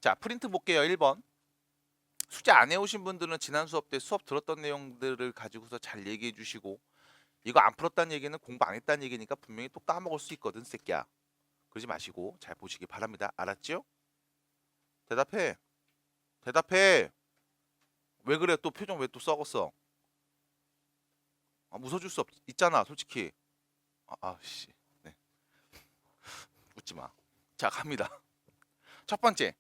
자, 프린트 볼게요. 1번. 숙제 안 해오신 분들은 지난 수업 때 수업 들었던 내용들을 가지고서 잘 얘기해 주시고, 이거 안 풀었다는 얘기는 공부 안 했다는 얘기니까 분명히 또 까먹을 수 있거든, 새끼야. 그러지 마시고 잘 보시기 바랍니다. 알았죠? 대답해. 대답해. 왜 그래? 또 표정 왜 또 썩었어? 웃어줄 수 있잖아, 솔직히. 씨. 네. 웃지 마. 자, 갑니다. 첫 번째.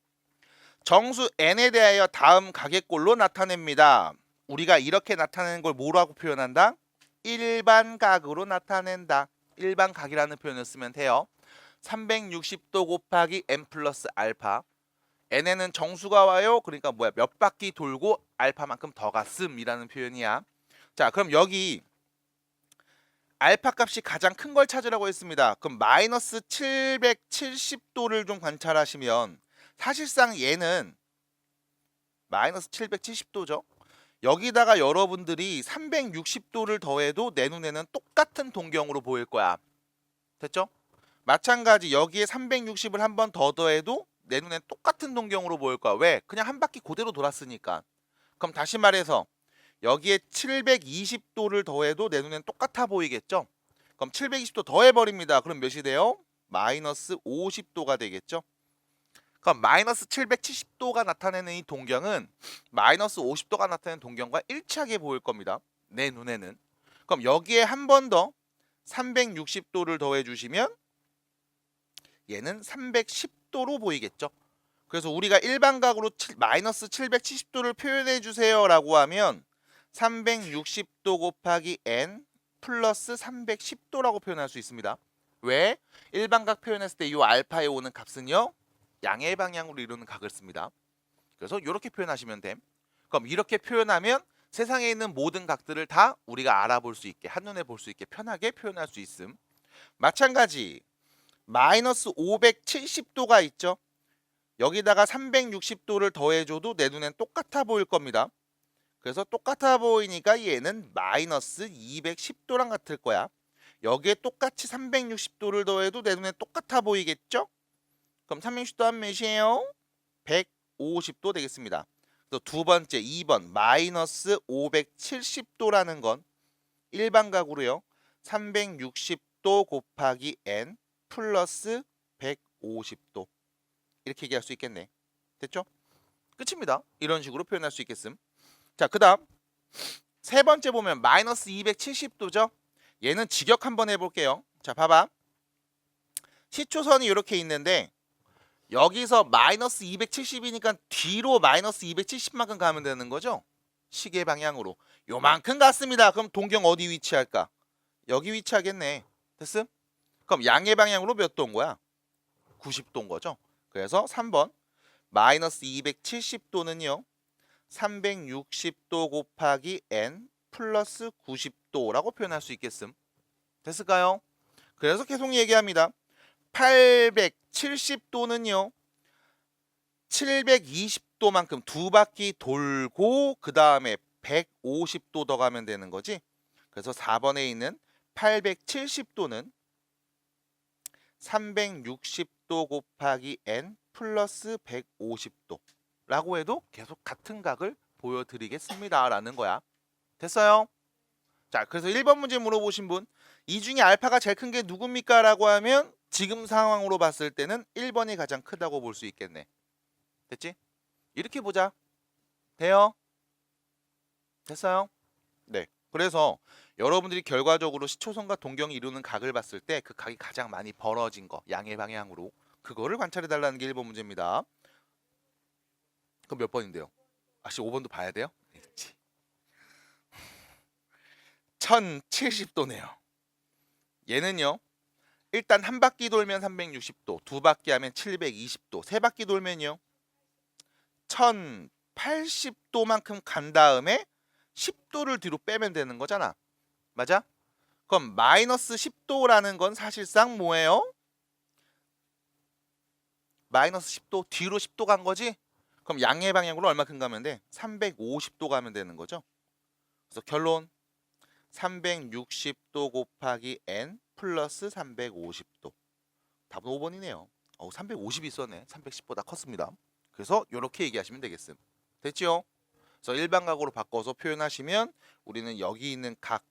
정수 n에 대하여 다음 가계꼴로 나타냅니다. 우리가 이렇게 나타내는 걸 뭐라고 표현한다? 일반각으로 나타낸다. 일반각이라는 표현을 쓰면 돼요. 360도 곱하기 n 플러스 알파. n에는 정수가 와요. 그러니까 뭐야? 몇 바퀴 돌고 알파만큼 더 갔음이라는 표현이야. 자, 그럼 여기 알파 값이 가장 큰 걸 찾으라고 했습니다. 그럼 마이너스 770도를 좀 관찰하시면 사실상 얘는 마이너스 770도죠. 여기다가 여러분들이 360도를 더해도 내 눈에는 똑같은 동경으로 보일 거야. 됐죠? 마찬가지 여기에 360을 한 번 더 더해도 내 눈엔 똑같은 동경으로 보일 거야. 왜? 그냥 한 바퀴 그대로 돌았으니까. 그럼 다시 말해서 여기에 720도를 더해도 내 눈엔 똑같아 보이겠죠? 그럼 720도 더해버립니다. 그럼 몇이 돼요? 마이너스 50도가 되겠죠? 그럼 마이너스 770도가 나타내는 이 동경은 마이너스 50도가 나타내는 동경과 일치하게 보일 겁니다. 내 눈에는. 그럼 여기에 한 번 더 360도를 더해주시면 얘는 310도로 보이겠죠. 그래서 우리가 일반각으로 마이너스 770도를 표현해 주세요 라고 하면 360도 곱하기 n 플러스 310도라고 표현할 수 있습니다. 왜? 일반각 표현했을 때 이 알파에 오는 값은요, 양의 방향으로 이루는 각을 씁니다. 그래서 이렇게 표현하시면 됨. 그럼 이렇게 표현하면 세상에 있는 모든 각들을 다 우리가 알아볼 수 있게, 한눈에 볼 수 있게 편하게 표현할 수 있음. 마찬가지 마이너스 570도가 있죠. 여기다가 360도를 더해줘도 내 눈엔 똑같아 보일 겁니다. 그래서 똑같아 보이니까 얘는 마이너스 210도랑 같을 거야. 여기에 똑같이 360도를 더해도 내 눈에 똑같아 보이겠죠? 그럼 360도 하면 몇이에요? 150도 되겠습니다. 또 두 번째 2번 마이너스 570도라는 건 일반각으로요. 360도 곱하기 n 플러스 150도 이렇게 얘기할 수 있겠네. 됐죠? 끝입니다. 이런 식으로 표현할 수 있겠음. 자, 그 다음 세 번째 보면 마이너스 270도죠. 얘는 직역 한번 해볼게요. 자, 봐봐. 시초선이 이렇게 있는데 여기서 마이너스 270이니까 뒤로 마이너스 270만큼 가면 되는 거죠. 시계 방향으로 요만큼 갔습니다. 그럼 동경 어디 위치할까? 여기 위치하겠네. 됐음? 그럼 양의 방향으로 몇 도인 거야? 90도인 거죠. 그래서 3번 마이너스 270도는요 360도 곱하기 n 플러스 90도라고 표현할 수 있겠음. 됐을까요? 그래서 계속 얘기합니다. 870도는요 720도만큼 두 바퀴 돌고 그 다음에 150도 더 가면 되는 거지. 그래서 4번에 있는 870도는 360도 곱하기 n 플러스 150도 라고 해도 계속 같은 각을 보여드리겠습니다 라는 거야. 됐어요? 자, 그래서 1번 문제 물어보신 분, 이 중에 알파가 제일 큰 게 누굽니까? 라고 하면 지금 상황으로 봤을 때는 1번이 가장 크다고 볼 수 있겠네. 됐지? 이렇게 보자. 돼요? 됐어요? 네. 그래서 여러분들이 결과적으로 시초선과 동경이 이루는 각을 봤을 때 그 각이 가장 많이 벌어진 거, 양의 방향으로 그거를 관찰해 달라는 게 1번 문제입니다. 그럼 몇 번인데요? 5번도 봐야 돼요? 1070도네요. 얘는요. 일단 한 바퀴 돌면 360도, 두 바퀴 하면 720도, 세 바퀴 돌면요. 1080도만큼 간 다음에 10도를 뒤로 빼면 되는 거잖아. 맞아? 그럼 마이너스 10도라는 건 사실상 뭐예요? 마이너스 10도 뒤로 10도 간 거지? 그럼 양의 방향으로 얼마큼 가면 돼? 350도 가면 되는 거죠. 그래서 결론 360도 곱하기 n 플러스 350도. 답은 5번이네요. 350이 있었네. 310보다 컸습니다. 그래서 이렇게 얘기하시면 되겠음. 됐죠? 그래서 일반각으로 바꿔서 표현하시면 우리는 여기 있는 각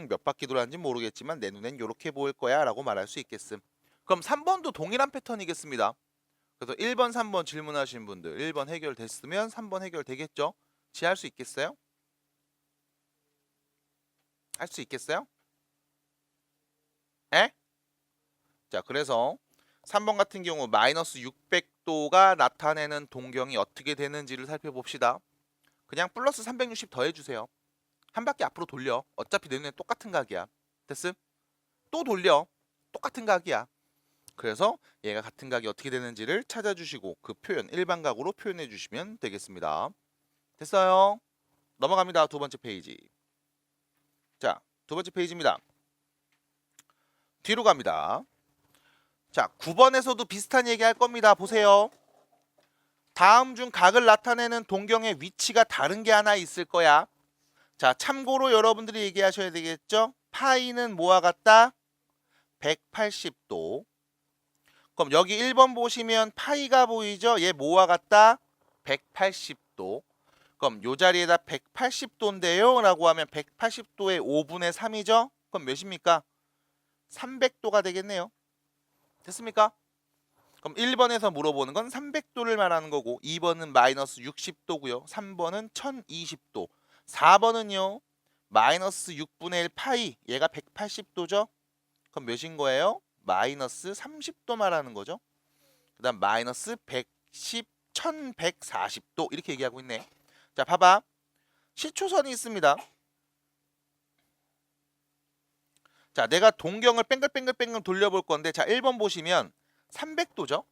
몇 바퀴 돌았는지 모르겠지만 내 눈엔 이렇게 보일 거야 라고 말할 수 있겠음. 그럼 3번도 동일한 패턴이겠습니다. 그래서 1번, 3번 질문하신 분들 1번 해결됐으면 3번 해결되겠죠? 지할 수 있겠어요? 할 수 있겠어요? 에? 자, 그래서 3번 같은 경우 마이너스 600도가 나타내는 동경이 어떻게 되는지를 살펴봅시다. 그냥 플러스 360 더해주세요. 한 바퀴 앞으로 돌려. 어차피 내 눈에 똑같은 각이야. 됐음? 또 돌려. 똑같은 각이야. 그래서 얘가 같은 각이 어떻게 되는지를 찾아주시고 그 표현 일반각으로 표현해 주시면 되겠습니다. 됐어요? 넘어갑니다. 두 번째 페이지. 자, 두 번째 페이지입니다. 뒤로 갑니다. 자, 9번에서도 비슷한 얘기 할 겁니다. 보세요. 다음 중 각을 나타내는 동경의 위치가 다른 게 하나 있을 거야. 자, 참고로 여러분들이 얘기하셔야 되겠죠? 파이는 뭐와 같다? 180도. 그럼 여기 1번 보시면 파이가 보이죠? 얘 뭐와 같다? 180도. 그럼 요 자리에다 180도인데요 라고 하면 180도의 5분의 3이죠? 그럼 몇입니까? 300도가 되겠네요. 됐습니까? 그럼 1번에서 물어보는 건 300도를 말하는 거고 2번은 마이너스 60도고요. 3번은 1020도. 4번은요. 마이너스 6분의 1 파이. 얘가 180도죠? 그럼 몇인 거예요? 마이너스 30도 말하는 거죠. 그 다음 마이너스 110, 1140도 이렇게 얘기하고 있네. 자, 봐봐. 시초선이 있습니다. 자, 내가 동경을 뺑글뺑글 돌려볼 건데 자, 1번 보시면 300도죠?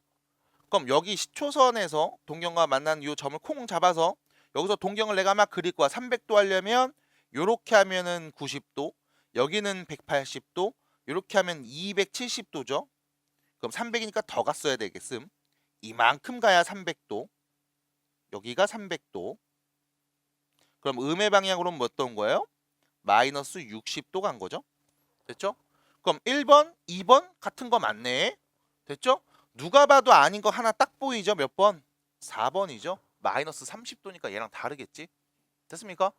그럼 여기 시초선에서 동경과 만나는 이 점을 콩 잡아서 여기서 동경을 내가 막 그릴 거야. 300도 하려면 요렇게 하면은 90도, 여기는 180도, 요렇게 하면 270도죠. 그럼 300이니까 더 갔어야 되겠음. 이만큼 가야 300도. 여기가 300도. 그럼 음의 방향으로는 뭐 어떤 거예요? 마이너스 60도 간 거죠. 됐죠? 그럼 1번, 2번 같은 거 맞네. 됐죠? 누가 봐도 아닌 거 하나 딱 보이죠? 몇 번? 4번이죠. 마이너스 30도니까 얘랑 다르겠지? 됐습니까?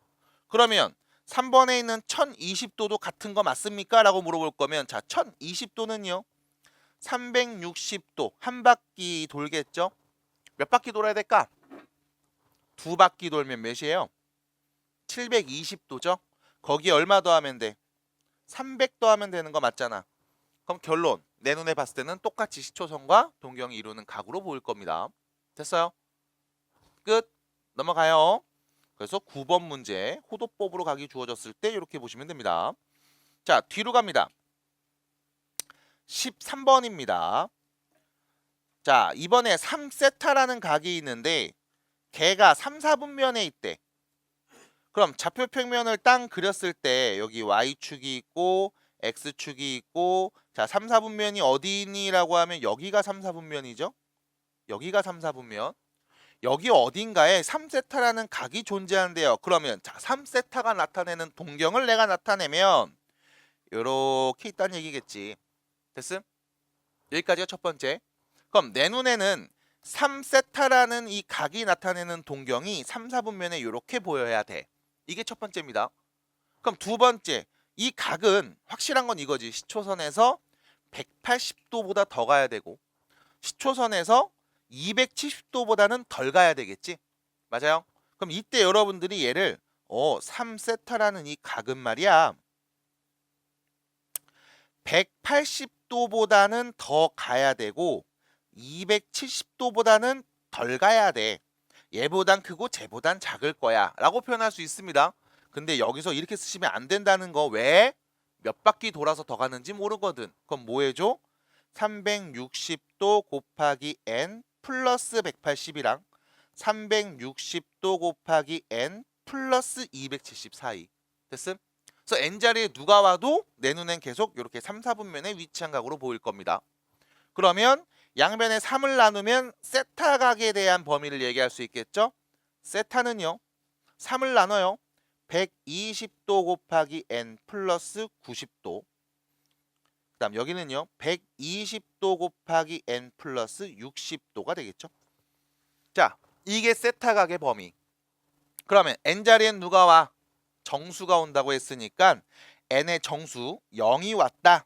그러면 3번에 있는 1020도도 같은 거 맞습니까? 라고 물어볼 거면 자, 1020도는요. 360도 한 바퀴 돌겠죠? 몇 바퀴 돌아야 될까? 두 바퀴 돌면 몇이에요? 720도죠? 거기에 얼마 더하면 돼? 300 더하면 되는 거 맞잖아. 그럼 결론 내 눈에 봤을 때는 똑같이 시초선과 동경이 이루는 각으로 보일 겁니다. 됐어요? 끝. 넘어가요. 그래서 9번 문제 호도법으로 각이 주어졌을 때 이렇게 보시면 됩니다. 자, 뒤로 갑니다. 13번입니다. 자, 이번에 3세타라는 각이 있는데 걔가 3, 4분면에 있대. 그럼 좌표 평면을 땅 그렸을 때 여기 Y축이 있고 X축이 있고 자, 3, 4분면이 어디 있니? 라고 하면 여기가 3, 4분면이죠. 여기가 3, 4분면. 여기 어딘가에 3세타라는 각이 존재한대요. 그러면 자, 3세타가 나타내는 동경을 내가 나타내면 요렇게 있다는 얘기겠지. 됐음? 여기까지가 첫 번째. 그럼 내 눈에는 3세타라는 이 각이 나타내는 동경이 3, 4분면에 이렇게 보여야 돼. 이게 첫 번째입니다. 그럼 두 번째, 이 각은 확실한 건 이거지. 시초선에서 180도보다 더 가야 되고 시초선에서 270도보다는 덜 가야 되겠지. 맞아요? 그럼 이때 여러분들이 얘를 3세타라는 이 각은 말이야 180도보다는 더 가야 되고 270도보다는 덜 가야 돼. 얘보단 크고 쟤보단 작을 거야 라고 표현할 수 있습니다. 근데 여기서 이렇게 쓰시면 안 된다는 거. 왜? 몇 바퀴 돌아서 더 가는지 모르거든. 그럼 뭐 해줘? 360도 곱하기 n 플러스 180이랑 360도 곱하기 n 플러스 270 사이. 됐음? 그래서 n자리에 누가 와도 내 눈엔 계속 이렇게 3, 4분면에 위치한 각으로 보일 겁니다. 그러면 양변에 3을 나누면 세타 각에 대한 범위를 얘기할 수 있겠죠? 세타는요. 3을 나눠요. 120도 곱하기 n 플러스 90도. 그 다음 여기는요. 120도 곱하기 n 플러스 60도가 되겠죠. 자, 이게 세타 각의 범위. 그러면 n자리엔 누가 와? 정수가 온다고 했으니까 n의 정수 0이 왔다.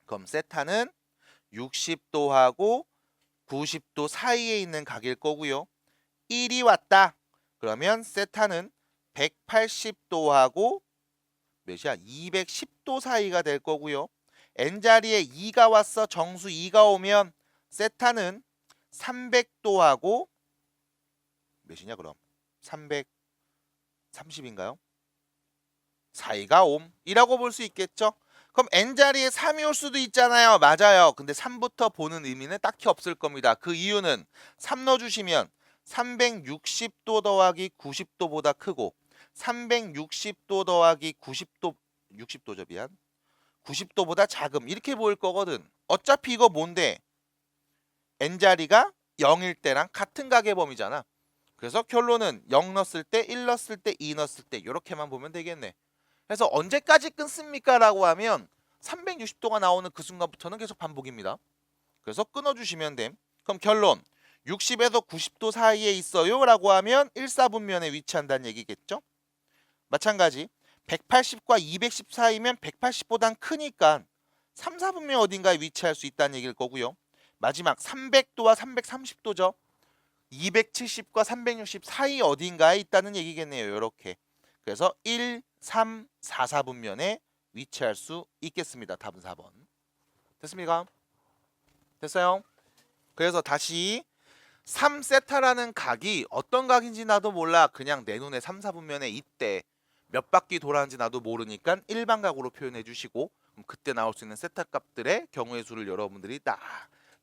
그럼 세타는 60도하고 90도 사이에 있는 각일 거고요. 1이 왔다. 그러면 세타는 180도하고 몇이야? 210도 사이가 될 거고요. n자리에 2가 왔어. 정수 2가 오면 세타는 300도하고 몇이냐 그럼? 330인가요? 사이가 옴이라고 볼 수 있겠죠? 그럼 n자리에 3이 올 수도 있잖아요. 맞아요. 근데 3부터 보는 의미는 딱히 없을 겁니다. 그 이유는 3 넣어주시면 360도 더하기 90도보다 크고 360도 더하기 90도 60도죠 미안 90도보다 작음 이렇게 보일 거거든. 어차피 이거 뭔데? n자리가 0일 때랑 같은 각의 범위잖아. 그래서 결론은 0 넣었을 때, 1 넣었을 때, 2 넣었을 때 이렇게만 보면 되겠네. 그래서 언제까지 끊습니까? 라고 하면 360도가 나오는 그 순간부터는 계속 반복입니다. 그래서 끊어주시면 됨. 그럼 결론 60에서 90도 사이에 있어요 라고 하면 1사분면에 위치한다는 얘기겠죠. 마찬가지 180과 210 사이면 180보단 크니까 3, 4분면 어딘가에 위치할 수 있다는 얘기일 거고요. 마지막 300도와 330도죠. 270과 360 사이 어딘가에 있다는 얘기겠네요. 이렇게. 그래서 1, 3, 4, 4분면에 위치할 수 있겠습니다. 답은 4번. 됐습니까? 됐어요? 그래서 다시 3세타라는 각이 어떤 각인지 나도 몰라. 그냥 내 눈에 3, 4분면에 있대. 몇 바퀴 돌았는지 나도 모르니까 일반각으로 표현해 주시고 그때 나올 수 있는 세타 값들의 경우의 수를 여러분들이 다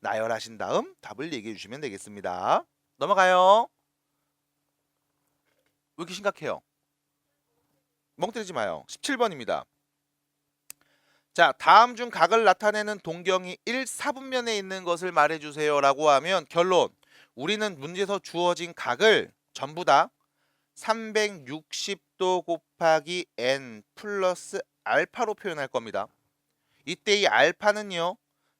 나열하신 다음 답을 얘기해 주시면 되겠습니다. 넘어가요. 왜 이렇게 심각해요? 멍 때리지 마요. 17번입니다. 자, 다음 중 각을 나타내는 동경이 1, 4분면에 있는 것을 말해주세요 라고 하면 결론 우리는 문제에서 주어진 각을 전부 다 360도 곱하기 n 플러스 알파로 표현할 겁니다. 이때 이 알파는요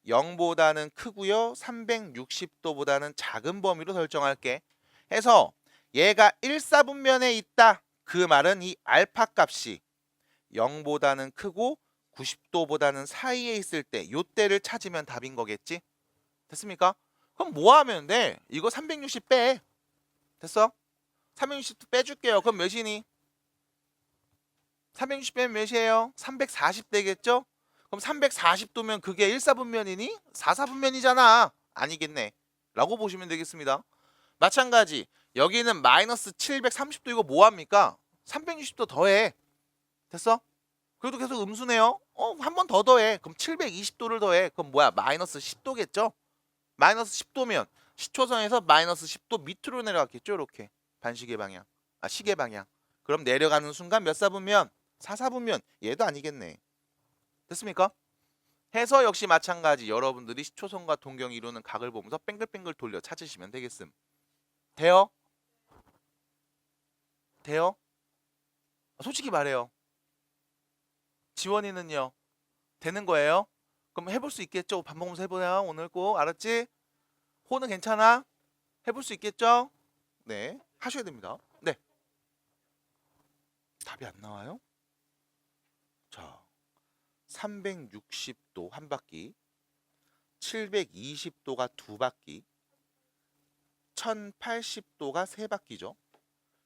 0보다는 크고요 360도보다는 작은 범위로 설정할게. 해서 얘가 1, 4분면에 있다. 그 말은 이 알파 값이 0보다는 크고 90도보다는 사이에 있을 때 요때를 찾으면 답인 거겠지? 됐습니까? 그럼 뭐 하면 돼? 이거 360 빼. 됐어? 360도 빼줄게요. 그럼 몇이니? 360 빼면 몇이에요? 340 되겠죠? 그럼 340도면 그게 1, 4분면이니? 4, 4분면이잖아. 아니겠네. 라고 보시면 되겠습니다. 마찬가지 여기는 마이너스 730도 이거 뭐합니까? 360도 더해. 됐어? 그래도 계속 음수네요. 한 번 더 더해. 그럼 720도를 더해. 그럼 뭐야? 마이너스 10도겠죠? 마이너스 10도면 시초선에서 마이너스 10도 밑으로 내려갔겠죠? 이렇게 반시계 방향. 시계 방향. 그럼 내려가는 순간 몇 사분면? 4, 4분면. 얘도 아니겠네. 됐습니까? 해서 역시 마찬가지 여러분들이 시초선과 동경이 이루는 각을 보면서 뱅글뱅글 돌려 찾으시면 되겠음. 돼요? 돼요? 솔직히 말해요. 지원이는요? 되는 거예요? 그럼 해볼 수 있겠죠? 밥 먹으면서 해보냐 오늘 꼭 알았지? 호는 괜찮아? 해볼 수 있겠죠? 네 하셔야 됩니다. 네 답이 안 나와요? 자 360도 한 바퀴 720도가 두 바퀴 1080도가 세 바퀴죠.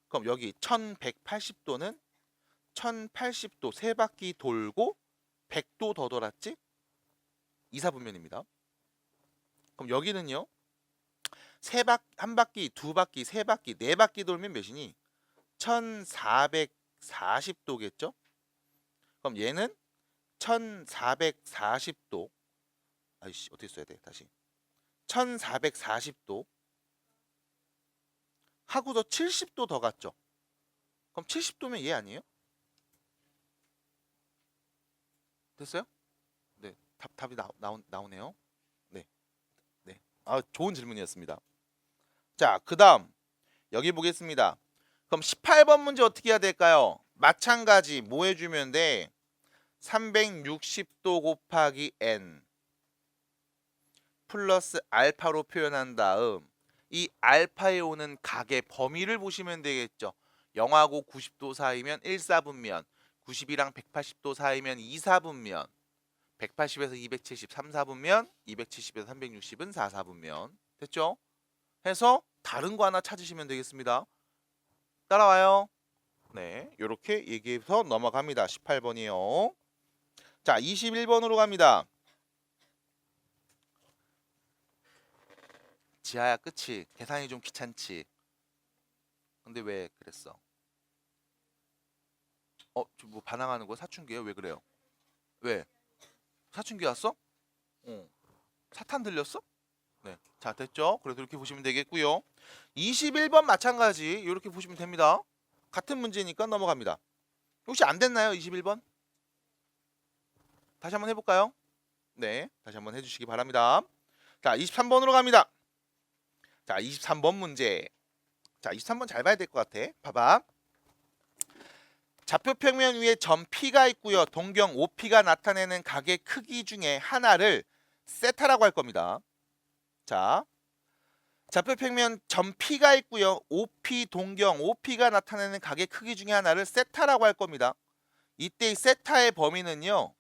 그럼 여기 1180도는 1080도 세 바퀴 돌고 100도 더 돌았지? 2, 4분면입니다. 그럼 여기는요. 한 바퀴, 두 바퀴, 세 바퀴, 네 바퀴 돌면 몇이니? 1440도겠죠? 그럼 얘는 1440도. 아이씨, 어떻게 써야 돼? 다시. 1440도 하고서 70도 더 갔죠? 그럼 70도면 얘 아니에요? 됐어요? 네. 답이 나오네요. 네. 네. 좋은 질문이었습니다. 자, 그다음 여기 보겠습니다. 그럼 18번 문제 어떻게 해야 될까요? 마찬가지 뭐 해주면 돼? 360도 곱하기 n 플러스 알파로 표현한 다음 이 알파에 오는 각의 범위를 보시면 되겠죠. 0하고 90도 사이면 1사분면, 90이랑 180도 사이면 2사분면, 180에서 270 3사분면, 270에서 360은 4사분면. 됐죠? 해서 다른 거 하나 찾으시면 되겠습니다. 따라와요. 네, 이렇게 얘기해서 넘어갑니다. 18번이요. 자, 21번으로 갑니다. 지하야, 끝이 계산이 좀 귀찮지. 근데 왜 그랬어? 뭐 반항하는 거야? 사춘기예요? 왜 그래요? 왜? 사춘기 왔어? 사탄 들렸어? 네. 자, 됐죠? 그래서 이렇게 보시면 되겠고요. 21번 마찬가지 이렇게 보시면 됩니다. 같은 문제니까 넘어갑니다. 혹시 안 됐나요? 21번? 다시 한번 해볼까요? 네. 다시 한번 해주시기 바랍니다. 자, 23번으로 갑니다. 자, 23번 문제. 자, 23번 잘 봐야 될 것 같아. 봐봐. 좌표 평면 위에 점 P가 있고요. 동경 OP가 나타내는 각의 크기 중에 하나를 세타라고 할 겁니다. 자, 좌표 평면 점 P가 있고요. OP 동경 OP가 나타내는 각의 크기 중에 하나를 세타라고 할 겁니다. 이때 이 세타의 범위는요.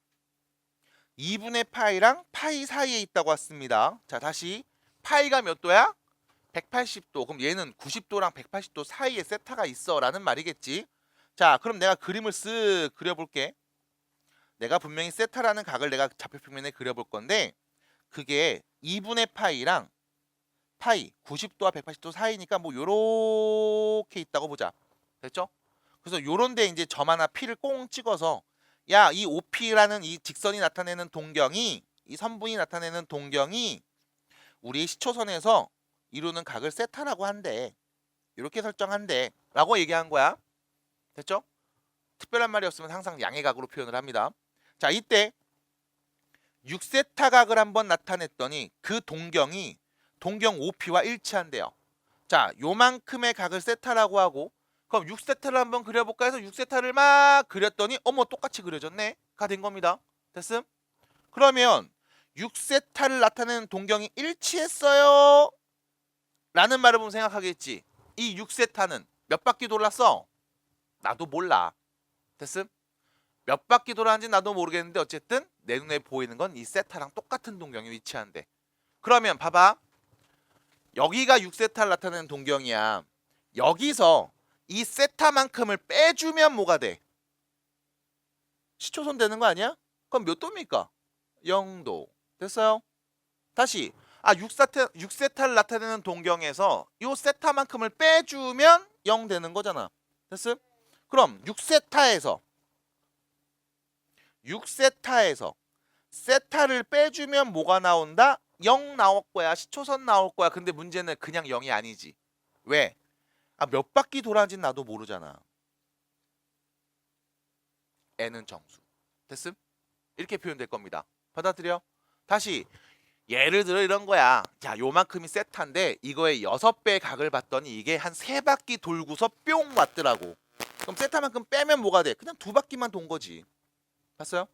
2분의 파이랑 파이 사이에 있다고 했습니다. 자, 다시 파이가 몇 도야? 180도. 그럼 얘는 90도랑 180도 사이에 세타가 있어 라는 말이겠지. 자, 그럼 내가 그림을 쓱 그려볼게. 내가 분명히 세타라는 각을 내가 좌표평면에 그려볼 건데 그게 2분의 파이랑 파이 90도와 180도 사이니까 뭐 요렇게 있다고 보자. 됐죠? 그래서 요런데 이제 점 하나 P를 꽁 찍어서 야, 이 OP라는 이 직선이 나타내는 동경이 이 선분이 나타내는 동경이 우리 시초선에서 이루는 각을 세타라고 한대. 이렇게 설정한대 라고 얘기한 거야. 됐죠? 특별한 말이 없으면 항상 양의 각으로 표현을 합니다. 자, 이때 6세타 각을 한번 나타냈더니 그 동경이 동경 OP와 일치한대요. 자, 요만큼의 각을 세타라고 하고 그럼 6세타를 한번 그려볼까 해서 6세타를 막 그렸더니 어머 똑같이 그려졌네 가 된 겁니다. 됐음? 그러면 6세타를 나타내는 동경이 일치했어요 라는 말을 보면 생각하겠지. 이 6세타는 몇 바퀴 돌았어? 나도 몰라. 됐음? 몇 바퀴 돌았는지 나도 모르겠는데 어쨌든 내 눈에 보이는 건 이 세타랑 똑같은 동경이 위치한대. 그러면 봐봐. 여기가 6세타를 나타내는 동경이야. 여기서 이 세타만큼을 빼주면 뭐가 돼? 시초선 되는 거 아니야? 그럼 몇 도입니까? 0도. 됐어요? 다시 6세타를 나타내는 동경에서 이 세타만큼을 빼주면 0 되는 거잖아. 됐음? 그럼 6세타에서 세타를 빼주면 뭐가 나온다? 0 나올 거야. 시초선 나올 거야. 근데 문제는 그냥 0이 아니지. 왜? 몇 바퀴 돌아는지는 나도 모르잖아. n은 정수. 됐음? 이렇게 표현될 겁니다. 받아들여? 다시 예를 들어 이런 거야. 자, 요만큼이 세타인데 이거의 6배 각을 봤더니 이게 한 3바퀴 돌고서 뿅 왔더라고. 그럼 세타만큼 빼면 뭐가 돼? 그냥 2바퀴만 돈 거지. 봤어요?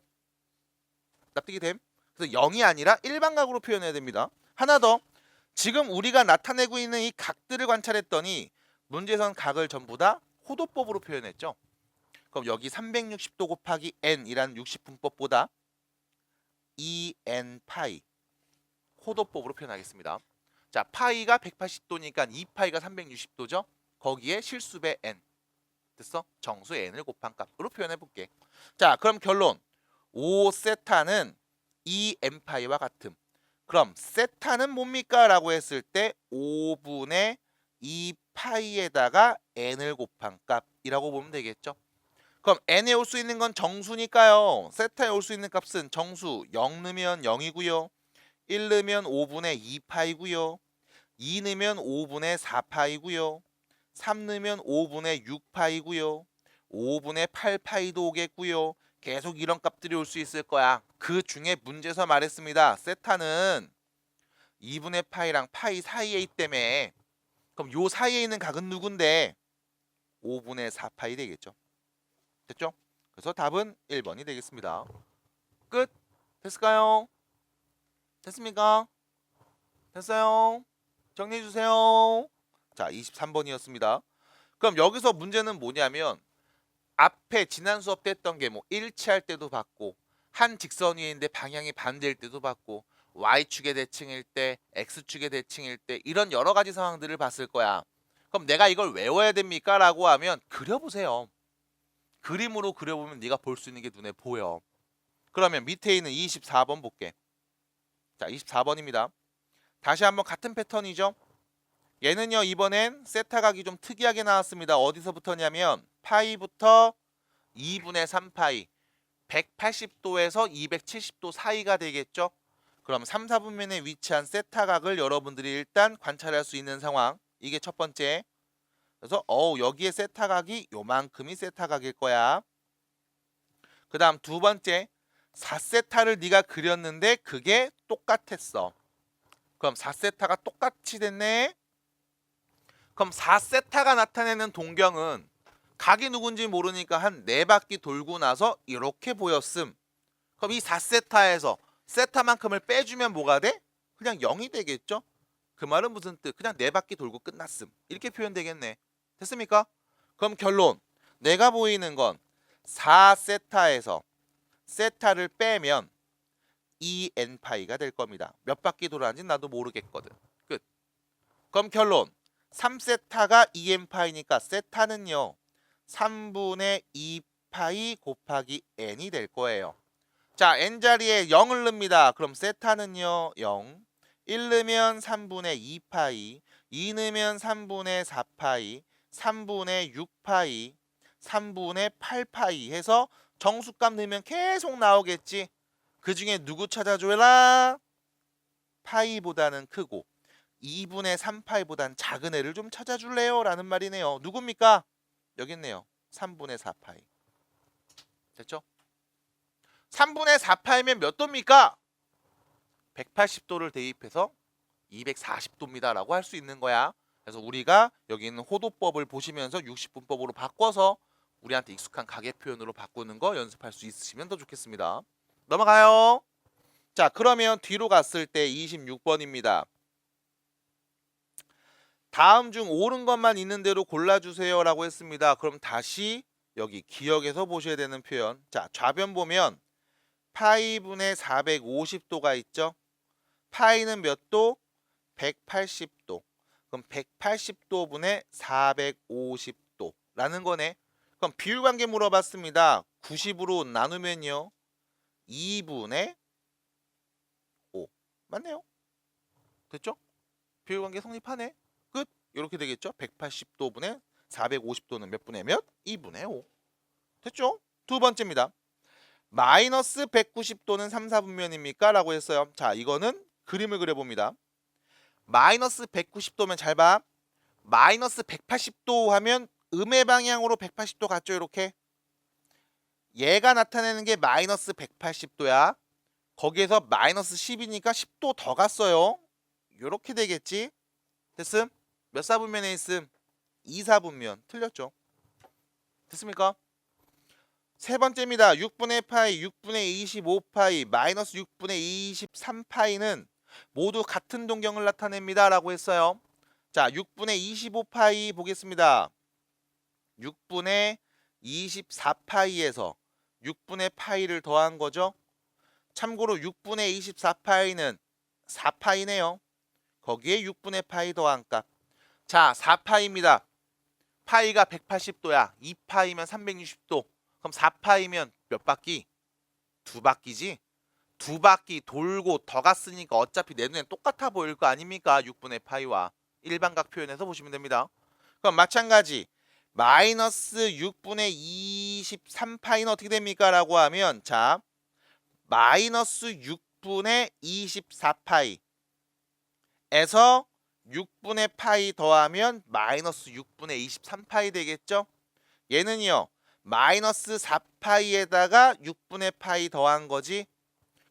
납득이 됨? 그래서 0이 아니라 일반각으로 표현해야 됩니다. 하나 더. 지금 우리가 나타내고 있는 이 각들을 관찰했더니 문제선 각을 전부 다 호도법으로 표현했죠. 그럼 여기 360도 곱하기 n이라는 60분법보다 2n 파이 호도법으로 표현하겠습니다. 자, 파이가 180도니까 2파이가 360도죠. 거기에 실수배 n. 됐어? 정수 n을 곱한 값으로 표현해 볼게. 자, 그럼 결론. 5세타는 2n파이와 같음. 그럼 세타는 뭡니까? 라고 했을 때 5분의 2파이에다가 n을 곱한 값이라고 보면 되겠죠. 그럼 n에 올 수 있는 건 정수니까요. 세타에 올 수 있는 값은 정수 0 넣으면 0이고요. 1 넣으면 5분의 2파이고요. 2 넣으면 5분의 4파이고요. 3 넣으면 5분의 6파이고요. 5분의 8파이도 오겠고요. 계속 이런 값들이 올 수 있을 거야. 그 중에 문제에서 말했습니다. 세타는 2분의 파이랑 파이 사이에 있다며. 그럼 요 사이에 있는 각은 누군데? 5분의 4파이 되겠죠. 됐죠? 그래서 답은 1번이 되겠습니다. 끝. 됐을까요? 됐습니까? 됐어요? 정리해 주세요. 자, 23번이었습니다. 그럼 여기서 문제는 뭐냐면 앞에 지난 수업 때 했던 게 뭐 일치할 때도 봤고 한 직선 위에 있는데 방향이 반대일 때도 봤고 y축의 대칭일 때 x축의 대칭일 때 이런 여러 가지 상황들을 봤을 거야. 그럼 내가 이걸 외워야 됩니까? 라고 하면 그려보세요. 그림으로 그려보면 네가 볼 수 있는 게 눈에 보여. 그러면 밑에 있는 24번 볼게. 자, 24번입니다. 다시 한번 같은 패턴이죠. 얘는요 이번엔 세타각이 좀 특이하게 나왔습니다. 어디서부터냐면 파이부터 2분의 3파이 180도에서 270도 사이가 되겠죠. 그럼 3, 4분면에 위치한 세타각을 여러분들이 일단 관찰할 수 있는 상황. 이게 첫 번째. 그래서 여기에 세타각이 요만큼이 세타각일 거야. 그 다음 두 번째 4세타를 네가 그렸는데 그게 똑같았어. 그럼 4세타가 똑같이 됐네. 그럼 4세타가 나타내는 동경은 각이 누군지 모르니까 한 4바퀴 돌고 나서 이렇게 보였음. 그럼 이 4세타에서 세타만큼을 빼주면 뭐가 돼? 그냥 0이 되겠죠? 그 말은 무슨 뜻? 그냥 4바퀴 돌고 끝났음. 이렇게 표현되겠네. 됐습니까? 그럼 결론. 내가 보이는 건 4세타에서 세타를 빼면 2n파이가 될 겁니다. 몇 바퀴 돌았는지 나도 모르겠거든. 끝. 그럼 결론. 3세타가 2n파이니까 세타는요. 3분의 2파이 곱하기 n이 될 거예요. 자, n자리에 0을 넣습니다. 그럼 세타는요. 0. 1 넣으면 3분의 2파이, 2 넣으면 3분의 4파이, 3분의 6파이, 3분의 8파이 해서 정수값 넣으면 계속 나오겠지. 그 중에 누구 찾아줘라? 파이보다는 크고 2분의 3파이보단 작은 애를 좀 찾아줄래요? 라는 말이네요. 누굽니까? 여기 있네요. 3분의 4파이. 됐죠? 3분의 4파이면 몇 도입니까? 180도를 대입해서 240도입니다. 라고 할 수 있는 거야. 그래서 우리가 여기 있는 호도법을 보시면서 60분법으로 바꿔서 우리한테 익숙한 가계 표현으로 바꾸는 거 연습할 수 있으시면 더 좋겠습니다. 넘어가요. 자, 그러면 뒤로 갔을 때 26번입니다. 다음 중 옳은 것만 있는 대로 골라주세요 라고 했습니다. 그럼 다시 여기 기억해서 보셔야 되는 표현. 자, 좌변 보면 파이분의 450도가 있죠. 파이는 몇 도? 180도. 그럼 180도 분의 450도 라는 거네. 그럼 비율관계 물어봤습니다. 90으로 나누면요 2분의 5 맞네요. 됐죠? 비율관계 성립하네. 끝. 이렇게 되겠죠. 180도 분의 450도는 몇 분의 몇? 2분의 5. 됐죠? 두 번째입니다. 마이너스 190도는 3, 4분면입니까? 라고 했어요. 자, 이거는 그림을 그려봅니다. 마이너스 190도면 잘 봐. 마이너스 180도 하면 음의 방향으로 180도 같죠? 이렇게. 얘가 나타내는 게 마이너스 180도야. 거기에서 마이너스 10이니까 10도 더 갔어요. 이렇게 되겠지. 됐음? 몇 사분면에 있음? 2, 4분면. 틀렸죠? 됐습니까? 세 번째입니다. 6분의 파이, 6분의 25파이, 마이너스 6분의 23파이는 모두 같은 동경을 나타냅니다. 라고 했어요. 자, 6분의 25파이 보겠습니다. 6분의 24파이에서 6분의 파이를 더한 거죠. 참고로 6분의 24파이는 4파이네요. 거기에 6분의 파이 더한 값. 자, 4파이입니다. 파이가 180도야. 2파이면 360도. 그럼 4파이면 몇 바퀴? 2바퀴지? 2바퀴 돌고 더 갔으니까 어차피 내 눈엔 똑같아 보일 거 아닙니까? 6분의 파이와 일반각 표현해서 보시면 됩니다. 그럼 마찬가지 마이너스 6분의 23파이는 어떻게 됩니까? 라고 하면 자 마이너스 6분의 24파이 에서 6분의 파이 더하면 마이너스 6분의 23파이 되겠죠? 얘는요 마이너스 4파이에다가 6분의 파이 더한 거지.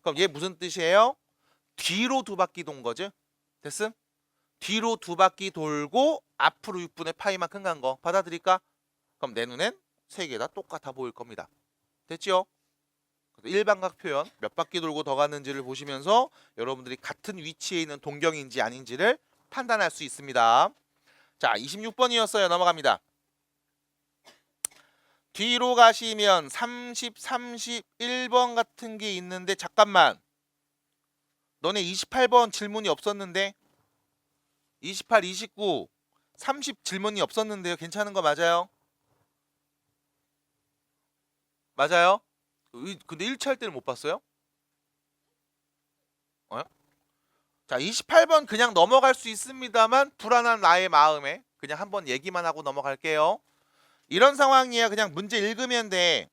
그럼 얘 무슨 뜻이에요? 뒤로 2바퀴 돈 거지. 됐음? 뒤로 2바퀴 돌고 앞으로 6분의 파이만큼 간 거 받아들일까? 그럼 내 눈엔 세 개 다 똑같아 보일 겁니다. 됐지요? 일반각 표현 몇 바퀴 돌고 더 갔는지를 보시면서 여러분들이 같은 위치에 있는 동경인지 아닌지를 판단할 수 있습니다. 자, 26번이었어요. 넘어갑니다. 뒤로 가시면 30, 31번 같은 게 있는데 잠깐만. 너네 28번 질문이 없었는데 28, 29, 30 질문이 없었는데요. 괜찮은 거 맞아요? 맞아요? 근데 1차 할 때는 못 봤어요? 어? 자, 28번 그냥 넘어갈 수 있습니다만 불안한 나의 마음에 그냥 한번 얘기만 하고 넘어갈게요. 이런 상황이야. 그냥 문제 읽으면 돼.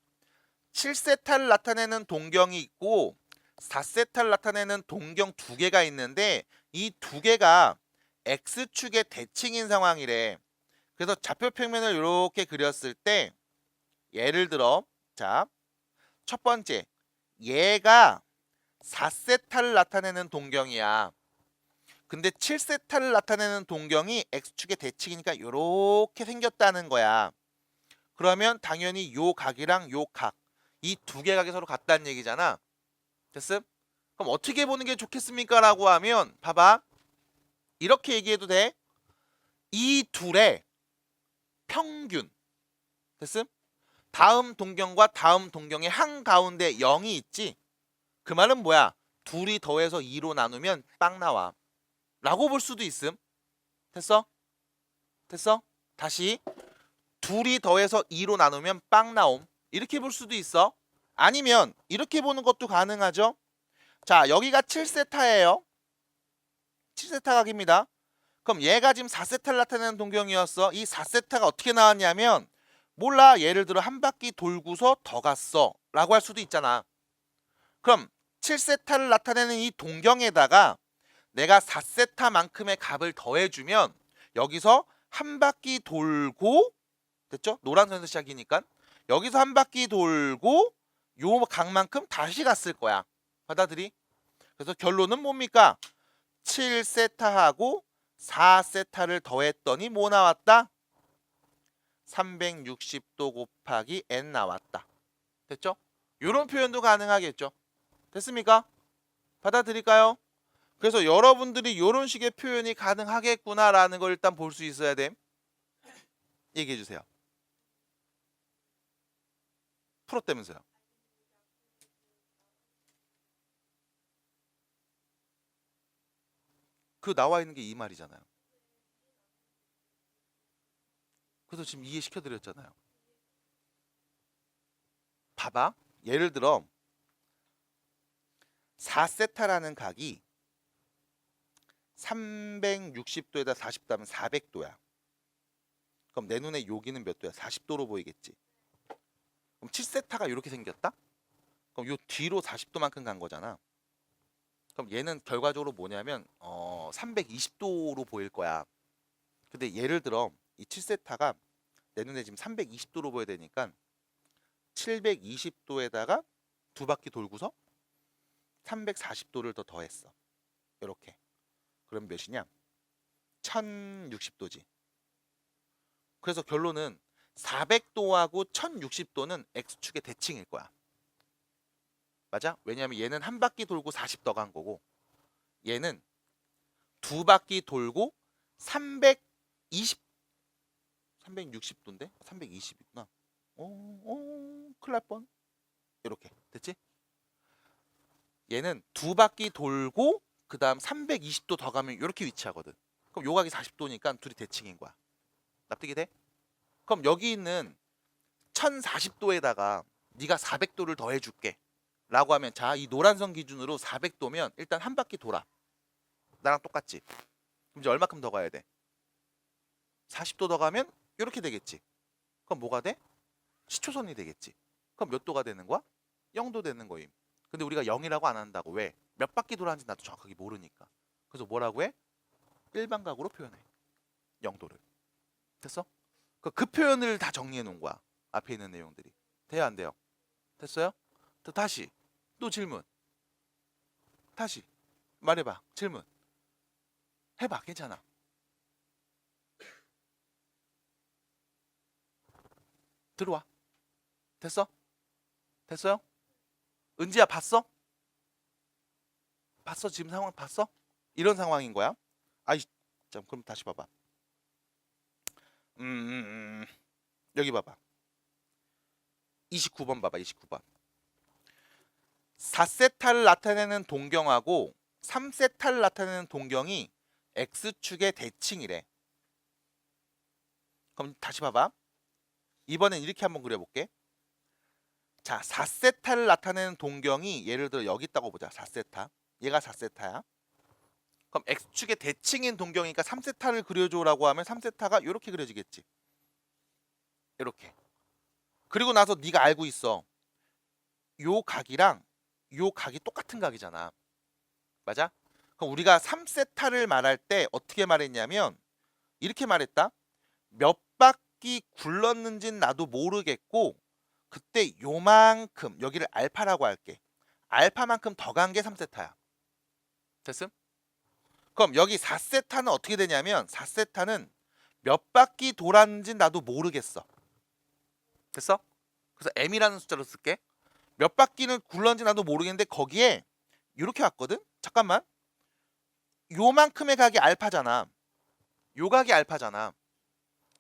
7세타를 나타내는 동경이 있고 4세타를 나타내는 동경 두 개가 있는데 이 두 개가 X축의 대칭인 상황이래. 그래서 좌표 평면을 이렇게 그렸을 때 예를 들어 자, 첫 번째 얘가 4세타를 나타내는 동경이야. 근데 7세타를 나타내는 동경이 X축의 대칭이니까 이렇게 생겼다는 거야. 그러면 당연히 요 각이랑 요 각, 이 두 개 각이 서로 같다는 얘기잖아. 됐음? 그럼 어떻게 보는 게 좋겠습니까? 라고 하면 봐봐. 이렇게 얘기해도 돼. 이 둘의 평균. 됐음? 다음 동경과 다음 동경의 한가운데 0이 있지. 그 말은 뭐야? 둘이 더해서 2로 나누면 빵 나와. 라고 볼 수도 있음. 됐어? 됐어? 다시. 둘이 더해서 2로 나누면 빵 나옴. 이렇게 볼 수도 있어. 아니면 이렇게 보는 것도 가능하죠. 자, 여기가 7세타예요. 7세타 각입니다. 그럼 얘가 지금 4세타를 나타내는 동경이었어. 이 4세타가 어떻게 나왔냐면 몰라. 예를 들어 한 바퀴 돌고서 더 갔어 라고 할 수도 있잖아. 그럼 7세타를 나타내는 이 동경에다가 내가 4세타만큼의 값을 더해주면 여기서 한 바퀴 돌고 됐죠? 노란선에서 시작이니까 여기서 한 바퀴 돌고 요 각만큼 다시 갔을 거야. 받아들이? 그래서 결론은 뭡니까? 7세타하고 4세타를 더했더니 뭐 나왔다? 360도 곱하기 n 나왔다. 됐죠? 이런 표현도 가능하겠죠. 됐습니까? 받아들일까요? 그래서 여러분들이 이런 식의 표현이 가능하겠구나라는 걸 일단 볼 수 있어야 돼. 얘기해 주세요. 풀었다면서요. 그 나와 있는 게 이 말이잖아요. 그래서 지금 이해시켜 드렸잖아요. 봐봐. 예를 들어 4세타라는 각이 360도에다 40도면 400도야. 그럼 내 눈에 여기는 몇 도야? 40도로 보이겠지. 그럼 7세타가 이렇게 생겼다? 그럼 요 뒤로 40도만큼 간 거잖아. 그럼 얘는 결과적으로 뭐냐면 320도로 보일 거야. 근데 예를 들어 이 7세타가 내 눈에 지금 320도로 보여야 되니까 720도에다가 두 바퀴 돌고서 340도를 더 더했어. 이렇게. 그럼 몇이냐? 1060도지. 그래서 결론은 400도하고 1060도는 X축의 대칭일 거야. 맞아? 왜냐면 얘는 한 바퀴 돌고 40 더 간 거고 얘는 두 바퀴 돌고 360도인데? 320이구나. 큰일 날 뻔. 이렇게 됐지? 얘는 두 바퀴 돌고 그 다음 320도 더 가면 이렇게 위치하거든. 그럼 요각이 40도니까 둘이 대칭인 거야. 납득이 돼? 그럼 여기 있는 1040도에다가 네가 400도를 더해줄게 라고 하면 자, 이 노란선 기준으로 400도면 일단 한 바퀴 돌아. 나랑 똑같지? 그럼 이제 얼마큼 더 가야 돼? 40도 더 가면 이렇게 되겠지. 그럼 뭐가 돼? 시초선이 되겠지. 그럼 몇 도가 되는 거야? 0도 되는 거임. 근데 우리가 0이라고 안 한다고. 왜? 몇 바퀴 돌았는지 나도 정확하게 모르니까. 그래서 뭐라고 해? 일반각으로 표현해. 0도를. 됐어? 그 표현을 다 정리해 놓은 거야. 앞에 있는 내용들이. 돼요, 안 돼요? 됐어요? 또 다시. 또 질문. 다시. 말해봐. 질문. 해봐. 괜찮아. 들어와. 됐어? 됐어요? 은지야 봤어? 봤어? 지금 상황 봤어? 이런 상황인 거야. 아이 자, 그럼 다시 봐봐. 여기 봐봐. 29번 봐봐. 29번. 4세타를 나타내는 동경하고 3세타를 나타내는 동경이 X축의 대칭이래. 그럼 다시 봐봐. 이번엔 이렇게 한번 그려볼게. 자, 4세타를 나타내는 동경이 예를 들어 여기 있다고 보자. 4세타. 얘가 4세타야. 그럼 X축의 대칭인 동경이니까 3세타를 그려줘라고 하면 3세타가 이렇게 그려지겠지. 이렇게. 그리고 나서 네가 알고 있어. 요 각이랑 요 각이 똑같은 각이잖아. 맞아? 그럼 우리가 3세타를 말할 때 어떻게 말했냐면 이렇게 말했다. 몇 바퀴 굴렀는지는 나도 모르겠고 그때 요만큼 여기를 알파라고 할게. 알파만큼 더 간 게 3세타야. 됐음? 그럼 여기 4세타는 어떻게 되냐면 4세타는 몇 바퀴 돌았는지 나도 모르겠어. 됐어? 그래서 m이라는 숫자로 쓸게. 몇 바퀴는 굴렀는지 나도 모르겠는데 거기에 이렇게 왔거든? 잠깐만. 요만큼의 각이 알파잖아. 요 각이 알파잖아.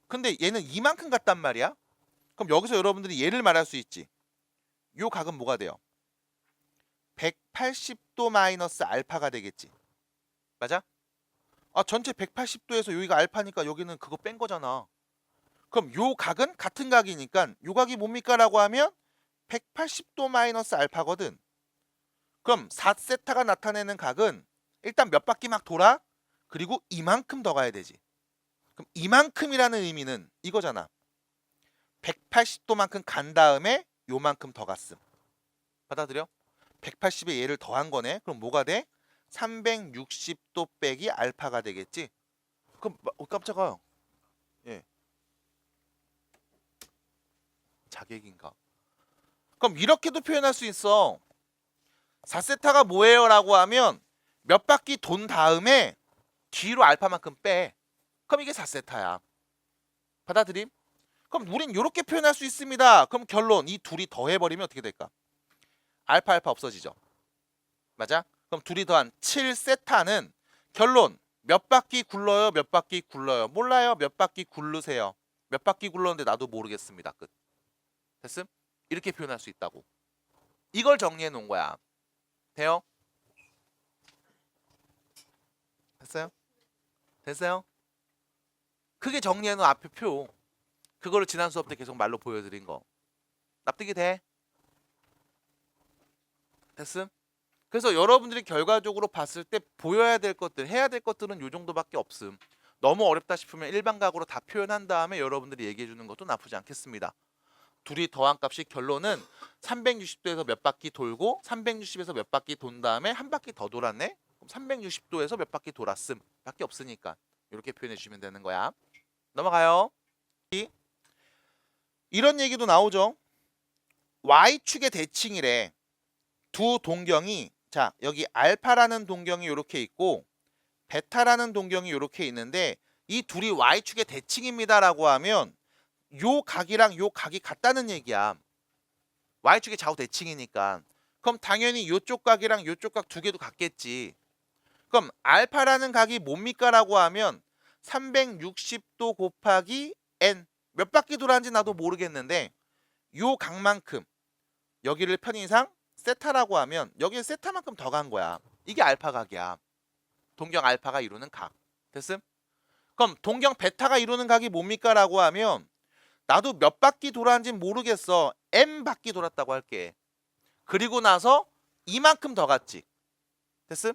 근데 얘는 이만큼 갔단 말이야. 그럼 여기서 여러분들이 얘를 말할 수 있지. 요 각은 뭐가 돼요? 180도 마이너스 알파가 되겠지. 맞아? 아, 전체 180도에서 여기가 알파니까 여기는 그거 뺀 거잖아. 그럼 요 각은 같은 각이니까 요 각이 뭡니까? 라고 하면 180도 마이너스 알파거든. 그럼 4세타가 나타내는 각은 일단 몇 바퀴 막 돌아? 그리고 이만큼 더 가야 되지. 그럼 이만큼이라는 의미는 이거잖아. 180도만큼 간 다음에 요만큼 더 갔음. 받아들여? 180에 얘를 더한 거네. 그럼 뭐가 돼? 360도 빼기 알파가 되겠지. 그럼 깜짝아. 예. 자객인가? 그럼 이렇게도 표현할 수 있어. 4세타가 뭐예요? 라고 하면 몇 바퀴 돈 다음에 뒤로 알파만큼 빼. 그럼 이게 4세타야. 받아들임? 그럼 우린 이렇게 표현할 수 있습니다. 그럼 결론 이 둘이 더해버리면 어떻게 될까? 알파 없어지죠. 맞아? 그럼 둘이 더한 7세타는 결론 몇 바퀴 굴러요? 몇 바퀴 굴러요? 몰라요. 몇 바퀴 굴르세요. 몇 바퀴 굴렀는데 나도 모르겠습니다. 끝. 됐음? 이렇게 표현할 수 있다고. 이걸 정리해 놓은 거야. 돼요? 됐어요? 됐어요? 그게 정리해 놓은 앞에 표. 그거를 지난 수업 때 계속 말로 보여드린 거. 납득이 돼? 됐음? 그래서 여러분들이 결과적으로 봤을 때 보여야 될 것들, 해야 될 것들은 요 정도밖에 없음. 너무 어렵다 싶으면 일반각으로 다 표현한 다음에 여러분들이 얘기해 주는 것도 나쁘지 않겠습니다. 둘이 더한 값이 결론은 360도에서 몇 바퀴 돌고 360에서 몇 바퀴 돈 다음에 한 바퀴 더 돌았네? 그럼 360도에서 몇 바퀴 돌았음 밖에 없으니까 이렇게 표현해 주시면 되는 거야. 넘어가요. 이런 얘기도 나오죠. Y축의 대칭이래. 두 동경이 자 여기 알파라는 동경이 이렇게 있고 베타라는 동경이 이렇게 있는데 이 둘이 Y축의 대칭입니다 라고 하면 요 각이랑 요 각이 같다는 얘기야. Y축의 좌우 대칭이니까. 그럼 당연히 요쪽 각이랑 요쪽 각 두 개도 같겠지. 그럼 알파라는 각이 뭡니까 라고 하면 360도 곱하기 n 몇 바퀴 돌았는지 나도 모르겠는데 요 각만큼 여기를 편의상 세타라고 하면 여기는 세타만큼 더 간 거야. 이게 알파 각이야. 동경 알파가 이루는 각. 됐음? 그럼 동경 베타가 이루는 각이 뭡니까 라고 하면 나도 몇 바퀴 돌았는지 모르겠어. m 바퀴 돌았다고 할게. 그리고 나서 이만큼 더 갔지. 됐음?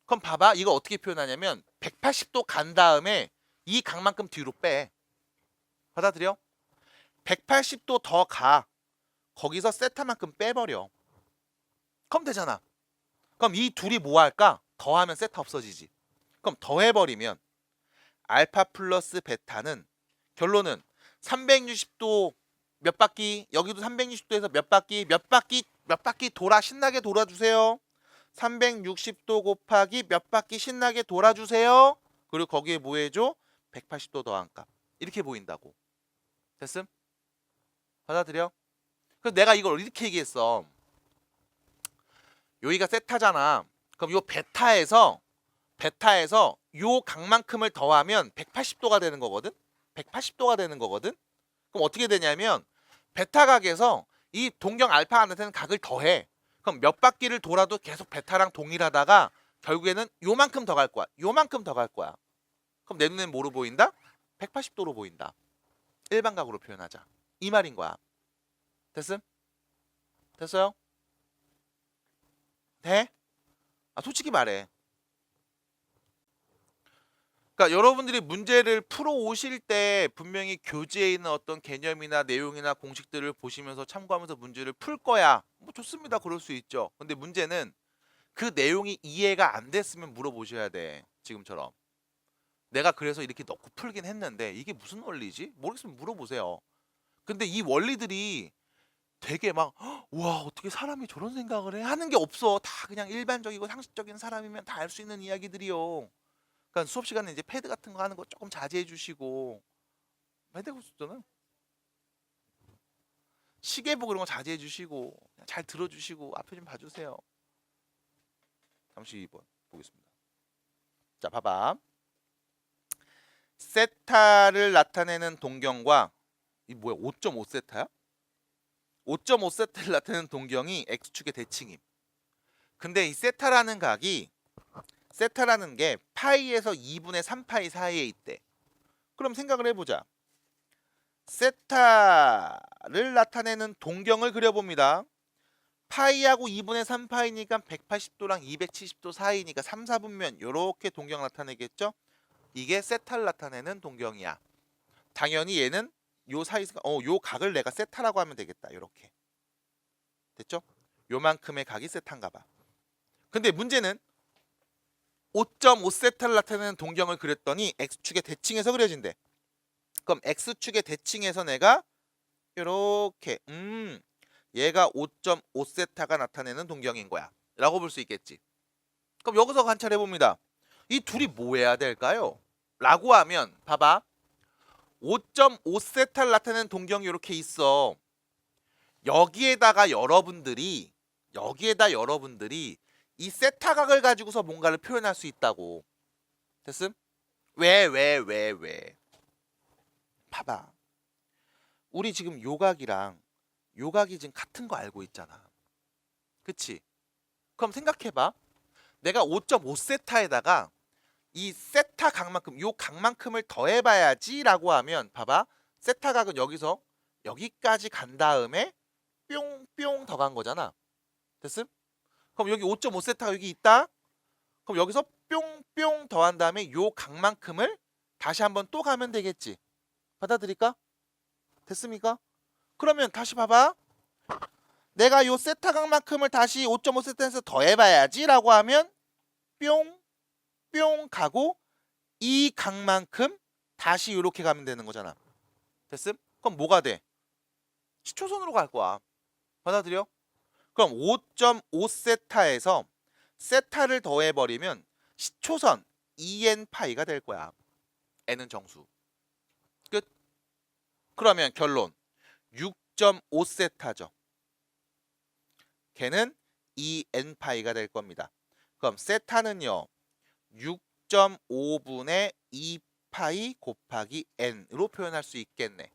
그럼 봐봐. 이거 어떻게 표현하냐면 180도 간 다음에 이 각만큼 뒤로 빼. 받아들여? 180도 더 가. 거기서 세타만큼 빼버려. 그럼 되잖아. 그럼 이 둘이 뭐 할까? 더하면 세타 없어지지. 그럼 더해버리면 알파 플러스 베타는 결론은 360도 몇 바퀴 여기도 360도에서 몇 바퀴 돌아 신나게 돌아주세요. 360도 곱하기 몇 바퀴 신나게 돌아주세요. 그리고 거기에 뭐 해줘? 180도 더한 값. 이렇게 보인다고. 됐음? 받아들여? 그래서 내가 이걸 이렇게 얘기했어. 여기가 세타잖아. 그럼 요 베타에서 베타에서 요 각만큼을 더하면 180도가 되는 거거든. 180도가 되는 거거든. 그럼 어떻게 되냐면 베타 각에서 이 동경 알파한테는 각을 더해. 그럼 몇 바퀴를 돌아도 계속 베타랑 동일하다가 결국에는 요만큼 더 갈 거야. 요만큼 더 갈 거야. 그럼 내 눈엔 뭐로 보인다? 180도로 보인다. 일반각으로 표현하자. 이 말인 거야. 됐음? 됐어요? 돼? 솔직히 말해. 그러니까 여러분들이 문제를 풀어 오실 때 분명히 교재에 있는 어떤 개념이나 내용이나 공식들을 보시면서 참고하면서 문제를 풀 거야. 뭐 좋습니다. 그럴 수 있죠. 근데 문제는 그 내용이 이해가 안 됐으면 물어보셔야 돼. 지금처럼. 내가 그래서 이렇게 넣고 풀긴 했는데 이게 무슨 원리지? 모르겠으면 물어보세요. 근데 이 원리들이 되게 막 와 어떻게 사람이 저런 생각을 해? 하는 게 없어. 다 그냥 일반적이고 상식적인 사람이면 다 알 수 있는 이야기들이요. 그러니까 수업 시간에 이제 패드 같은 거 하는 거 조금 자제해 주시고 패드 수저는 시계 보고 그런 거 자제해 주시고 그냥 잘 들어주시고 앞에 좀 봐주세요. 32번 보겠습니다. 자 봐봐. 세타를 나타내는 동경과 이 뭐야 5.5 세타야? 5.5 세타를 나타내는 동경이 x축의 대칭임. 근데 이 세타라는 각이 세타라는 게 파이에서 2분의 3파이 사이에 있대. 그럼 생각을 해보자. 세타를 나타내는 동경을 그려봅니다. 파이하고 2분의 3파이니까 180도랑 270도 사이니까 3, 4분면 이렇게 동경 나타내겠죠? 이게 세타를 나타내는 동경이야. 당연히 얘는 요 사이 요 각을 내가 세타라고 하면 되겠다. 이렇게. 됐죠? 요만큼의 각이 세타인가 봐. 근데 문제는 5.5 세타를 나타내는 동경을 그렸더니 x축의 대칭에서 그려진대. 그럼 x축의 대칭에서 내가 이렇게 얘가 5.5 세타가 나타내는 동경인 거야 라고 볼 수 있겠지. 그럼 여기서 관찰해 봅니다. 이 둘이 뭐 해야 될까요? 라고 하면 봐봐. 5.5 세타를 나타내는 동경이 이렇게 있어. 여기에다가 여러분들이 이 세타각을 가지고서 뭔가를 표현할 수 있다고. 됐음? 왜? 봐봐. 우리 지금 요각이 지금 같은 거 알고 있잖아. 그치? 그럼 생각해봐. 내가 5.5 세타에다가 이 세타 각만큼, 요 각만큼을 더해봐야지 라고 하면 봐봐. 세타 각은 여기서 여기까지 간 다음에 뿅뿅 더 간 거잖아. 됐음? 그럼 여기 5.5 세타가 여기 있다. 그럼 여기서 뿅뿅 더한 다음에 요 각만큼을 다시 한번 또 가면 되겠지. 받아들일까? 됐습니까? 그러면 다시 봐봐. 내가 요 세타 각만큼을 다시 5.5 세타에서 더해봐야지 라고 하면 뿅뿅 가고 이 각만큼 다시 이렇게 가면 되는 거잖아. 됐음? 그럼 뭐가 돼? 시초선으로 갈 거야. 받아들여? 그럼 5.5 세타에서 세타를 더해버리면 시초선 2n 파이가 될 거야. n은 정수. 끝. 그러면 결론 6.5 세타죠. 걔는 2n 파이가 될 겁니다. 그럼 세타는요 6.5분의 2파이 곱하기 n으로 표현할 수 있겠네.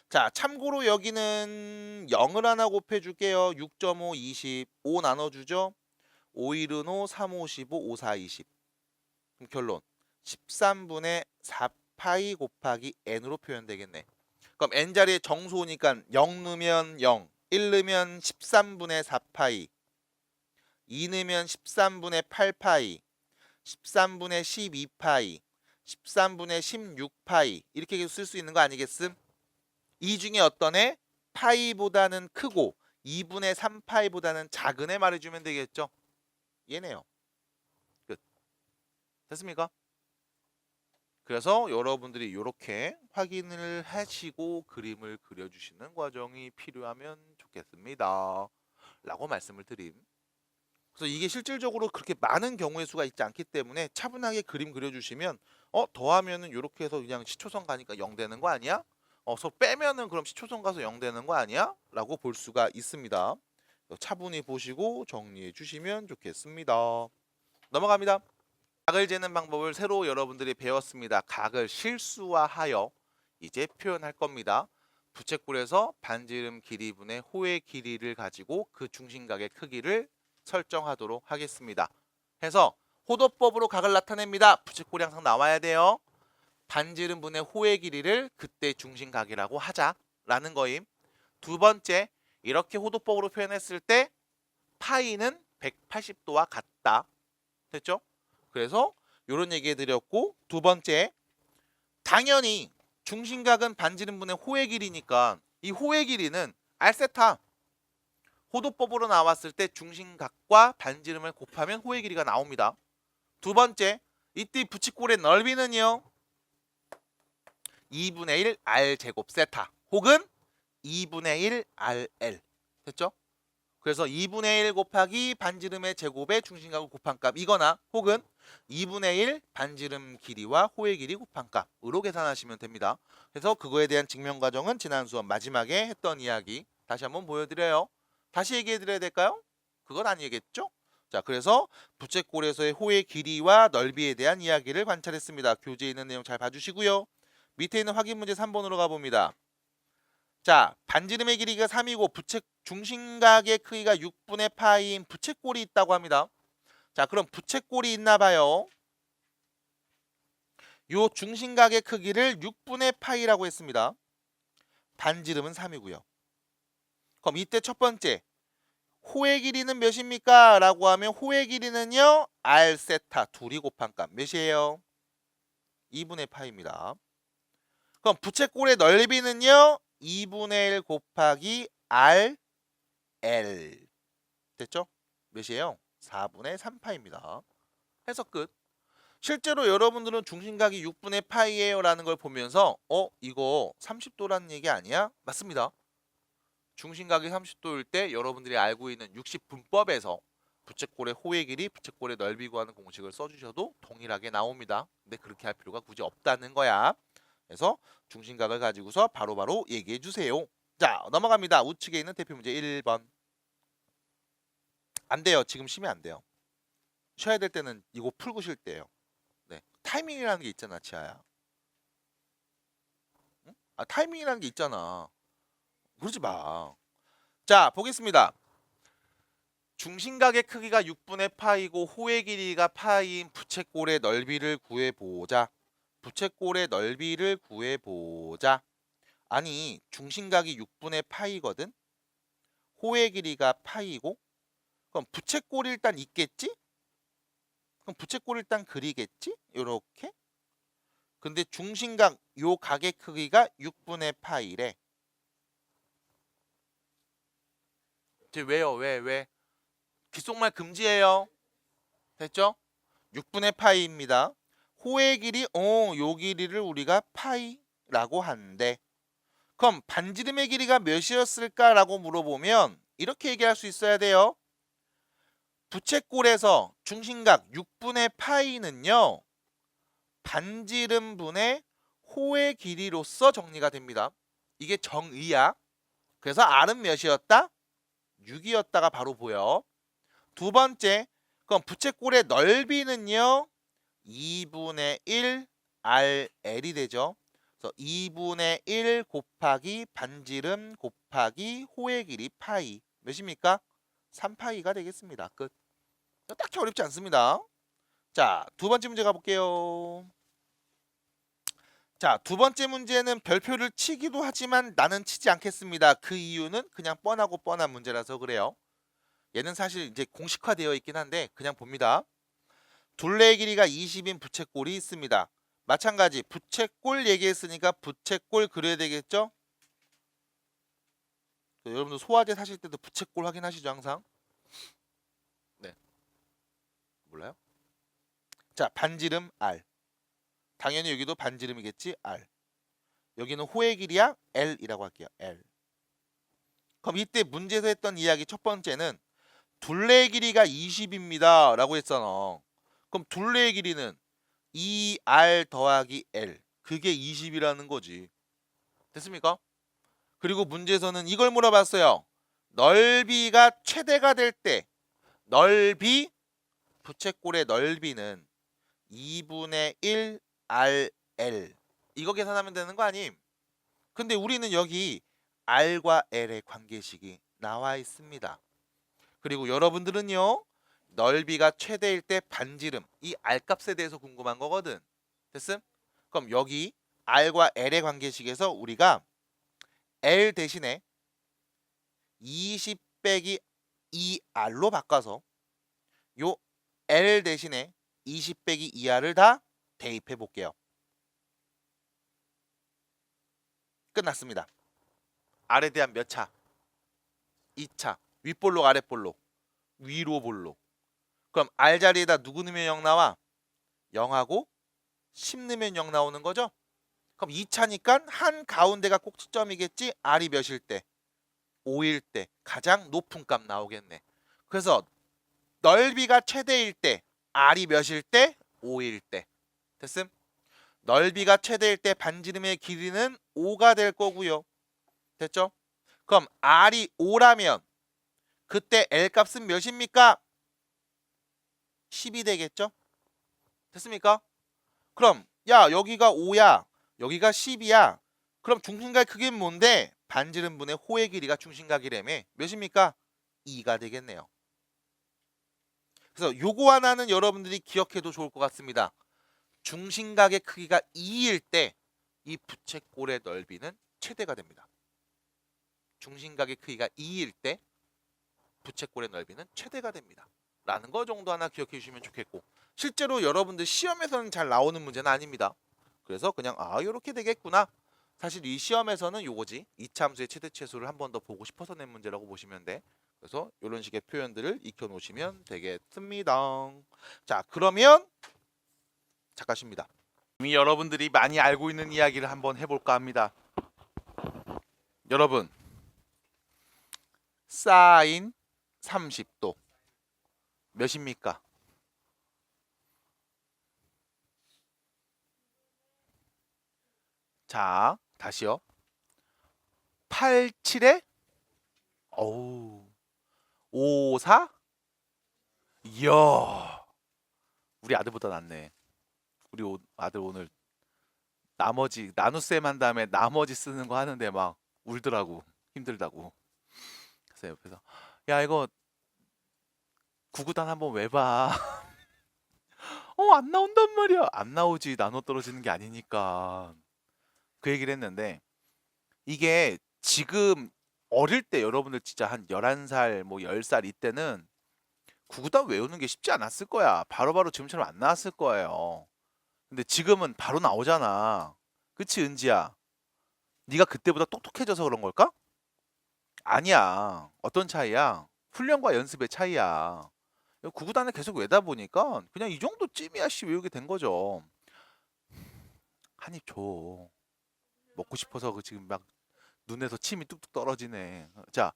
자 참고로 여기는 0을 하나 곱해줄게요. 6.5 20 5 나눠주죠. 5일은 5 3 5 15 5 4 20. 그럼 결론 13분의 4파이 곱하기 n으로 표현되겠네. 그럼 n 자리에 정수 오니까 0 넣으면 0, 1 넣으면 13분의 4파이, 2 넣으면 13분의 8파이, 13분의 12파이, 13분의 16파이 이렇게 계속 쓸 수 있는 거 아니겠음? 이 중에 어떤 애? 파이보다는 크고 2분의 3파이보다는 작은 애 말해주면 되겠죠? 얘네요. 끝. 됐습니까? 그래서 여러분들이 이렇게 확인을 하시고 그림을 그려주시는 과정이 필요하면 좋겠습니다. 라고 말씀을 드림. 그래서 이게 실질적으로 그렇게 많은 경우의 수가 있지 않기 때문에 차분하게 그림 그려주시면 더하면은 이렇게 해서 그냥 시초선 가니까 0 되는 거 아니야? 빼면은 그럼 시초선 가서 0 되는 거 아니야? 라고 볼 수가 있습니다. 차분히 보시고 정리해 주시면 좋겠습니다. 넘어갑니다. 각을 재는 방법을 새로 여러분들이 배웠습니다. 각을 실수화하여 이제 표현할 겁니다. 부채꼴에서 반지름 길이분의 호의 길이를 가지고 그 중심각의 크기를 설정하도록 하겠습니다. 해서 호도법으로 각을 나타냅니다. 부채꼴이 항상 나와야 돼요. 반지름분의 호의 길이를 그때 중심각이라고 하자라는 거임. 두 번째, 이렇게 호도법으로 표현했을 때 파이는 180도와 같다. 됐죠? 그래서 이런 얘기 해드렸고, 두 번째, 당연히 중심각은 반지름분의 호의 길이니까 이 호의 길이는 알세타. 호도법으로 나왔을 때 중심각과 반지름을 곱하면 호의 길이가 나옵니다. 두 번째, 이때 부채꼴의 넓이는요 2분의 1 r 제곱 세타 혹은 2분의 1 rl. 됐죠? 그래서 2분의 1 곱하기 반지름의 제곱에 중심각을 곱한 값 이거나 혹은 2분의 1 반지름 길이와 호의 길이 곱한 값으로 계산하시면 됩니다. 그래서 그거에 대한 증명 과정은 지난 수업 마지막에 했던 이야기 다시 한번 보여드려요. 다시 얘기해드려야 될까요? 그건 아니겠죠? 자, 그래서 부채꼴에서의 호의 길이와 넓이에 대한 이야기를 관찰했습니다. 교재에 있는 내용 잘 봐주시고요. 밑에 있는 확인 문제 3번으로 가봅니다. 자, 반지름의 길이가 3이고 중심각의 크기가 6분의 파이인 부채꼴이 있다고 합니다. 자, 그럼 부채꼴이 있나 봐요. 요 중심각의 크기를 6분의 파이라고 했습니다. 반지름은 3이고요. 그럼 이때 첫 번째, 호의 길이는 몇입니까? 라고 하면 호의 길이는요 r 세타 둘이 곱한 값 몇이에요? 2분의 파이입니다. 그럼 부채꼴의 넓이는요 2분의 1 곱하기 r l. 됐죠? 몇이에요? 4분의 3파입니다. 해석 끝. 실제로 여러분들은 중심각이 6분의 파이예요 라는 걸 보면서 이거 30도라는 얘기 아니야? 맞습니다. 중심각이 30도일 때 여러분들이 알고 있는 60분법에서 부채꼴의 호의 길이, 부채꼴의 넓이 구하는 공식을 써주셔도 동일하게 나옵니다. 근데 그렇게 할 필요가 굳이 없다는 거야. 그래서 중심각을 가지고서 바로바로 얘기해 주세요. 자, 넘어갑니다. 우측에 있는 대표 문제 1번. 안 돼요. 지금 쉬면 안 돼요. 쉬어야 될 때는 이거 풀고 쉴 때예요. 네. 타이밍이라는 게 있잖아, 지아야. 응? 타이밍이라는 게 있잖아. 그러지 마. 자, 보겠습니다. 중심각의 크기가 6분의 파이고 호의 길이가 파이인 부채꼴의 넓이를 구해보자. 부채꼴의 넓이를 구해보자. 아니, 중심각이 6분의 파이거든? 호의 길이가 파이고? 그럼 부채꼴이 일단 있겠지? 그럼 부채꼴 일단 그리겠지? 요렇게? 근데 중심각 요 각의 크기가 6분의 파이래. 왜요? 왜? 귓속말 금지예요. 됐죠? 6분의 파이입니다. 호의 길이 요 길이를 우리가 파이라고 하는데 그럼 반지름의 길이가 몇이었을까라고 물어보면 이렇게 얘기할 수 있어야 돼요. 부채꼴에서 중심각 6분의 파이는요. 반지름분의 호의 길이로서 정리가 됩니다. 이게 정의야. 그래서 R은 몇이었다? 6이었다가 바로 보여. 두 번째, 그럼 부채꼴의 넓이는요. 2분의 1 RL이 되죠. 그래서 2분의 1 곱하기 반지름 곱하기 호의 길이 파이. 몇입니까? 3파이가 되겠습니다. 끝. 딱히 어렵지 않습니다. 자, 두 번째 문제 가볼게요. 자, 두 번째 문제는 별표를 치기도 하지만 나는 치지 않겠습니다. 그 이유는 그냥 뻔하고 뻔한 문제라서 그래요. 얘는 사실 이제 공식화되어 있긴 한데 그냥 봅니다. 둘레의 길이가 20인 부채꼴이 있습니다. 마찬가지 부채꼴 얘기했으니까 부채꼴 그려야 되겠죠? 여러분들 소화제 사실 때도 부채꼴 확인하시죠 항상? 네. 몰라요? 자, 반지름 R. 당연히 여기도 반지름이겠지? R. 여기는 호의 길이야? L이라고 할게요. L. 그럼 이때 문제에서 했던 이야기 첫 번째는 둘레의 길이가 20입니다. 라고 했잖아. 그럼 둘레의 길이는 2R 더하기 L. 그게 20이라는 거지. 됐습니까? 그리고 문제에서는 이걸 물어봤어요. 넓이가 최대가 될 때 넓이, 부채꼴의 넓이는 2분의 1 RL 이거 계산하면 되는 거 아님? 근데 우리는 여기 R과 L의 관계식이 나와 있습니다. 그리고 여러분들은요 넓이가 최대일 때 반지름 이 R 값에 대해서 궁금한 거거든. 됐음? 그럼 여기 R과 L의 관계식에서 우리가 L 대신에 20 빼기 2R로 바꿔서 요 L 대신에 20 빼기 2R을 다 대입해 볼게요. 끝났습니다. R에 대한 몇 차? 2차. 윗볼록 아랫볼록 위로 볼록. 그럼 R 자리에다 누구 넣으면 0 나와? 0하고 10 넣으면 0 나오는 거죠? 그럼 2차니까 한 가운데가 꼭지점이겠지? R이 몇일 때? 5일 때 가장 높은 값 나오겠네. 그래서 넓이가 최대일 때 R이 몇일 때? 5일 때. 됐음? 넓이가 최대일 때 반지름의 길이는 5가 될 거고요. 됐죠? 그럼 R이 5라면 그때 L 값은 몇입니까? 10이 되겠죠? 됐습니까? 그럼 야 여기가 5야 여기가 10이야 그럼 중심각 크기는 뭔데? 반지름분의 호의 길이가 중심각이라며 몇입니까? 2가 되겠네요. 그래서 요거 하나는 여러분들이 기억해도 좋을 것 같습니다. 중심각의 크기가 2일 때 이 부채꼴의 넓이는 최대가 됩니다. 중심각의 크기가 2일 때 부채꼴의 넓이는 최대가 됩니다. 라는 거 정도 하나 기억해 주시면 좋겠고 실제로 여러분들 시험에서는 잘 나오는 문제는 아닙니다. 그래서 그냥 요렇게 되겠구나. 사실 이 시험에서는 요거지. 이차함수의 최대치수를 한 번 더 보고 싶어서 낸 문제라고 보시면 돼. 그래서 이런 식의 표현들을 익혀 놓으시면 되겠습니다. 자 그러면 잠깐 쉽니다. 이미 여러분들이 많이 알고 있는 이야기를 한번 해볼까 합니다. 여러분 사인 30도 몇입니까? 자 다시요. 87에 54? 이야 우리 아들보다 낫네. 우리 아들 오늘 나머지 나눗셈 한 다음에 나머지 쓰는 거 하는데 막 울더라고. 힘들다고. 그래서 옆에서 야 이거 구구단 한번 외봐. 안 나온단 말이야. 안 나오지. 나눠 떨어지는 게 아니니까. 그 얘기를 했는데 이게 지금 어릴 때 여러분들 진짜 한 11살 뭐 10살 이때는 구구단 외우는 게 쉽지 않았을 거야. 바로바로 지금처럼 안 나왔을 거예요. 근데 지금은 바로 나오잖아. 그치 은지야? 네가 그때보다 똑똑해져서 그런 걸까? 아니야. 어떤 차이야? 훈련과 연습의 차이야. 구구단을 계속 외다 보니까 그냥 이 정도 쯤이야 씨 외우게 된 거죠. 한 입 줘. 먹고 싶어서 지금 막 눈에서 침이 뚝뚝 떨어지네. 자,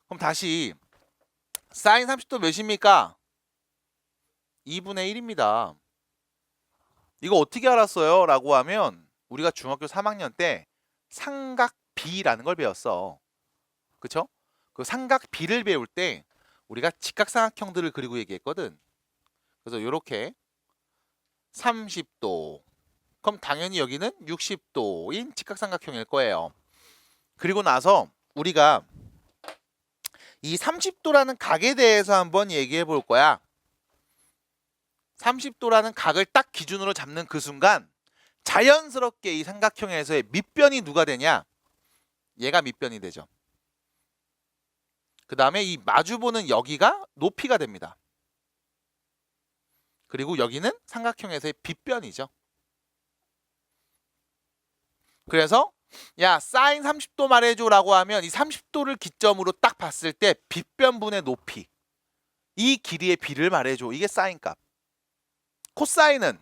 그럼 다시 사인 30도 몇입니까? 2분의 1입니다. 이거 어떻게 알았어요? 라고 하면 우리가 중학교 3학년 때 삼각비라는 걸 배웠어. 그쵸? 그 삼각비를 배울 때 우리가 직각삼각형들을 그리고 얘기했거든. 그래서 이렇게 30도 그럼 당연히 여기는 60도인 직각삼각형일 거예요. 그리고 나서 우리가 이 30도라는 각에 대해서 한번 얘기해 볼 거야. 30도라는 각을 딱 기준으로 잡는 그 순간 자연스럽게 이 삼각형에서의 밑변이 누가 되냐? 얘가 밑변이 되죠. 그 다음에 이 마주보는 여기가 높이가 됩니다. 그리고 여기는 삼각형에서의 빗변이죠. 그래서 야 사인 30도 말해줘 라고 하면 이 30도를 기점으로 딱 봤을 때 빗변분의 높이 이 길이의 비를 말해줘. 이게 사인 값. 코사인은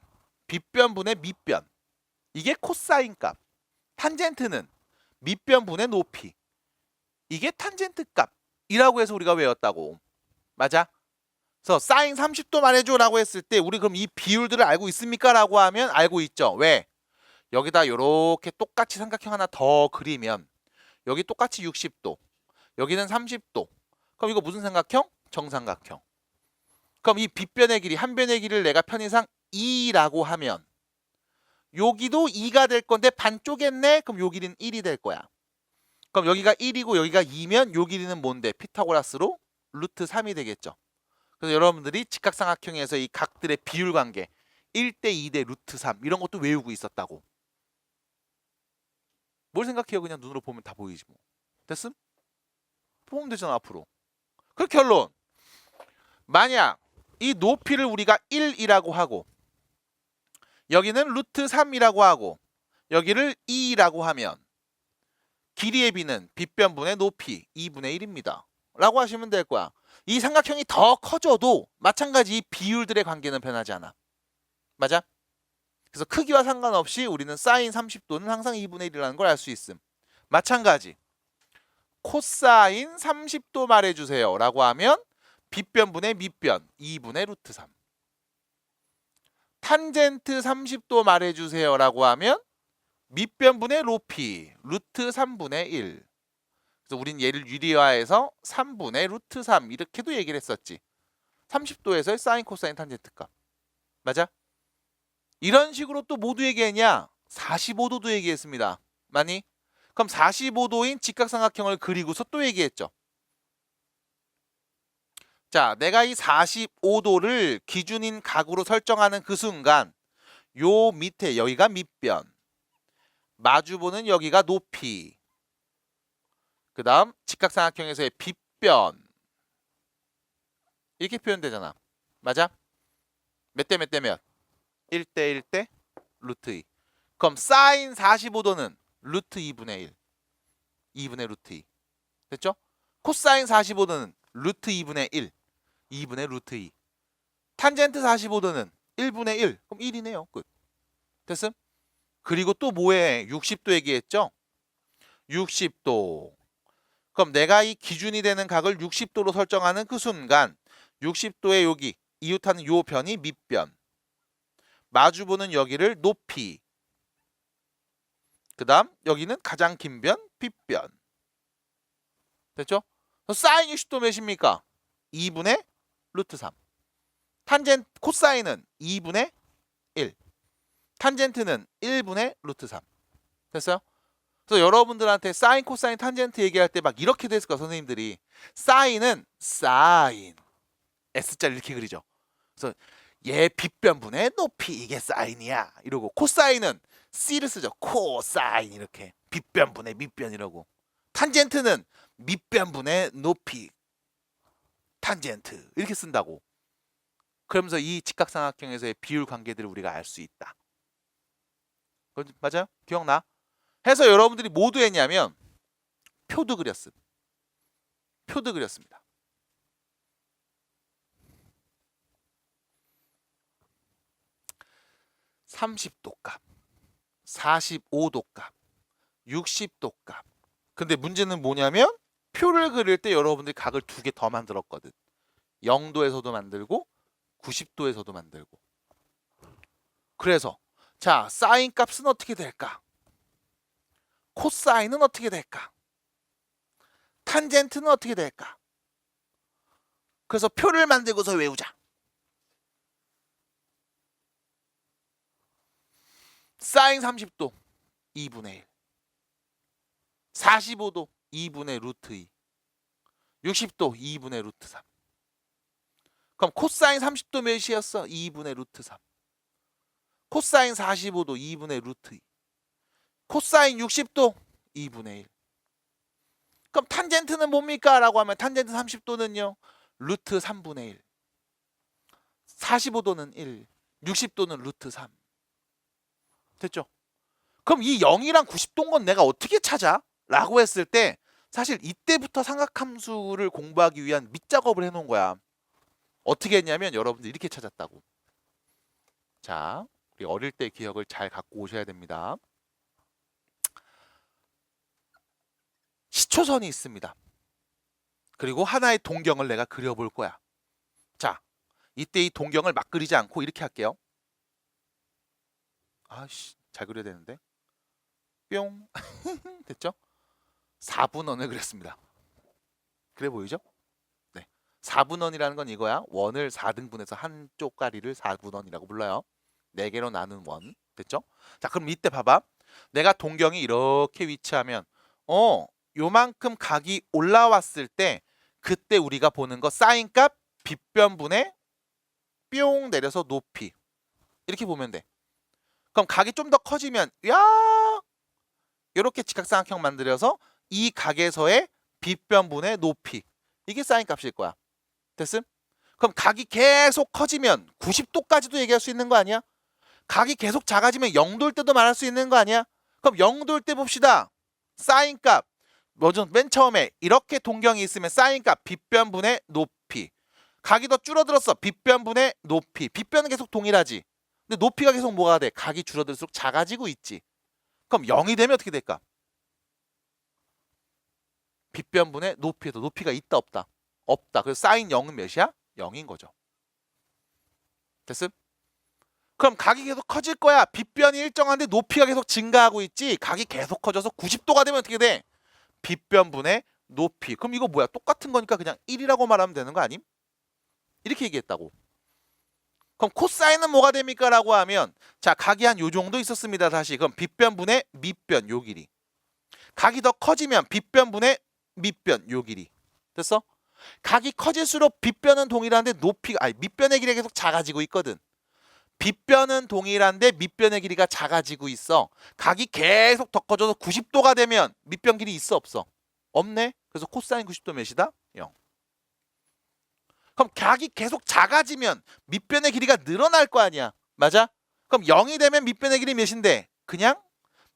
빗변분의 밑변 이게 코사인 값. 탄젠트는 밑변분의 높이 이게 탄젠트 값이라고 해서 우리가 외웠다고. 맞아? 그래서 사인 30도 말해줘 라고 했을 때 우리 그럼 이 비율들을 알고 있습니까? 라고 하면 알고 있죠. 왜? 여기다 이렇게 똑같이 삼각형 하나 더 그리면 여기 똑같이 60도 여기는 30도 그럼 이거 무슨 삼각형? 정삼각형. 그럼 이 빗변의 길이 한 변의 길이를 내가 편의상 2라고 하면 여기도 2가 될 건데 반 쪼갰네? 그럼 요 길이는 1이 될 거야. 그럼 여기가 1이고 여기가 2면 요 길이는 뭔데? 피타고라스로 루트 3이 되겠죠. 그래서 여러분들이 직각삼각형에서 이 각들의 비율 관계 1대 2대 루트 3 이런 것도 외우고 있었다고. 뭘 생각해요? 그냥 눈으로 보면 다 보이지 뭐. 됐음? 보면 되잖아 앞으로. 그 결론. 만약 이 높이를 우리가 1이라고 하고 여기는 루트 3이라고 하고 여기를 2라고 하면 길이의 비는 빗변분의 높이 2분의 1입니다. 라고 하시면 될 거야. 이 삼각형이 더 커져도 마찬가지 이 비율들의 관계는 변하지 않아. 맞아? 그래서 크기와 상관없이 우리는 사인 30도는 항상 2분의 1이라는 걸 알 수 있음. 마찬가지. 코사인 30도 말해주세요. 라고 하면 빗변분의 밑변 2분의 루트 3. 탄젠트 30도 말해주세요. 라고 하면 밑변분의 높이 루트 3분의 1. 그래서 우린 얘를 유리화해서 3분의 루트 3 이렇게도 얘기를 했었지. 30도에서의 사인 코사인 탄젠트 값. 맞아? 이런 식으로 또 모두 얘기했냐? 45도도 얘기했습니다. 많이? 그럼 45도인 직각삼각형을 그리고서 또 얘기했죠. 자, 내가 이 45도를 기준인 각으로 설정하는 그 순간 요 밑에 여기가 밑변, 마주보는 여기가 높이, 그 다음 직각삼각형에서의 빗변 이렇게 표현되잖아. 맞아? 몇 대 몇 대 몇? 1대 1대 루트 2. 그럼 사인 45도는 루트 2분의 1. 2분의 루트 2. 됐죠? 코사인 45도는 루트 2분의 1. 2분의 루트 2. 탄젠트 45도는 1분의 1. 그럼 1이네요. 끝. 됐음? 그리고 또 뭐해? 60도 얘기했죠? 60도. 그럼 내가 이 기준이 되는 각을 60도로 설정하는 그 순간 60도의 여기 이웃하는 요 변이 밑변. 마주보는 여기를 높이. 그 다음 여기는 가장 긴 변 빗변. 됐죠? 사인 60도 몇입니까? 2분의 루트 3. 탄젠트 코사인은 2분의 1. 탄젠트는 1분의 루트 3. 됐어요? 그래서 여러분들한테 사인, 코사인, 탄젠트 얘기할 때 막 이렇게 됐을 거야 선생님들이. 사인은 사인 S자를 이렇게 그리죠. 그래서 얘 빗변분의 높이 이게 사인이야 이러고, 코사인은 C를 쓰죠. 코사인 이렇게 빗변분의 밑변 이러고, 탄젠트는 밑변분의 높이 탄젠트 이렇게 쓴다고. 그러면서 이 직각삼각형에서의 비율 관계들을 우리가 알 수 있다. 맞아요? 기억나? 해서 여러분들이 모두 했냐면 표도 그렸음. 표도 그렸습니다. (30도) 값, (45도) 값, (60도) 값. 근데 문제는 뭐냐면 표를 그릴 때 여러분들이 각을 2개 더 만들었거든. 0도에서도 만들고 90도에서도 만들고. 그래서 자, 사인 값은 어떻게 될까? 코사인은 어떻게 될까? 탄젠트는 어떻게 될까? 그래서 표를 만들고서 외우자. 사인 30도 2분의 1, 45도 2분의 루트 2, 60도 2분의 루트 3. 그럼 코사인 30도 몇이었어? 2분의 루트 3. 코사인 45도 2분의 루트 2. 코사인 60도 2분의 1. 그럼 탄젠트는 뭡니까? 라고 하면 탄젠트 30도는요. 루트 3분의 1. 45도는 1. 60도는 루트 3. 됐죠? 그럼 이 0이랑 90도인 건 내가 어떻게 찾아? 라고 했을 때 사실 이때부터 삼각함수를 공부하기 위한 밑작업을 해놓은 거야. 어떻게 했냐면 여러분들 이렇게 찾았다고. 자, 우리 어릴 때 기억을 잘 갖고 오셔야 됩니다. 시초선이 있습니다. 그리고 하나의 동경을 내가 그려볼 거야. 자, 이때 이 동경을 막 그리지 않고 이렇게 할게요. 아씨, 잘 그려야 되는데. 뿅. 됐죠? 4분원을 그렸습니다. 그래 보이죠? 네. 4분원이라는 건 이거야. 원을 4등분해서 한쪽 가리를 4분원이라고 불러요. 4개로 나눈 원. 됐죠? 자, 그럼 이때 봐봐. 내가 동경이 이렇게 위치하면 요만큼 각이 올라왔을 때 그때 우리가 보는 거 사인값 빗변분의 뿅 내려서 높이. 이렇게 보면 돼. 그럼 각이 좀 더 커지면 이렇게 직각삼각형 만들어서 이 각에서의 빗변분의 높이. 이게 사인값일 거야. 됐음? 그럼 각이 계속 커지면 90도까지도 얘기할 수 있는 거 아니야? 각이 계속 작아지면 0도일 때도 말할 수 있는 거 아니야? 그럼 0도일 때 봅시다. 사인값 뭐죠? 맨 처음에 이렇게 동경이 있으면 사인값 빗변분의 높이. 각이 더 줄어들었어. 빗변분의 높이. 빗변은 계속 동일하지. 근데 높이가 계속 뭐가 돼? 각이 줄어들수록 작아지고 있지. 그럼 0이 되면 어떻게 될까? 빗변분의 높이에도 높이가 있다 없다? 없다. 그래서 사인 0은 몇이야? 0인 거죠. 됐음? 그럼 각이 계속 커질 거야. 빗변이 일정한데 높이가 계속 증가하고 있지. 각이 계속 커져서 90도가 되면 어떻게 돼? 빗변분의 높이. 그럼 이거 뭐야? 똑같은 거니까 그냥 1이라고 말하면 되는 거 아님? 이렇게 얘기했다고. 그럼 코사인은 뭐가 됩니까? 라고 하면 자, 각이 한 요 정도 있었습니다. 다시. 그럼 빗변분의 밑변 요 길이. 각이 더 커지면 빗변분의 밑변 요 길이. 됐어? 각이 커질수록 빗변은 동일한데 높이가 밑변의 길이가 계속 작아지고 있거든. 빗변은 동일한데 밑변의 길이가 작아지고 있어. 각이 계속 더 커져서 90도가 되면 밑변 길이 있어 없어? 없네. 그래서 코사인 90도 몇이다? 0. 그럼 각이 계속 작아지면 밑변의 길이가 늘어날 거 아니야. 맞아? 그럼 0이 되면 밑변의 길이 몇인데? 그냥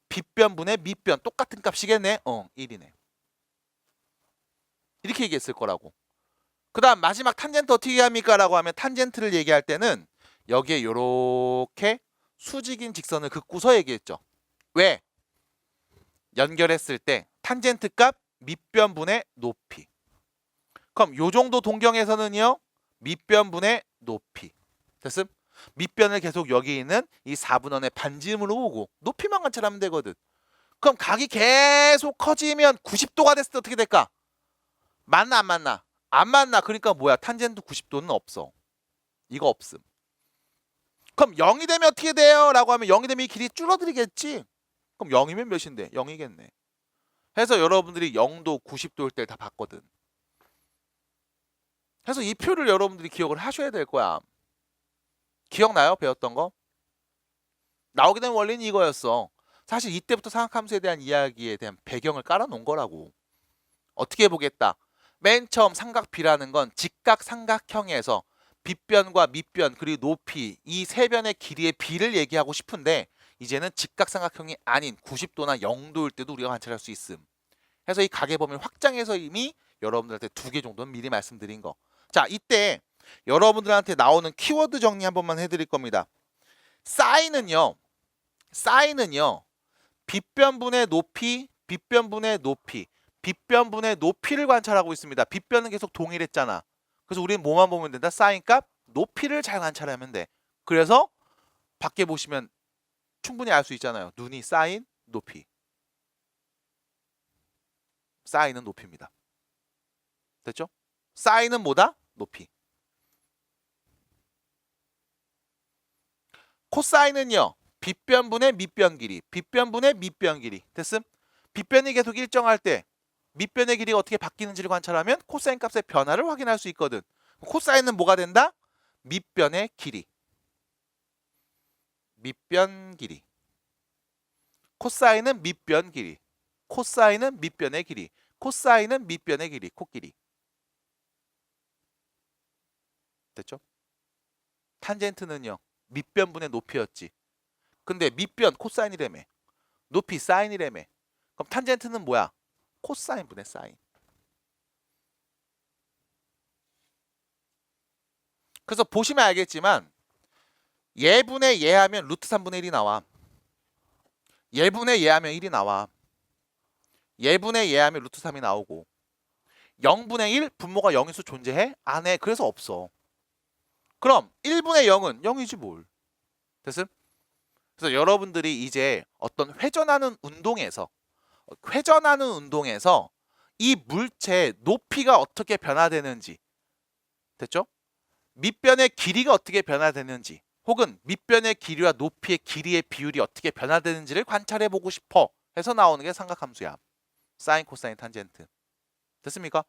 빗변분의 밑변 똑같은 값이겠네. 1이네. 이렇게 얘기했을 거라고. 그 다음 마지막 탄젠트 어떻게 합니까? 라고 하면 탄젠트를 얘기할 때는 여기에 요렇게 수직인 직선을 긋고서 얘기했죠. 왜? 연결했을 때 탄젠트 값 밑변분의 높이. 그럼 요 정도 동경에서는요. 밑변분의 높이. 됐음? 밑변을 계속 여기 있는 이 4분원의 반지름으로 보고 높이만 관찰하면 되거든. 그럼 각이 계속 커지면 90도가 됐을 때 어떻게 될까? 맞나 안 맞나? 안 맞나? 그러니까 뭐야? 탄젠트 90도는 없어. 이거 없음. 그럼 0이 되면 어떻게 돼요? 라고 하면 0이 되면 이 길이 줄어들겠지? 그럼 0이면 몇인데? 0이겠네. 해서 여러분들이 0도 90도일 때 다 봤거든. 그래서 이 표를 여러분들이 기억을 하셔야 될 거야. 기억나요? 배웠던 거? 나오게 된 원리는 이거였어. 사실 이때부터 삼각함수에 대한 이야기에 대한 배경을 깔아놓은 거라고. 어떻게 보겠다? 맨 처음 삼각비라는 건 직각삼각형에서 빗변과 밑변 그리고 높이 이 세 변의 길이의 비를 얘기하고 싶은데 이제는 직각삼각형이 아닌 90도나 0도일 때도 우리가 관찰할 수 있음. 그래서 이 각의 범위를 확장해서 이미 여러분들한테 2개 정도는 미리 말씀드린 거. 자, 이때 여러분들한테 나오는 키워드 정리 한 번만 해드릴 겁니다. 사인은요. 빗변분의 높이, 빗변분의 높이, 빗변분의 높이를 관찰하고 있습니다. 빗변은 계속 동일했잖아. 그래서 우리는 뭐만 보면 된다? 사인값 높이를 잘 관찰하면 돼. 그래서 밖에 보시면 충분히 알 수 있잖아요. 눈이 사인, 높이. 사인은 높이입니다. 됐죠? 사인은 뭐다? 높이. 코사인은요. 빗변분의 밑변 길이. 빗변분의 밑변 길이. 됐음? 빗변이 계속 일정할 때 밑변의 길이가 어떻게 바뀌는지를 관찰하면 코사인 값의 변화를 확인할 수 있거든. 코사인은 뭐가 된다? 밑변의 길이. 밑변 길이. 코사인은 밑변 길이. 코사인은 밑변의 길이. 코사인은 밑변의 길이. 코끼리. 됐죠? 탄젠트는요. 밑변분의 높이였지. 근데 밑변 코사인이라며. 높이 사인이라며. 그럼 탄젠트는 뭐야? 코사인분의 사인. 그래서 보시면 알겠지만 예분의 예하면 루트 3분의 1이 나와. 예분의 예하면 1이 나와. 예분의 예하면 루트 3이 나오고 0분의 1 분모가 0일 수 존재해? 안 해. 그래서 없어. 그럼 1분의 0은 0이지 뭘. 됐음? 그래서 여러분들이 이제 어떤 회전하는 운동에서 이 물체의 높이가 어떻게 변화되는지 됐죠? 밑변의 길이가 어떻게 변화되는지 혹은 밑변의 길이와 높이의 길이의 비율이 어떻게 변화되는지를 관찰해 보고 싶어 해서 나오는 게 삼각함수야. 사인, 코사인, 탄젠트. 됐습니까?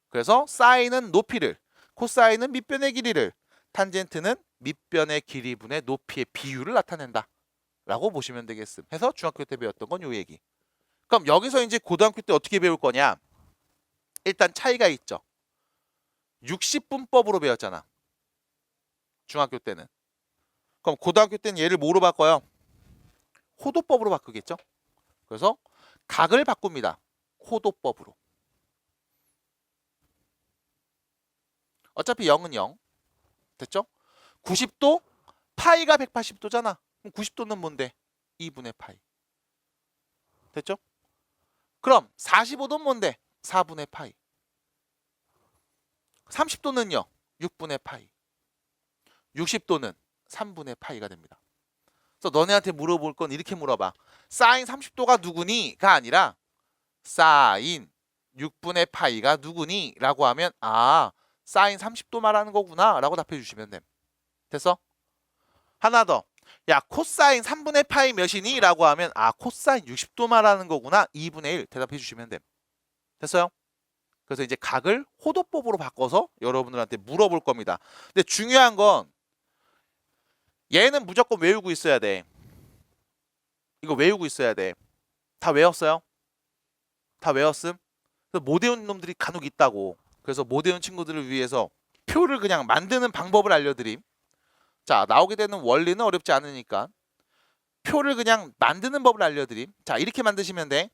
그래서 사인은 높이를, 코사인은 밑변의 길이를, 탄젠트는 밑변의 길이분의 높이의 비율을 나타낸다 라고 보시면 되겠음. 해서 중학교 때 배웠던 건 요 얘기. 그럼 여기서 이제 고등학교 때 어떻게 배울 거냐? 일단 차이가 있죠. 60분법으로 배웠잖아. 중학교 때는. 그럼 고등학교 때는 얘를 뭐로 바꿔요? 호도법으로 바꾸겠죠? 그래서 각을 바꿉니다. 호도법으로. 어차피 0은 0. 됐죠? 90도? 파이가 180도잖아. 그럼 90도는 뭔데? 2분의 파이. 됐죠? 그럼 45도는 뭔데? 4분의 파이. 30도는요? 6분의 파이. 60도는 3분의 파이가 됩니다. 그래서 너네한테 물어볼 건 이렇게 물어봐. 사인 30도가 누구니?가 아니라 사인 6분의 파이가 누구니? 라고 하면 사인 30도 말하는 거구나 라고 답해 주시면 됨. 됐어? 하나 더. 야, 코사인 3분의 파이 몇이니? 라고 하면 코사인 60도 말하는 거구나. 2분의 1 대답해 주시면 됨. 됐어요? 그래서 이제 각을 호도법으로 바꿔서 여러분들한테 물어볼 겁니다. 근데 중요한 건 얘는 무조건 외우고 있어야 돼. 이거 외우고 있어야 돼. 다 외웠어요? 다 외웠음? 못 외운 놈들이 간혹 있다고. 그래서 못 외운 친구들을 위해서 표를 그냥 만드는 방법을 알려드림. 자, 나오게 되는 원리는 어렵지 않으니까 표를 그냥 만드는 법을 알려드림. 자, 이렇게 만드시면 돼.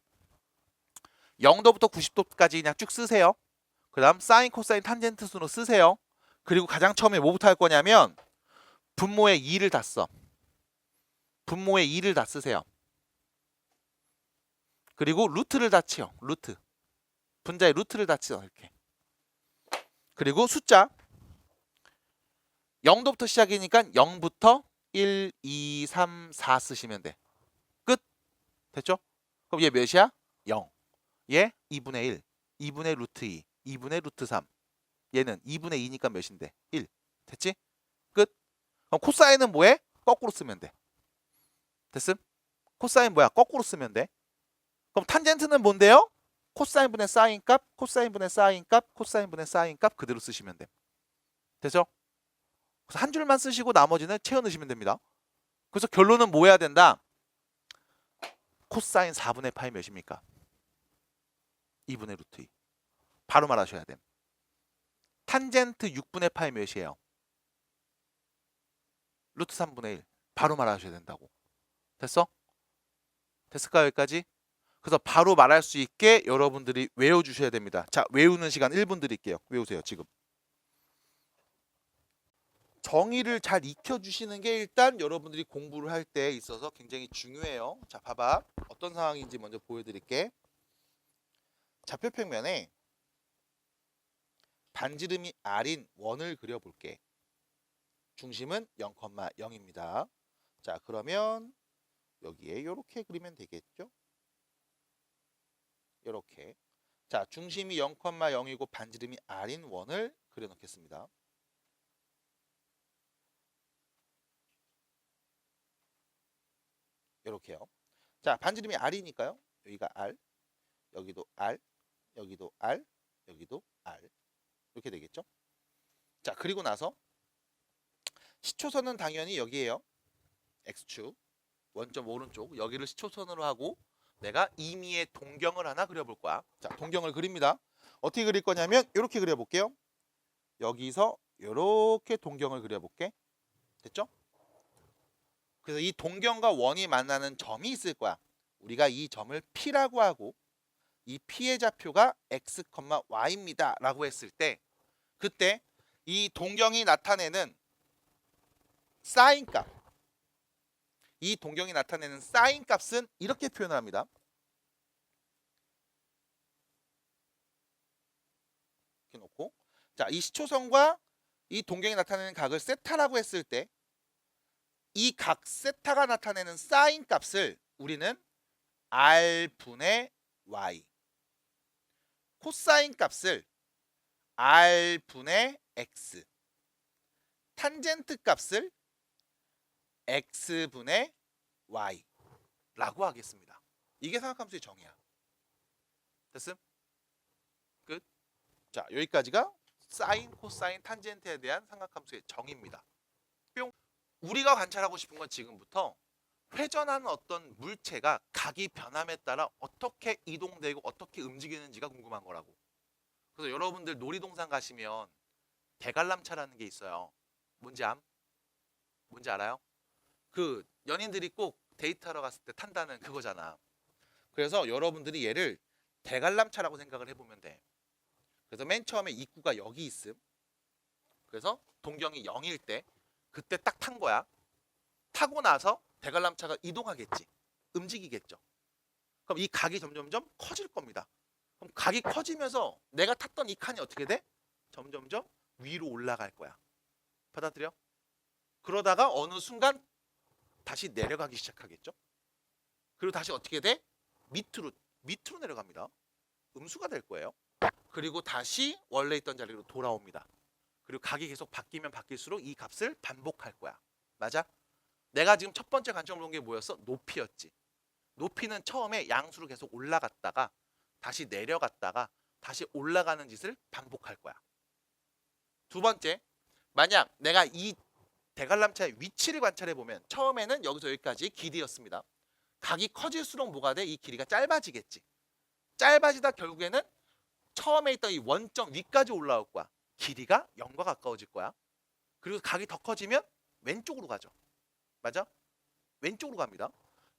0도부터 90도까지 그냥 쭉 쓰세요. 그 다음 사인, 코사인, 탄젠트 순으로 쓰세요. 그리고 가장 처음에 뭐부터 할 거냐면 분모의 2를 다 써. 분모의 2를 다 쓰세요. 그리고 루트를 다 치요. 루트. 분자의 루트를 다 치요. 이렇게. 그리고 숫자 0도부터 시작이니까 0부터 1, 2, 3, 4 쓰시면 돼. 끝. 됐죠? 그럼 얘 몇이야? 0. 얘 2분의 1. 2분의 루트 2. 2분의 루트 3. 얘는 2분의 2니까 몇인데? 1. 됐지? 끝. 그럼 코사인은 뭐해? 거꾸로 쓰면 돼. 됐음? 코사인 뭐야? 거꾸로 쓰면 돼. 그럼 탄젠트는 뭔데요? 코사인분의 사인 값, 코사인분의 사인 값, 코사인분의 사인 값 그대로 쓰시면 돼. 되죠? 그래서 한 줄만 쓰시고 나머지는 채워 넣으시면 됩니다. 그래서 결론은 뭐 해야 된다? 코사인 4분의 파이 몇입니까? 2분의 루트 2. 바로 말하셔야 돼. 탄젠트 6분의 파이 몇이에요? 루트 3분의 1. 바로 말하셔야 된다고. 됐어? 됐을까요? 여기까지? 그래서 바로 말할 수 있게 여러분들이 외워주셔야 됩니다. 자, 외우는 시간 1분 드릴게요. 외우세요, 지금. 정의를 잘 익혀주시는 게 일단 여러분들이 공부를 할 때 있어서 굉장히 중요해요. 자, 봐봐. 어떤 상황인지 먼저 보여드릴게. 좌표평면에 반지름이 R인 원을 그려볼게. 중심은 0,0입니다. 자, 그러면 여기에 이렇게 그리면 되겠죠? 이렇게. 자, 중심이 0,0이고 반지름이 R인 원을 그려놓겠습니다. 이렇게요. 자, 반지름이 R이니까요. 여기가 R, 여기도 R, 여기도 R, 여기도 R. 이렇게 되겠죠? 자, 그리고 나서 시초선은 당연히 여기에요. X축. 원점 오른쪽. 여기를 시초선으로 하고 내가 임의의 동경을 하나 그려볼 거야. 자, 동경을 그립니다. 어떻게 그릴 거냐면 이렇게 그려볼게요. 여기서 이렇게 동경을 그려볼게. 됐죠? 그래서 이 동경과 원이 만나는 점이 있을 거야. 우리가 이 점을 P라고 하고 이 P의 좌표가 X, Y입니다. 라고 했을 때 그때 이 동경이 나타내는 사인 값, 이 동경이 나타내는 사인 값은 이렇게 표현을 합니다. 이렇게 놓고 자, 이 시초선과 이 동경이 나타내는 각을 세타라고 했을 때 이 각 세타가 나타내는 사인 값을 우리는 R분의 Y, 코사인 값을 R분의 X, 탄젠트 값을 x분의 y라고 하겠습니다. 이게 삼각함수의 정의야. 됐음? 끝. 자, 여기까지가 사인, 코사인, 탄젠트에 대한 삼각함수의 정의입니다. 뿅. 우리가 관찰하고 싶은 건 지금부터 회전하는 어떤 물체가 각이 변함에 따라 어떻게 이동되고 어떻게 움직이는지가 궁금한 거라고. 그래서 여러분들 놀이동산 가시면 대관람차라는 게 있어요. 뭔지 뭔지 알아요? 그 연인들이 꼭 데이트하러 갔을 때 탄다는 그거잖아. 그래서 여러분들이 얘를 대관람차라고 생각을 해보면 돼. 그래서 맨 처음에 입구가 여기 있음. 그래서 동경이 0일 때 그때 딱 탄 거야. 타고 나서 대관람차가 이동하겠지. 움직이겠죠. 그럼 이 각이 점점점 커질 겁니다. 그럼 각이 커지면서 내가 탔던 이 칸이 어떻게 돼? 점점점 위로 올라갈 거야. 받아들여? 그러다가 어느 순간 다시 내려가기 시작하겠죠. 그리고 다시 어떻게 돼? 밑으로 내려갑니다. 음수가 될 거예요. 그리고 다시 원래 있던 자리로 돌아옵니다. 그리고 각이 계속 바뀌면 바뀔수록 이 값을 반복할 거야. 맞아? 내가 지금 첫 번째 관점을 본 게 뭐였어? 높이였지. 높이는 처음에 양수로 계속 올라갔다가 다시 내려갔다가 다시 올라가는 짓을 반복할 거야. 두 번째, 만약 내가 이 대관람차의 위치를 관찰해 보면 처음에는 여기서 여기까지 길이였습니다. 각이 커질수록 뭐가 돼? 이 길이가 짧아지겠지. 짧아지다 결국에는 처음에 있던 이 원점 위까지 올라올 거야. 길이가 0과 가까워질 거야. 그리고 각이 더 커지면 왼쪽으로 가죠. 맞아? 왼쪽으로 갑니다.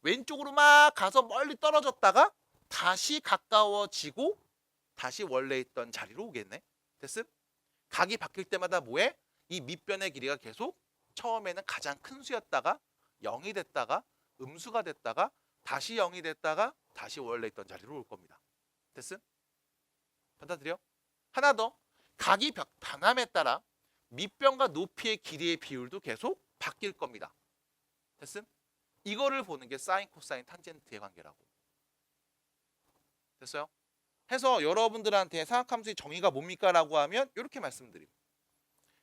왼쪽으로 막 가서 멀리 떨어졌다가 다시 가까워지고 다시 원래 있던 자리로 오겠네. 됐음? 각이 바뀔 때마다 뭐해? 이 밑변의 길이가 계속 처음에는 가장 큰 수였다가 0이 됐다가 음수가 됐다가 다시 0이 됐다가 다시 원래 있던 자리로 올 겁니다. 됐음? 받아들여? 하나 더. 각이 변함에 따라 밑변과 높이의 길이의 비율도 계속 바뀔 겁니다. 됐음? 이거를 보는 게 사인, 코사인, 탄젠트의 관계라고. 됐어요? 해서 여러분들한테 삼각함수의 정의가 뭡니까? 라고 하면 이렇게 말씀드림.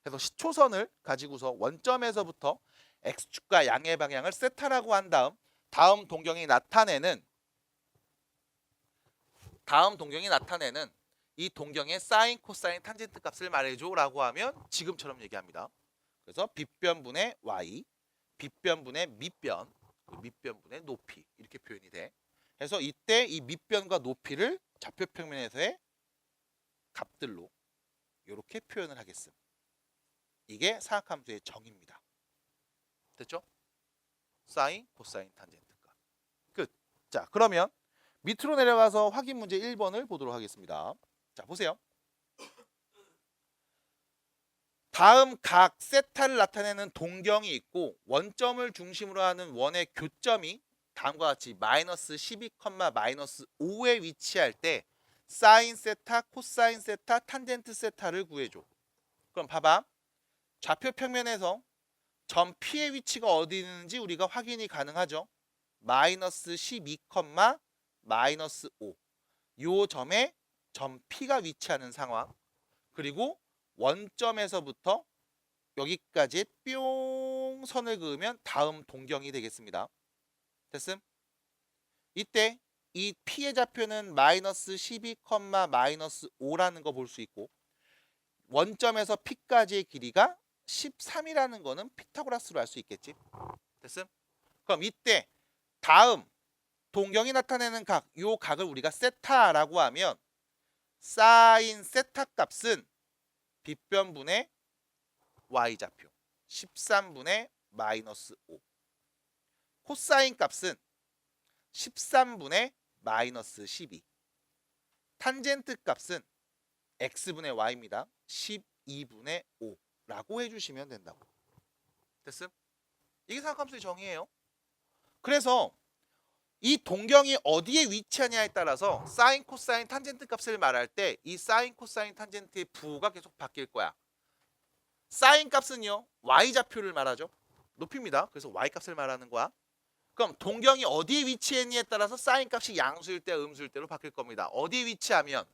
그래서 시초선을 가지고서 원점에서부터 x축과 양의 방향을 세타라고 한 다음 동경이 나타내는 이 동경의 사인, 코사인, 탄젠트 값을 말해줘 라고 하면 지금처럼 얘기합니다. 그래서 빗변분의 y, 빗변분의 밑변, 밑변분의 높이 이렇게 표현이 돼. 그래서 이때 이 밑변과 높이를 좌표평면에서의 값들로 이렇게 표현을 하겠음. 이게 사각함수의 정의입니다. 됐죠? 사인, 코사인, 탄젠트 값. 끝. 자, 그러면 밑으로 내려가서 확인 문제 1번을 보도록 하겠습니다. 자, 보세요. 다음 각 세타를 나타내는 동경이 있고 원점을 중심으로 하는 원의 교점이 다음과 같이 마이너스 12, 마이너스 5에 위치할 때 사인 세타, 코사인 세타, 탄젠트 세타를 구해줘. 그럼 봐봐. 좌표 평면에서 점 P의 위치가 어디 있는지 우리가 확인이 가능하죠. 마이너스 12, 마이너스 5. 요 점에 점 P가 위치하는 상황. 그리고 원점에서부터 여기까지 뿅 선을 그으면 다음 동경이 되겠습니다. 됐음? 이때 이 P의 좌표는 마이너스 12, 마이너스 5라는 거 볼 수 있고 원점에서 P까지의 길이가 13이라는 거는 피타고라스로 알 수 있겠지. 됐음? 그럼 이때 다음 동경이 나타내는 각, 요 각을 우리가 세타라고 하면 사인 세타 값은 빗변분의 y좌표 13분의 마이너스 5. 코사인 값은 13분의 마이너스 12. 탄젠트 값은 x분의 y입니다. 12분의 5라고 해주시면 된다고. 됐음? 이게 사각함수의 정의예요. 그래서 이 동경이 어디에 위치하냐에 따라서 사인, 코사인, 탄젠트 값을 말할 때 이 사인, 코사인, 탄젠트의 부호가 계속 바뀔 거야. 사인 값은요, y좌표를 말하죠. 높이입니다. 그래서 y값을 말하는 거야. 그럼 동경이 어디에 위치했냐에 따라서 사인 값이 양수일 때 음수일 때로 바뀔 겁니다. 어디에 위치하면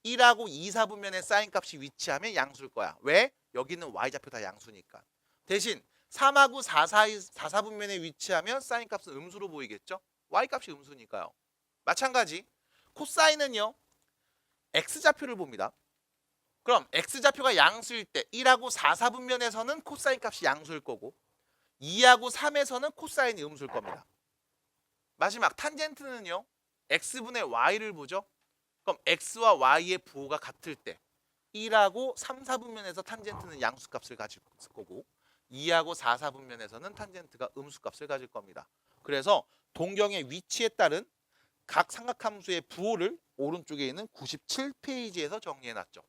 1하고 2, 4분면에 사인 값이 위치하면 양수일 거야. 왜? 여기는 y좌표 다 양수니까. 대신 3하고 4 사이 4사분면에 위치하면 사인 값은 음수로 보이겠죠? y 값이 음수니까요. 마찬가지 코사인은요. x좌표를 봅니다. 그럼 x좌표가 양수일 때 1하고 4, 4분면에서는 코사인 값이 양수일 거고 2하고 3에서는 코사인이 음수일 겁니다. 마지막 탄젠트는요. x분의 y를 보죠. 그럼 x와 y의 부호가 같을 때 1하고 3, 4분면에서 탄젠트는 양수값을 가질 거고 2하고 4, 4분면에서는 탄젠트가 음수값을 가질 겁니다. 그래서 동경의 위치에 따른 각 삼각함수의 부호를 오른쪽에 있는 97페이지에서 정리해놨죠.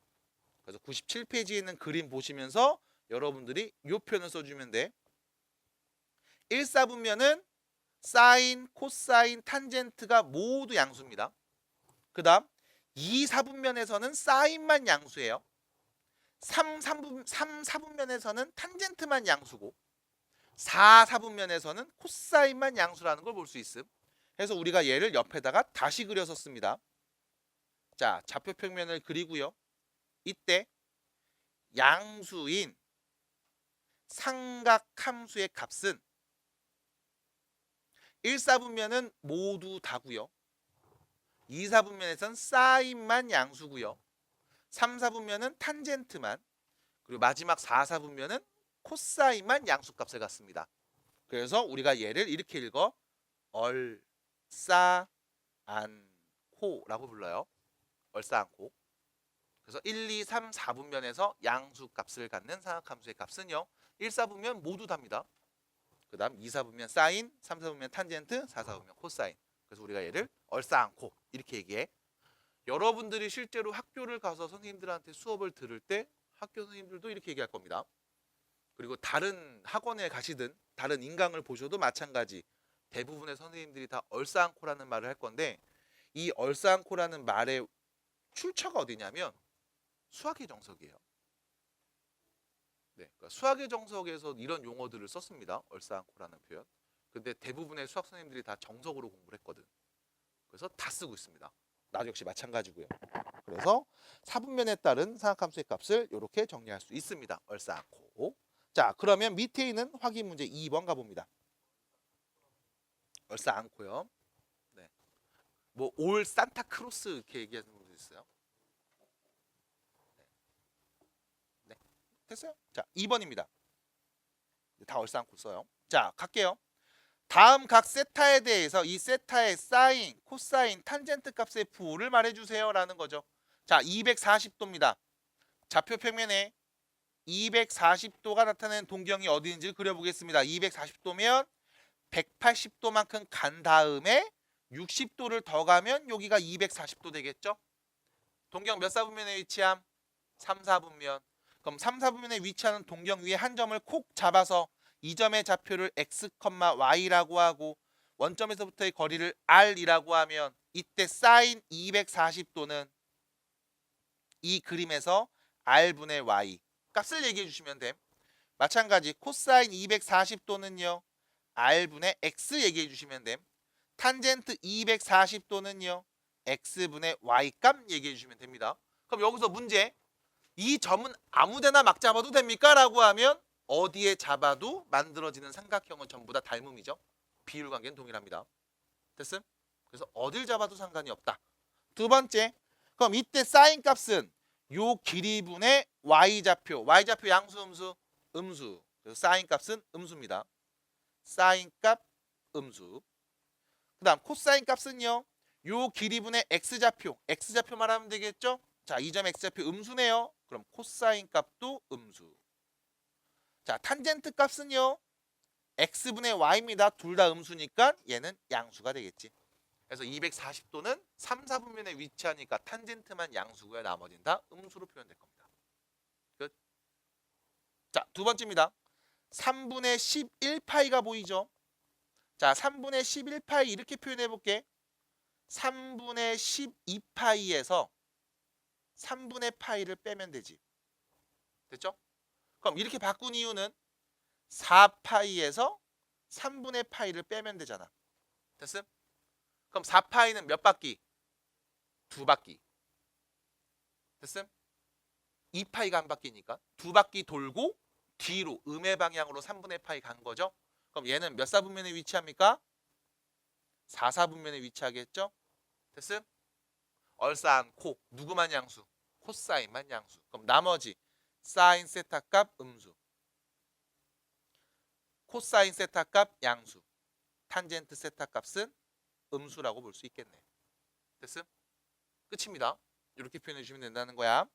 그래서 97페이지에 있는 그림 보시면서 여러분들이 이 표현을 써주면 돼. 1, 4분면은 사인, 코사인, 탄젠트가 모두 양수입니다. 그 다음 2, 4분면에서는 사인만 양수예요. 3, 4분면에서는 탄젠트만 양수고 4, 4분면에서는 코사인만 양수라는 걸 볼 수 있음. 그래서 우리가 얘를 옆에다가 다시 그려서 씁니다. 자, 좌표 평면을 그리고요. 이때 양수인 삼각함수의 값은 1, 4분면은 모두 다고요. 2, 4분면에서는 사인만 양수고요. 3, 4분면은 탄젠트만, 그리고 마지막 4, 4분면은 코사인만 양수값을 갖습니다. 그래서 우리가 얘를 이렇게 읽어 얼싸안코라고 불러요. 얼싸안코. 그래서 1, 2, 3, 4분면에서 양수값을 갖는 삼각함수의 값은요. 1, 4분면 모두 답니다. 그 다음 2, 4분면 사인, 3, 4분면 탄젠트, 4, 4분면 코사인. 그래서 우리가 얘를 얼싸안코 이렇게 얘기해. 여러분들이 실제로 학교를 가서 선생님들한테 수업을 들을 때 학교 선생님들도 이렇게 얘기할 겁니다. 그리고 다른 학원에 가시든 다른 인강을 보셔도 마찬가지. 대부분의 선생님들이 다 얼싸안코라는 말을 할 건데 이 얼싸안코라는 말의 출처가 어디냐면 수학의 정석이에요. 네, 그러니까 수학의 정석에서 이런 용어들을 썼습니다. 얼싸안코라는 표현. 근데 대부분의 수학 선생님들이 다 정석으로 공부를 했거든. 그래서 다 쓰고 있습니다. 나도 역시 마찬가지고요. 그래서 사분면에 따른 삼각함수의 값을 이렇게 정리할 수 있습니다. 얼싸안코. 자, 그러면 밑에 있는 확인 문제 2번 가봅니다. 얼싸안코요. 네. 뭐 올 산타크로스 이렇게 얘기하는 분도 있어요. 네. 됐어요? 자, 2번입니다. 다 얼싸안코 써요. 자, 갈게요. 다음 각 세타에 대해서 이 세타의 사인, 코사인, 탄젠트 값의 부호를 말해주세요 라는 거죠. 자, 240도입니다. 좌표 평면에 240도가 나타내는 동경이 어디인지를 그려보겠습니다. 240도면 180도만큼 간 다음에 60도를 더 가면 여기가 240도 되겠죠? 동경 몇 사분면에 위치함? 3, 4분면. 그럼 3, 4분면에 위치하는 동경 위에 한 점을 콕 잡아서 이 점의 좌표를 x, y라고 하고 원점에서부터의 거리를 r이라고 하면 이때 사인 240도는 이 그림에서 r분의 y 값을 얘기해 주시면 됨. 마찬가지 코사인 240도는요. r분의 x 얘기해 주시면 됨. 탄젠트 240도는요. x분의 y값 얘기해 주시면 됩니다. 그럼 여기서 문제 이 점은 아무데나 막 잡아도 됩니까? 라고 하면 어디에 잡아도 만들어지는 삼각형은 전부 다 닮음이죠. 비율 관계는 동일합니다. 됐음? 그래서 어딜 잡아도 상관이 없다. 두 번째, 그럼 이때 사인 값은 요 길이분의 y좌표 양수 음수? 음수. 그래서 사인 값은 음수입니다. 사인 값 음수. 그 다음 코사인 값은요. 요 길이분의 x좌표 말하면 되겠죠? 자, 이 점 x좌표 음수네요. 그럼 코사인 값도 음수. 자, 탄젠트 값은요. x분의 y입니다. 둘 다 음수니까 얘는 양수가 되겠지. 그래서 240도는 3, 4분면에 위치하니까 탄젠트만 양수고요. 나머지는 다 음수로 표현될 겁니다. 끝. 자, 두 번째입니다. 3분의 11파이가 보이죠? 자, 3분의 11파이 이렇게 표현해 볼게. 3분의 12파이에서 3분의 파이를 빼면 되지. 됐죠? 그럼 이렇게 바꾼 이유는 4파이에서 3분의 파이를 빼면 되잖아. 됐음? 그럼 4파이는 몇 바퀴? 2바퀴. 됐음? 2파이가 한 바퀴니까 2바퀴 돌고 뒤로 음의 방향으로 3분의 파이 간 거죠. 그럼 얘는 몇 사분면에 위치합니까? 4사분면에 위치하겠죠. 됐음? 얼싸안 코 누구만 양수? 코사인만 양수. 그럼 나머지 사인 세타 값 음수, 코사인 세타 값 양수, 탄젠트 세타 값은 음수라고 볼 수 있겠네. 됐음? 끝입니다. 이렇게 표현해 주시면 된다는 거야.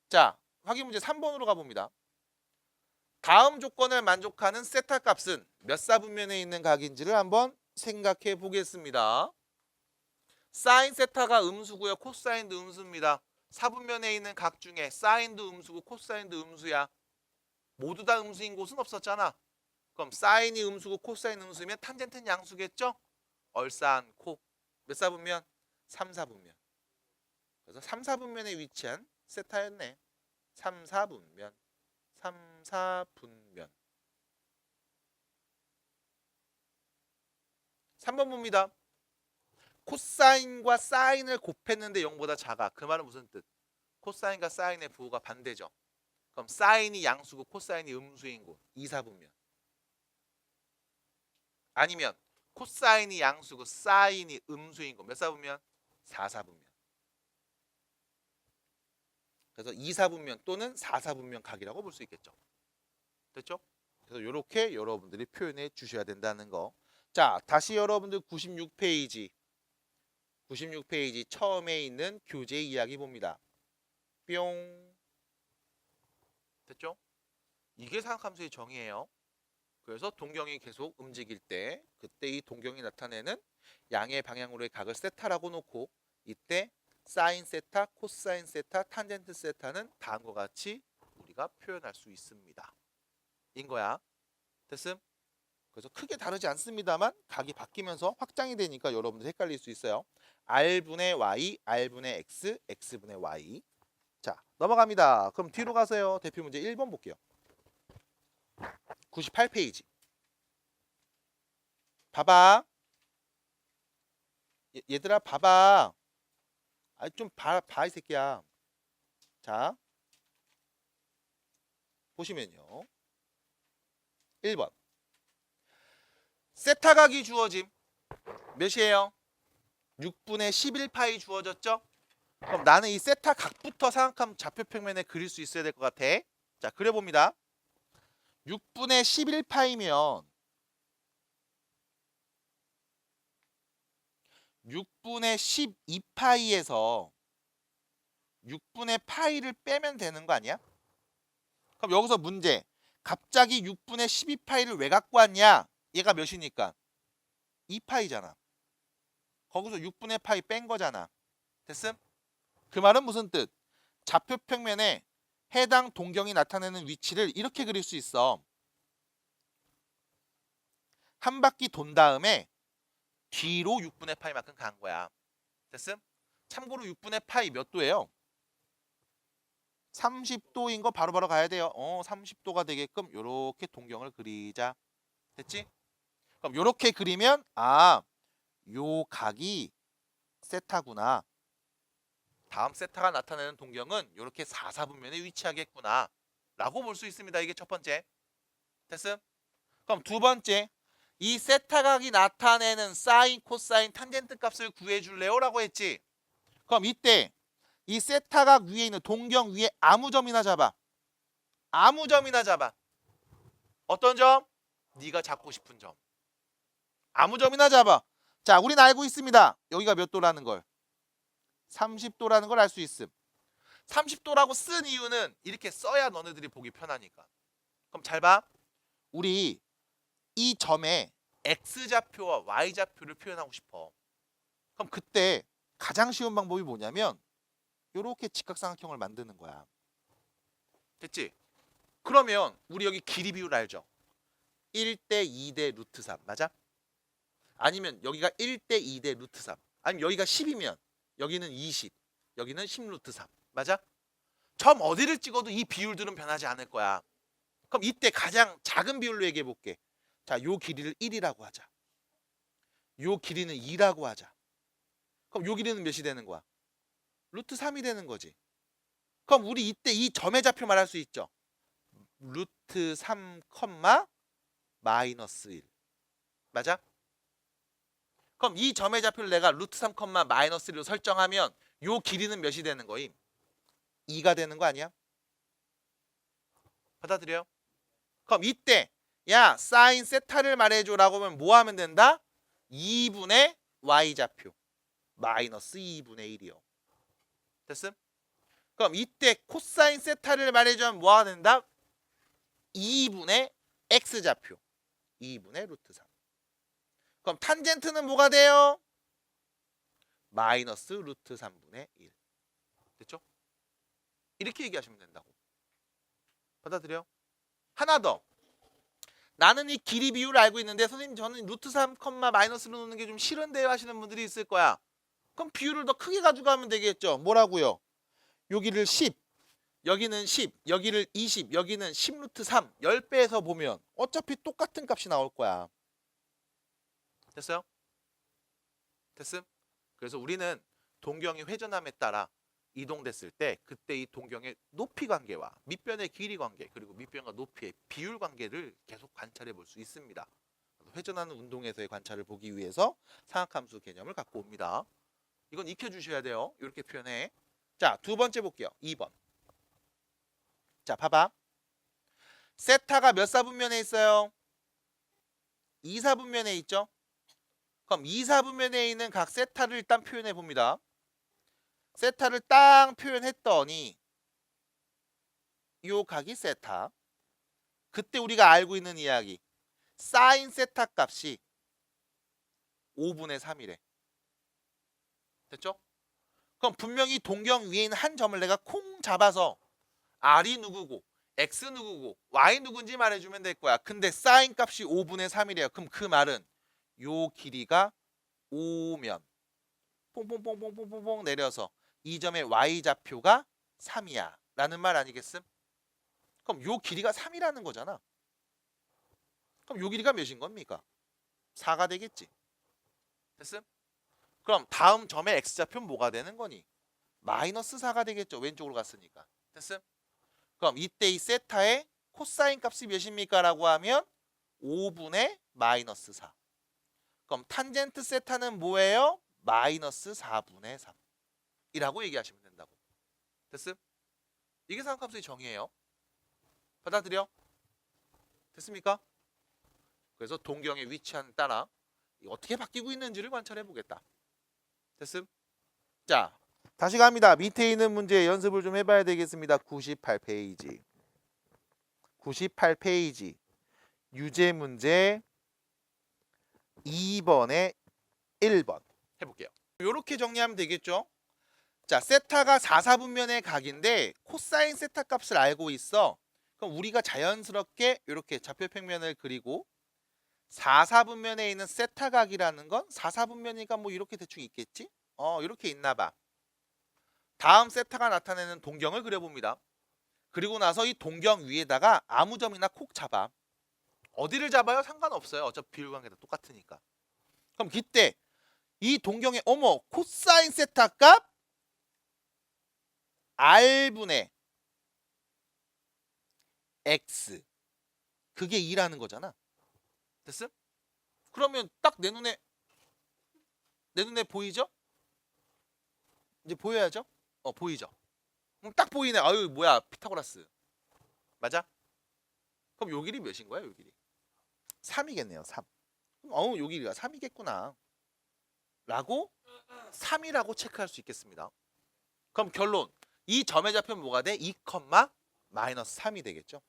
자, 확인 문제 3번으로 가봅니다. 다음 조건을 만족하는 세타 값은 몇 사분면에 있는 각인지를 한번 생각해 보겠습니다. 사인 세타가 음수고요. 코사인도 음수입니다. 사분면에 있는 각 중에 사인도 음수고 코사인도 음수야. 모두 다 음수인 곳은 없었잖아. 그럼 사인이 음수고 코사인 음수면 탄젠트는 양수겠죠? 얼싸안 코. 몇 사분면? 3사분면. 그래서 3사분면에 위치한 세타였네. 3사분면. 3사분면. 3번 봅니다. 코사인과 사인을 곱했는데 0보다 작아. 그 말은 무슨 뜻? 코사인과 사인의 부호가 반대죠. 그럼 사인이 양수고 코사인이 음수인 곳 2사분면. 아니면 코사인이 양수고 사인이 음수인 곳 몇 사분면? 4사분면. 그래서 2사분면 또는 4사분면 각이라고 볼 수 있겠죠. 됐죠? 그래서 이렇게 여러분들이 표현해 주셔야 된다는 거. 자, 다시 여러분들 96페이지 처음에 있는 교재 이야기 봅니다. 뿅. 됐죠? 이게 사각함수의 정의예요. 그래서 동경이 계속 움직일 때 그때 이 동경이 나타내는 양의 방향으로의 각을 세타라고 놓고 이때 사인 세타, 코사인 세타, 탄젠트 세타는 다음과 같이 우리가 표현할 수 있습니다. 인 거야. 됐음? 그래서 크게 다르지 않습니다만 각이 바뀌면서 확장이 되니까 여러분들 헷갈릴 수 있어요. R분의 Y, R분의 X, X분의 Y. 자, 넘어갑니다. 그럼 뒤로 가세요. 대표 문제 1번 볼게요. 98페이지. 봐봐. 얘들아 봐봐. 좀 봐 이 새끼야. 자, 보시면요. 1번. 세타각이 주어짐. 몇이에요? 6분의 11파이 주어졌죠? 그럼 나는 이 세타 각부터 사각함 좌표평면에 그릴 수 있어야 될 것 같아. 자, 그려봅니다. 6분의 11파이면 6분의 12파이에서 6분의 파이를 빼면 되는 거 아니야? 그럼 여기서 문제. 갑자기 6분의 12파이를 왜 갖고 왔냐? 얘가 몇이니까? 2파이잖아. 거기서 6분의 파이 뺀 거잖아. 됐음? 그 말은 무슨 뜻? 좌표평면에 해당 동경이 나타내는 위치를 이렇게 그릴 수 있어. 한 바퀴 돈 다음에 뒤로 6분의 파이만큼 간 거야. 됐음? 참고로 6분의 파이 몇 도예요? 30도인 거 바로바로 가야 돼요. 30도가 되게끔 이렇게 동경을 그리자. 됐지? 그럼 이렇게 그리면 요 각이 세타구나. 다음 세타가 나타내는 동경은 이렇게 4사분면에 위치하겠구나 라고 볼 수 있습니다. 이게 첫 번째. 됐음? 그럼 두 번째. 이 세타각이 나타내는 사인, 코사인, 탄젠트 값을 구해줄래요? 라고 했지. 그럼 이때 이 세타각 위에 있는 동경 위에 아무 점이나 잡아. 아무 점이나 잡아. 어떤 점? 네가 잡고 싶은 점. 아무 점이나 잡아. 자, 우린 알고 있습니다. 여기가 몇 도라는 걸. 30도라는 걸 알 수 있음. 30도라고 쓴 이유는 이렇게 써야 너네들이 보기 편하니까. 그럼 잘 봐. 우리 이 점에 X좌표와 Y좌표를 표현하고 싶어. 그럼 그때 가장 쉬운 방법이 뭐냐면 이렇게 직각삼각형을 만드는 거야. 됐지? 그러면 우리 여기 길이 비율 알죠? 1대 2대 루트 3 맞아? 아니면 여기가 1대 2대 루트 3 아니면 여기가 10이면 여기는 20 여기는 10 루트 3 맞아? 점 어디를 찍어도 이 비율들은 변하지 않을 거야. 그럼 이때 가장 작은 비율로 얘기해 볼게. 자, 요 길이를 1이라고 하자. 요 길이는 2라고 하자. 그럼 요 길이는 몇이 되는 거야? 루트 3이 되는 거지. 그럼 우리 이때 이 점의 좌표 말할 수 있죠. 루트 3, 마이너스 1. 맞아? 그럼 이 점의 좌표를 내가 루트 3, 마이너스 1로 설정하면 요 길이는 몇이 되는 거임? 2가 되는 거 아니야? 받아들여요? 그럼 이때 야 사인 세타를 말해줘라고 하면 뭐 하면 된다? 2분의 y좌표 마이너스 2분의 1이요. 됐음? 그럼 이때 코사인 세타를 말해주면 뭐 하면 된다? 2분의 x좌표 2분의 루트 3. 그럼 탄젠트는 뭐가 돼요? 마이너스 루트 3분의 1. 됐죠? 이렇게 얘기하시면 된다고. 받아들여? 하나 더. 나는 이 길이 비율을 알고 있는데 선생님 저는 루트 3, 마이너스로 놓는 게 좀 싫은데요 하시는 분들이 있을 거야. 그럼 비율을 더 크게 가져가면 되겠죠. 뭐라고요? 여기를 10, 여기는 10, 여기를 20, 여기는 10 루트 3, 10배에서 보면 어차피 똑같은 값이 나올 거야. 됐어요? 됐음? 그래서 우리는 동경의 회전함에 따라 이동됐을 때 그때 이 동경의 높이 관계와 밑변의 길이 관계 그리고 밑변과 높이의 비율 관계를 계속 관찰해 볼 수 있습니다. 회전하는 운동에서의 관찰을 보기 위해서 상학함수 개념을 갖고 옵니다. 이건 익혀주셔야 돼요. 이렇게 표현해. 자, 두 번째 볼게요. 2번. 자, 봐봐. 세타가 몇 사분면에 있어요? 2사분면에 있죠? 그럼 2사분면에 있는 각 세타를 일단 표현해 봅니다. 세타를 딱 표현했더니 요 각이 세타. 그때 우리가 알고 있는 이야기. 사인 세타 값이 5분의 3이래. 됐죠? 그럼 분명히 동경 위에 있는 한 점을 내가 콩 잡아서 R이 누구고 X 누구고 Y 누군지 말해주면 될 거야. 근데 사인 값이 5분의 3이래요. 그럼 그 말은 요 길이가 5면 뽕뽕뽕뽕뽕뽕 내려서 이 점의 Y좌표가 3이야 라는 말 아니겠음? 그럼 요 길이가 3이라는 거잖아. 그럼 요 길이가 몇인 겁니까? 4가 되겠지. 됐음? 그럼 다음 점의 X좌표는 뭐가 되는 거니? 마이너스 4가 되겠죠. 왼쪽으로 갔으니까. 됐음? 그럼 이때 이 세타의 코사인 값이 몇입니까? 라고 하면 5분의 마이너스 4. 그럼 탄젠트 세타는 뭐예요? 마이너스 4분의 3 이라고 얘기하시면 된다고. 됐음? 이게 상함수의 정의예요. 받아들여? 됐습니까? 그래서 동경의 위치에 따라 어떻게 바뀌고 있는지를 관찰해 보겠다. 됐음? 자, 다시 갑니다. 밑에 있는 문제 연습을 좀 해봐야 되겠습니다. 98페이지. 98페이지. 유제 문제 2번에 1번 해볼게요. 이렇게 정리하면 되겠죠? 자, 세타가 4사분면의 각인데 코사인 세타 값을 알고 있어. 그럼 우리가 자연스럽게 이렇게 좌표평면을 그리고 4사분면에 있는 세타 각이라는 건 4사분면이니까 뭐 이렇게 대충 있겠지? 이렇게 있나 봐. 다음 세타가 나타내는 동경을 그려봅니다. 그리고 나서 이 동경 위에다가 아무 점이나 콕 잡아. 어디를 잡아요? 상관없어요. 어차피 비율관계도 똑같으니까. 그럼 그때 이 동경의 어머 코사인 세타 값 R분의 X 그게 2라는 거잖아. 됐음? 그러면 딱 내 눈에 보이죠? 이제 보여야죠? 보이죠? 딱 보이네. 아유 뭐야 피타고라스. 맞아? 그럼 요 길이 몇인 거야? 요 길이 3이겠네요. 3. 그럼 요 길이가 3이겠구나 라고 3이라고 체크할 수 있겠습니다. 그럼 결론 이 점의 좌표는 뭐가 돼? 2, 마이너스 3이 되겠죠.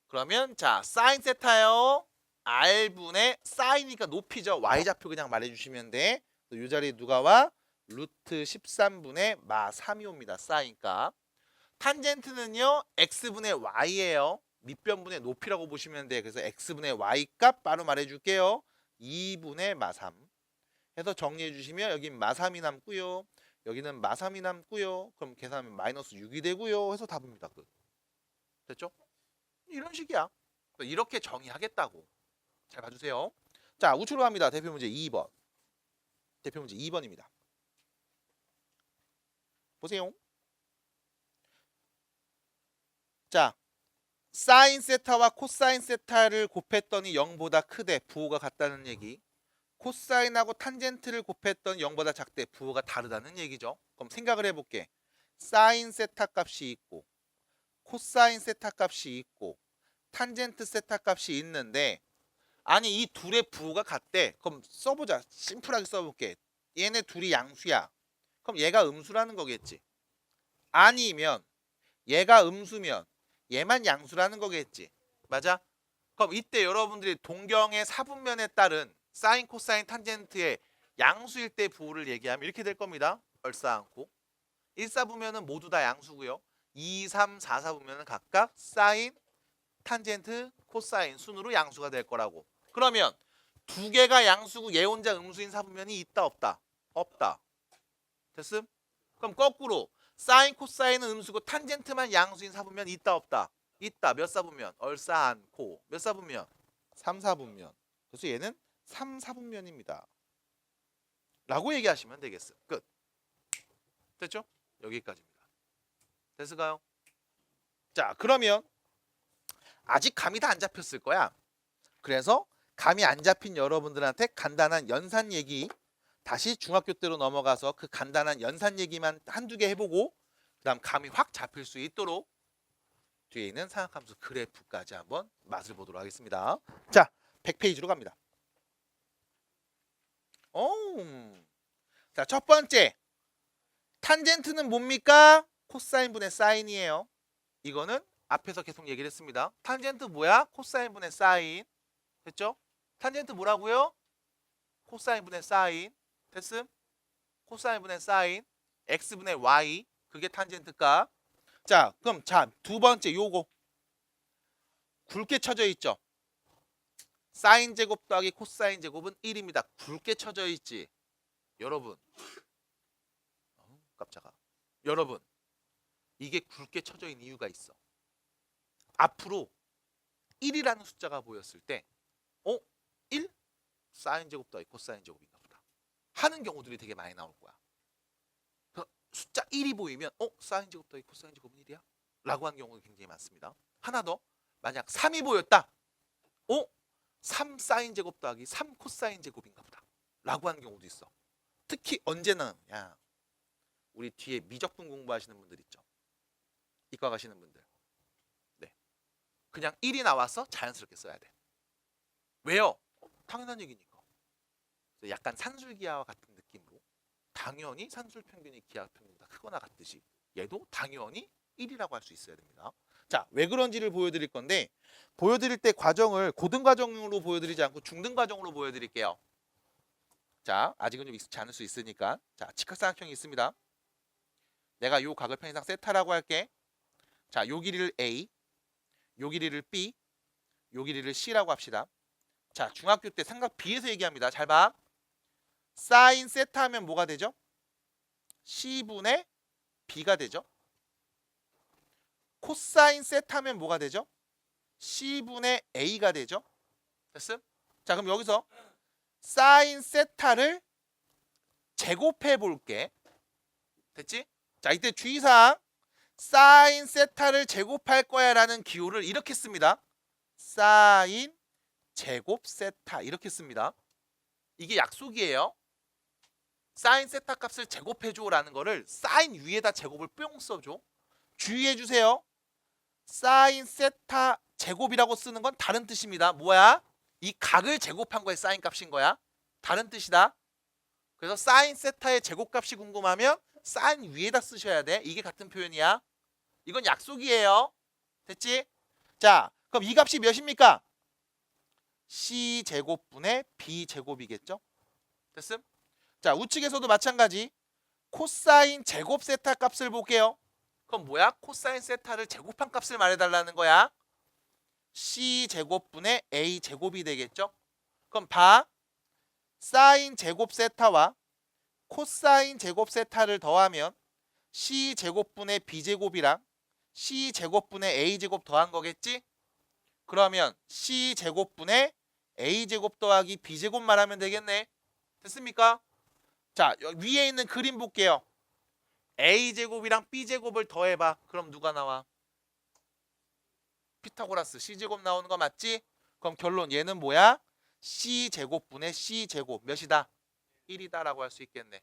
그러면 자 사인 세타요 R분의 사인이니까 높이죠. Y좌표 그냥 말해주시면 돼. 이 자리에 누가 와? 루트 13분의 마 3이 옵니다. 사인값. 탄젠트는요 X분의 Y예요. 밑변분의 높이라고 보시면 돼. 그래서 X분의 Y값 바로 말해줄게요. 2분의 마 3 해서 정리해 주시면 여긴 마 3이 남고요. 여기는 마 3이 남고요. 그럼 계산하면 마이너스 6이 되고요. 해서 답입니다. 끝. 됐죠? 이런 식이야. 이렇게 정의하겠다고. 잘 봐주세요. 자, 우측으로 갑니다. 대표 문제 2번. 대표 문제 2번입니다. 보세요. 자, 사인 세타와 코사인 세타를 곱했더니 0보다 크대 부호가 같다는 얘기. 코사인하고 탄젠트를 곱했더니 0보다 작대 부호가 다르다는 얘기죠. 그럼 생각을 해볼게. 사인 세타 값이 있고 코사인 세타 값이 있고 탄젠트 세타 값이 있는데 아니 이 둘의 부호가 같대. 그럼 써보자. 심플하게 써볼게. 얘네 둘이 양수야. 그럼 얘가 음수라는 거겠지. 아니면 얘가 음수면 얘만 양수라는 거겠지. 맞아? 그럼 이때 여러분들이 동경의 사분면에 따른 사인, 코사인, 탄젠트의 양수일 때 부호를 얘기하면 이렇게 될 겁니다. 얼싸안고 1, 4분면은 모두 다 양수고요. 2, 3, 4, 4분면은 각각 사인, 탄젠트, 코사인 순으로 양수가 될 거라고. 그러면 두 개가 양수고 얘 혼자 음수인 사분면이 있다 없다? 없다. 됐음? 그럼 거꾸로 사인, 코사인은 음수고 탄젠트만 양수인 사분면 있다 없다? 있다. 몇 사분면? 얼싸안고. 몇 사분면? 3, 4분면. 그래서 얘는 3, 4분면입니다. 라고 얘기하시면 되겠어. 끝. 됐죠? 여기까지입니다. 됐을까요? 자, 그러면 아직 감이 다 안 잡혔을 거야. 그래서 감이 안 잡힌 여러분들한테 간단한 연산 얘기 다시 중학교 때로 넘어가서 그 간단한 연산 얘기만 한두 개 해보고 그 다음 감이 확 잡힐 수 있도록 뒤에 있는 삼각함수 그래프까지 한번 맛을 보도록 하겠습니다. 자, 100페이지로 갑니다. 자, 첫 번째 탄젠트는 뭡니까? 코사인분의 사인이에요. 이거는 앞에서 계속 얘기를 했습니다. 탄젠트 뭐야? 코사인분의 사인. 됐죠? 탄젠트 뭐라고요? 코사인분의 사인. 됐음? 코사인분의 사인. x분의 y. 그게 탄젠트값. 자, 그럼 자, 두 번째 요거. 굵게 쳐져 있죠? 사인 제곱 더하기 코사인 제곱은 1입니다. 굵게 쳐져 있지. 여러분. 깜짝아. 여러분. 이게 굵게 쳐져 있는 이유가 있어. 앞으로 1이라는 숫자가 보였을 때 1? 사인 제곱 더하기 코사인 제곱인가 보다. 하는 경우들이 되게 많이 나올 거야. 숫자 1이 보이면 사인 제곱 더하기 코사인 제곱은 1이야? 라고 하는 경우가 굉장히 많습니다. 하나 더. 만약 3이 보였다. 3 사인 제곱 더하기 3 코사인 제곱인가 보다. 라고 하는 경우도 있어. 특히 언제나 우리 뒤에 미적분 공부하시는 분들 있죠. 이과 가시는 분들. 네. 그냥 1이 나와서 자연스럽게 써야 돼. 왜요? 당연한 얘기니까. 약간 산술기하와 같은 느낌으로 당연히 산술 평균이 기하 평균보다 크거나 같듯이 얘도 당연히 1이라고 할 수 있어야 됩니다. 자, 왜 그런지를 보여드릴 건데 보여드릴 때 과정을 고등 과정으로 보여드리지 않고 중등 과정으로 보여드릴게요. 자, 아직은 좀 익숙치 않을 수 있으니까 자, 직각삼각형이 있습니다. 내가 요 각을 편의상 세타라고 할게. 자, 요 길이를 A, 요 길이를 B, 요 길이를 C라고 합시다. 자, 중학교 때 삼각 B에서 얘기합니다. 잘 봐. 사인 세타 하면 뭐가 되죠? C분의 B가 되죠. 코사인 세타 하면 뭐가 되죠? C분의 A가 되죠. 됐음? 자, 그럼 여기서 사인 세타를 제곱해 볼게. 됐지? 자, 이때 주의사항 사인 세타를 제곱할 거야 라는 기호를 이렇게 씁니다. 사인 제곱 세타 이렇게 씁니다. 이게 약속이에요. 사인 세타 값을 제곱해줘 라는 거를 사인 위에다 제곱을 뿅 써줘. 주의해주세요. 사인 세타 제곱이라고 쓰는 건 다른 뜻입니다. 뭐야? 이 각을 제곱한 거에 사인 값인 거야. 다른 뜻이다. 그래서 사인 세타의 제곱값이 궁금하면 사인 위에다 쓰셔야 돼. 이게 같은 표현이야. 이건 약속이에요. 됐지? 자, 그럼 이 값이 몇입니까? C제곱분의 B제곱이겠죠? 됐음? 자, 우측에서도 마찬가지. 코사인 제곱 세타 값을 볼게요. 그럼 뭐야? 코사인 세타를 제곱한 값을 말해달라는 거야. C제곱분의 A제곱이 되겠죠? 그럼 봐. 사인 제곱 세타와 코사인 제곱 세타를 더하면 C제곱분의 B제곱이랑 C제곱분의 A제곱 더한 거겠지? 그러면 C제곱분의 A제곱 더하기 B제곱 말하면 되겠네. 됐습니까? 자, 위에 있는 그림 볼게요. A제곱이랑 B제곱을 더해봐. 그럼 누가 나와? 피타고라스 C제곱 나오는 거 맞지? 그럼 결론 얘는 뭐야? C제곱분의 C제곱 몇이다? 1이다 라고 할 수 있겠네.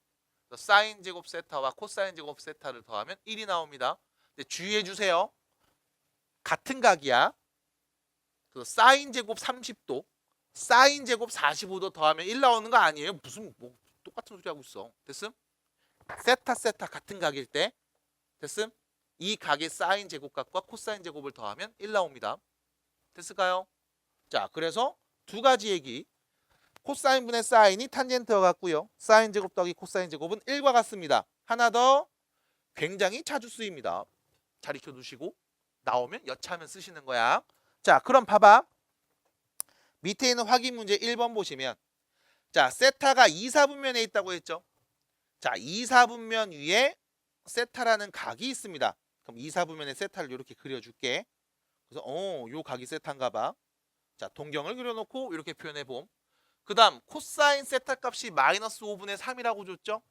그래서 사인 제곱 세타와 코사인 제곱 세타를 더하면 1이 나옵니다. 근데 주의해 주세요. 같은 각이야. 그 사인 제곱 30도, 사인 제곱 45도 더하면 1 나오는 거 아니에요? 무슨 뭐 똑같은 소리 하고 있어. 됐음? 세타 세타 같은 각일 때 됐음? 이 각의 사인 제곱값과 코사인 제곱을 더하면 1 나옵니다. 됐을까요? 자, 그래서 두 가지 얘기. 코사인분의 사인이 탄젠트와 같고요. 사인 제곱 더하기 코사인 제곱은 1과 같습니다. 하나 더 굉장히 자주 쓰입니다. 잘 익혀두시고 나오면 여차하면 쓰시는 거야. 자, 그럼 봐봐. 밑에 있는 확인 문제 1번 보시면 자, 세타가 2사분면에 있다고 했죠. 자, 2사분면 위에 세타라는 각이 있습니다. 그럼 2사분면에 세타를 이렇게 그려줄게. 그래서 요 각이 세타인가 봐. 자, 동경을 그려놓고 이렇게 표현해봄. 그 다음 코사인 세타 값이 마이너스 5분의 3이라고 줬죠.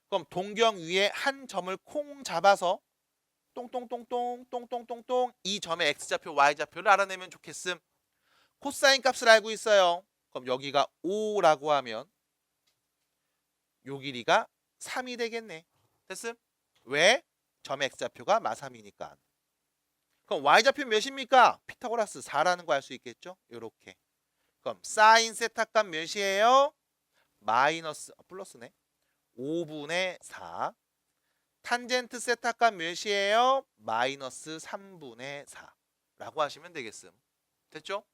그럼 동경 위에 한 점을 콩 잡아서 똥똥똥똥 똥똥똥똥 이 점의 x좌표 y좌표를 알아내면 좋겠음. 코사인 값을 알고 있어요. 그럼 여기가 5라고 하면 요 길이가 3이 되겠네. 됐음? 왜? 점의 x좌표가 마3이니까. 그럼 y좌표 몇입니까? 피타고라스 4라는 거 알 수 있겠죠? 요렇게. 그럼 사인 세타 값 몇이에요? 마이너스 플러스네. 5분의 4. 탄젠트 세타 값 몇이에요? 마이너스 3분의 4라고 하시면 되겠음. 됐죠?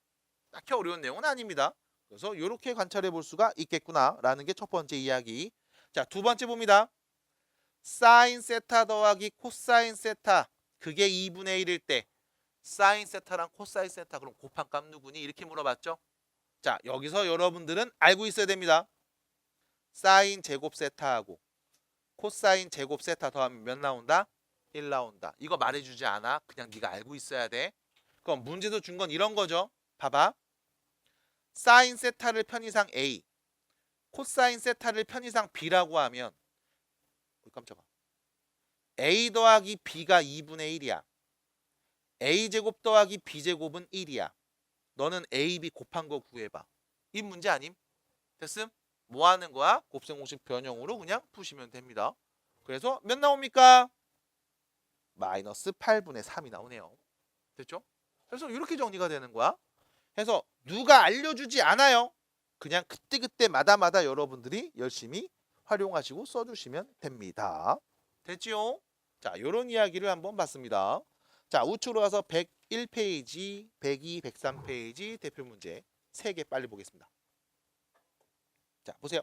딱히 어려운 내용은 아닙니다. 그래서 이렇게 관찰해 볼 수가 있겠구나라는 게 첫 번째 이야기. 자, 두 번째 봅니다. 사인 세타 더하기 코사인 세타 그게 2분의 1일 때 사인 세타랑 코사인 세타 그럼 곱한 값 누구니? 이렇게 물어봤죠. 자, 여기서 여러분들은 알고 있어야 됩니다. 사인 제곱 세타하고 코사인 제곱 세타 더하면 몇 나온다? 1 나온다. 이거 말해주지 않아. 그냥 네가 알고 있어야 돼. 그럼 문제도 준 건 이런 거죠. 봐봐. 사인 세타를 편의상 A, 코사인 세타를 편의상 B라고 하면 깜짝아. A 더하기 B가 2분의 1이야. A제곱 더하기 B제곱은 1이야. 너는 A, B 곱한 거 구해봐. 이 문제 아님? 됐음? 뭐 하는 거야? 곱셈 공식 변형으로 그냥 푸시면 됩니다. 그래서 몇 나옵니까? 마이너스 8분의 3이 나오네요. 됐죠? 그래서 이렇게 정리가 되는 거야. 그래서 누가 알려주지 않아요. 그냥 그때그때마다마다 여러분들이 열심히 활용하시고 써주시면 됩니다. 됐지요? 자, 이런 이야기를 한번 봤습니다. 자, 우측으로 가서 101페이지, 102, 103페이지 대표 문제 3개 빨리 보겠습니다. 자, 보세요.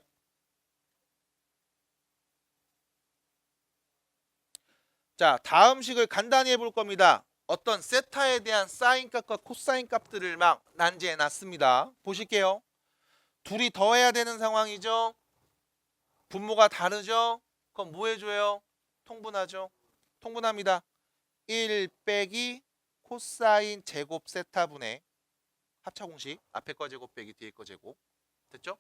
자, 다음 식을 간단히 해볼 겁니다. 어떤 세타에 대한 사인 값과 코사인 값들을 막 난제해 놨습니다. 보실게요. 둘이 더해야 되는 상황이죠. 분모가 다르죠. 그럼 뭐 해줘요? 통분하죠. 통분합니다. 1 빼기 코사인 제곱 세타분의 합차 공식 앞에 거 제곱 빼기 뒤에 거 제곱. 됐죠?